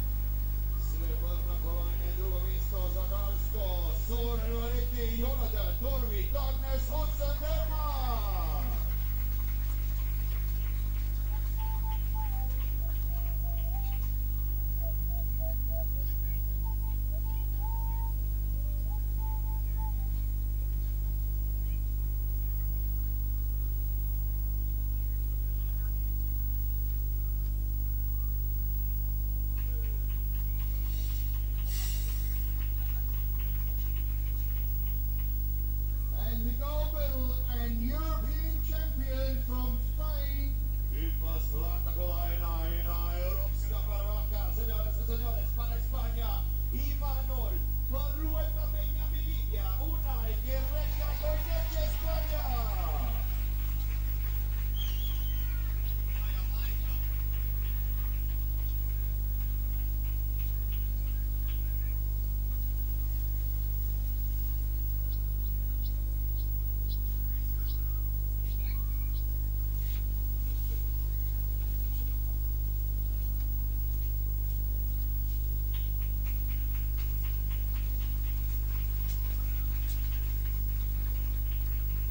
Srebrna kolona i drugo mjesto And the gold medal and European champion from Spain. Europska prvaka, señoras y señores, para España, Imanol, Barrueta Peña Melilla, una y que reca con España.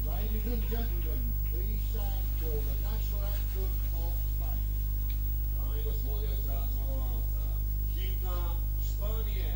Ladies and gentlemen, please stand for the national anthem of Spain. Dame gospodine transformacija, himna Španije.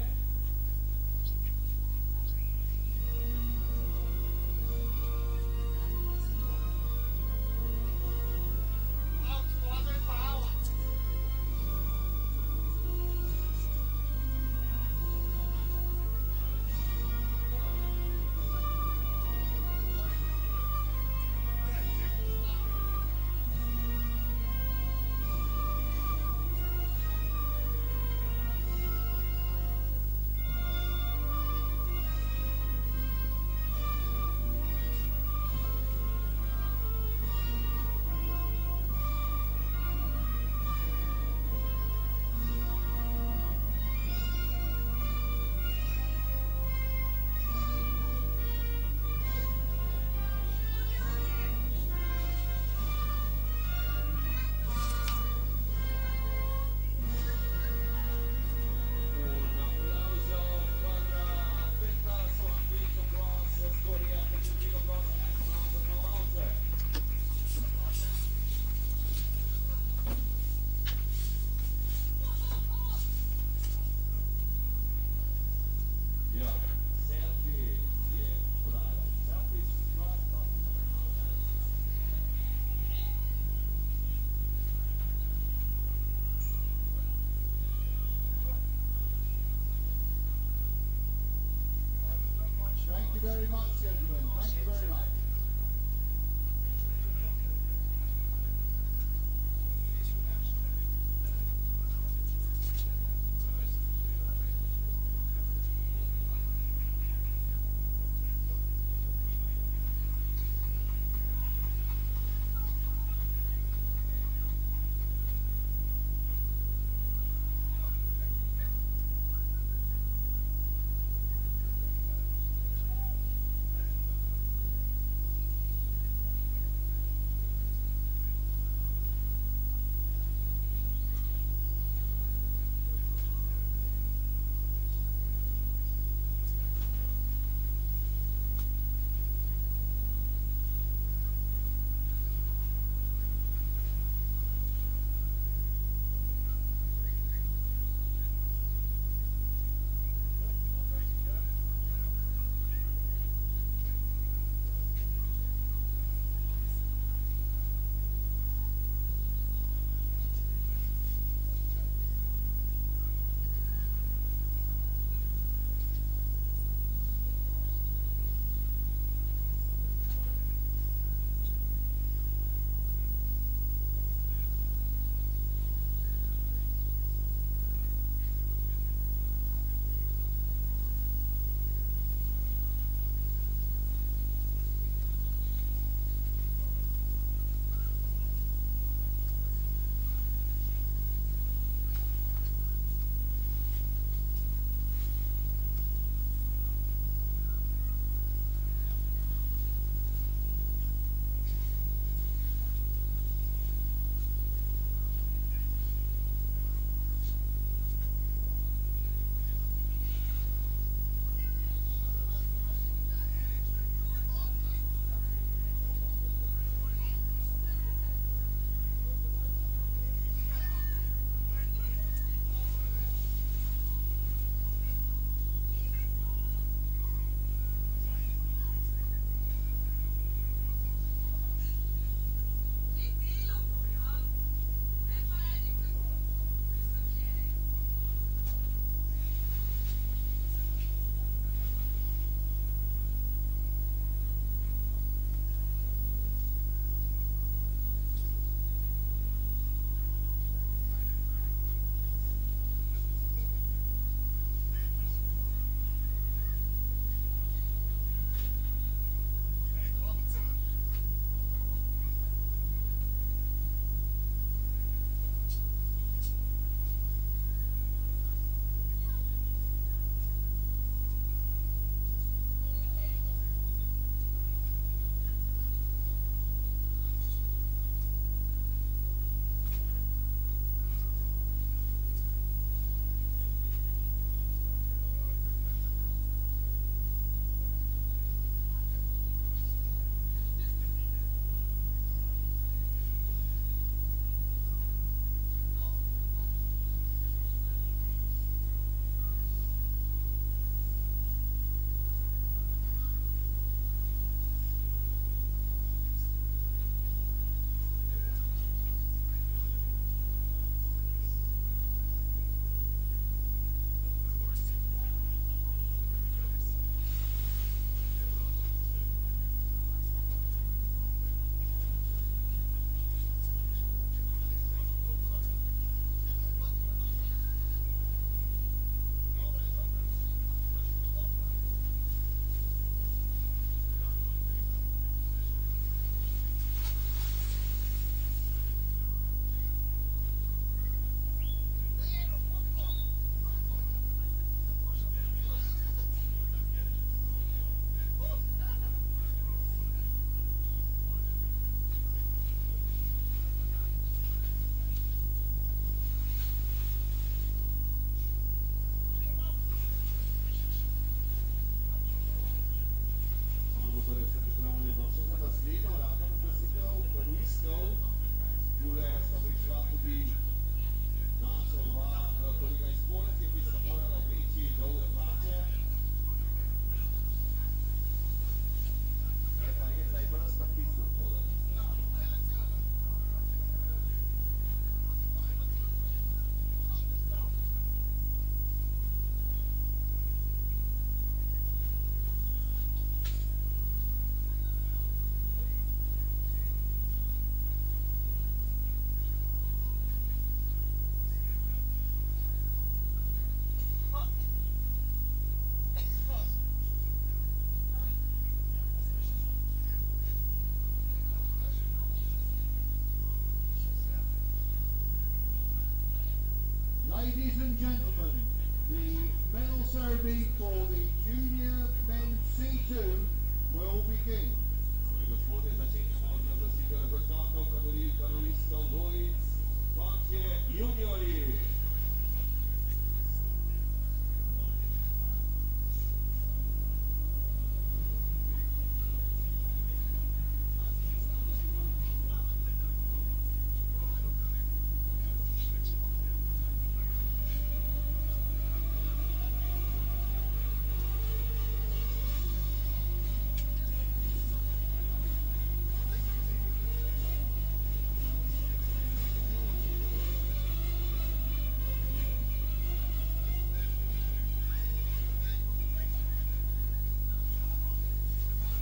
gentlemen, the medal ceremony for the junior men C2 will begin. Gospodzie, zaczynamy od nazwiska kanoista dwojic, Portage juniori.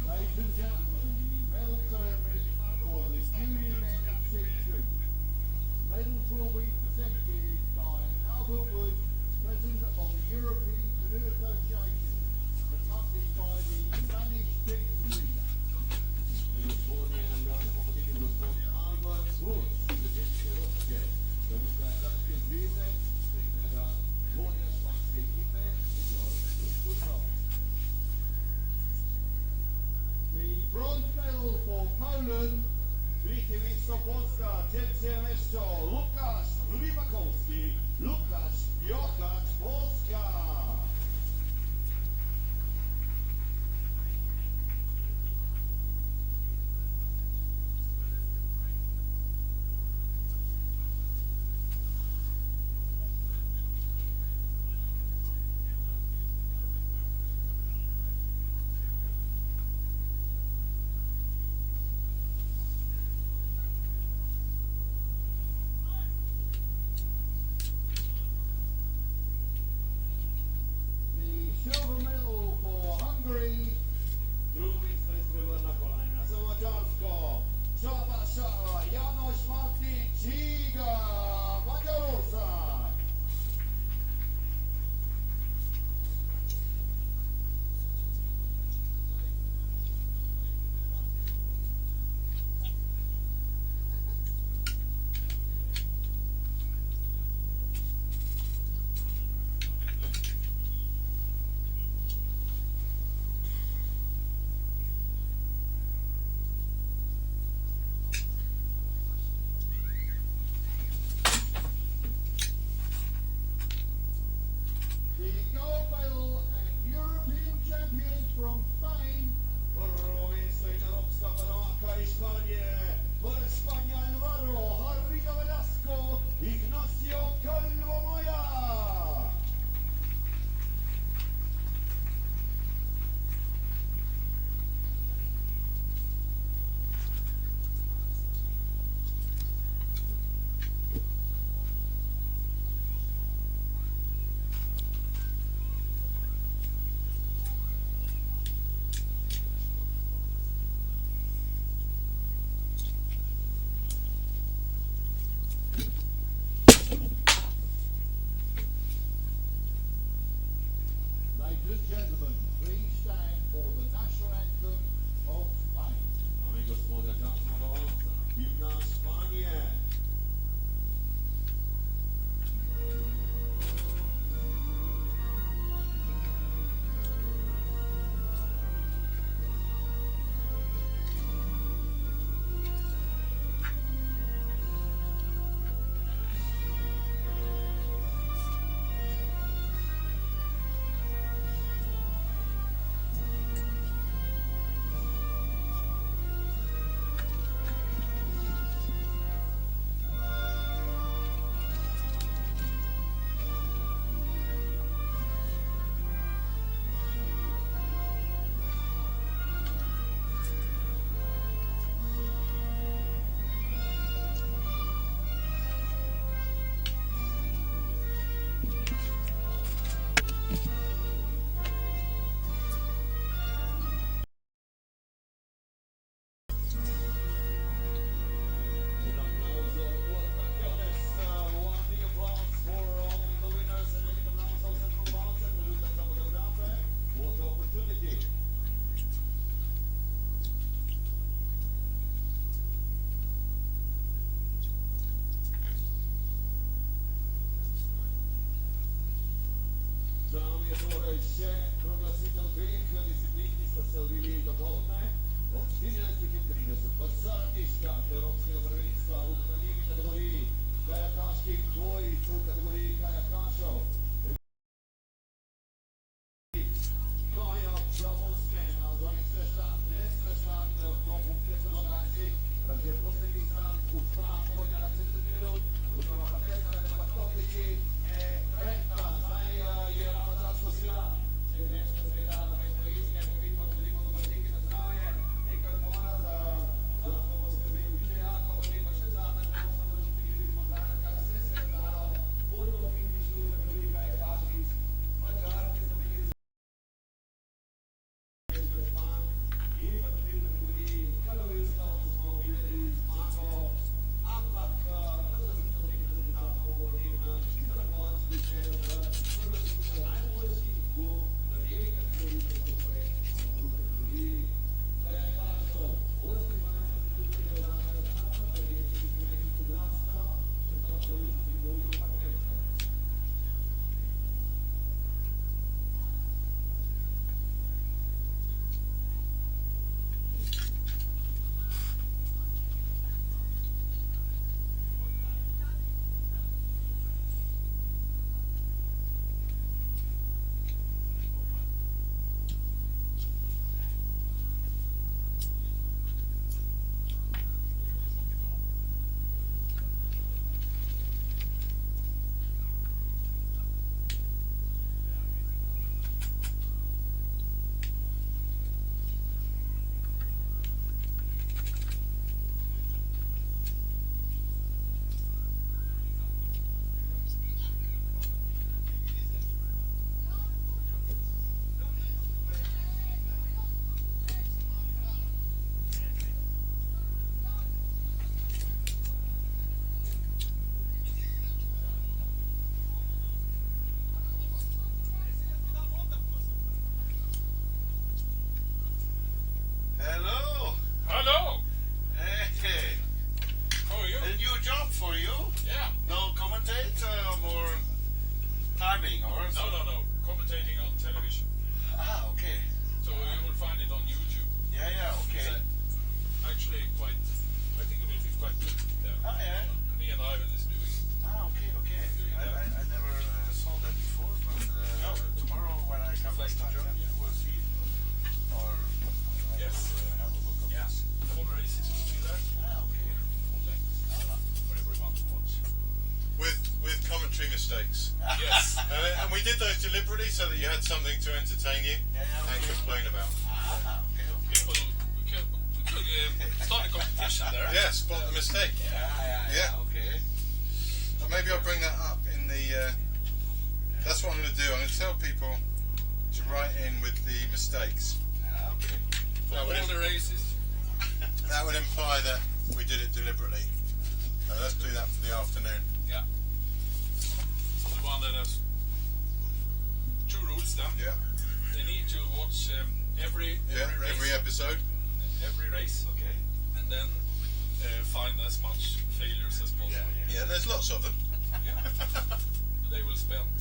Ladies and gentlemen, the medal ceremony for the junior men C2. Medals will be presented by Albert Wood, President of the European Canoe Association, accompanied by the Spanish team leader. Gospodzie, nagrane pomogli gospodzie Albert Wood, zwycięzcy Roskie, dowódca etanckie Zwierzę, treninera dłonia szpańskiej ekipy, The bronze medal for Poland, Trzecie miejsce Polska, trzecie miejsce Łukasz Rybakowski, Łukasz Piotacz, Polska. Invece progressivamente il disciplinista Salvini Dovolne, obstinati Fitrine su passati, scatto, Roxio Previnska, Ucranini categorii, Kayakashi, Boy, su categorii Kayakasho. Noja, Blahosken, also nächster Start, noch um 14:30 dann der Protagonista, Utfahrt, von der 10. Minute, und noch am Ende der 14. Retta, sai, Gerard Zaskozia, Hello. Hello. Hey. How are you? A new job for you? Yeah. No commentate or timing or No. Commentating on television. Ah, okay. So you will find it on YouTube. Yeah, okay. It's actually quite. I think it will be quite good there. Ah, yeah. Me and Ivan is doing. Ah, okay. I never saw that before, but tomorrow when I come back to Germany, I will see it. Or I will have a look of this. All races will be there. Ah, okay. Full length. For everyone to watch. With commentary mistakes. Yes. And we did those deliberately so that you had something to entertain you and complain about. Well, we could start a competition there. Yeah, spot the mistake. Yeah, okay. Well, maybe I'll bring that up in the. That's what I'm going to do. I'm going to tell people to write in with the mistakes. Okay. For all the races. That would imply that we did it deliberately. So let's do that for the afternoon. Yeah. The one that has two rules then. Yeah. They need to watch every race. Every episode. Every race. Okay. And then find as much failures as possible. Yeah, there's lots of them. Yeah. They will spend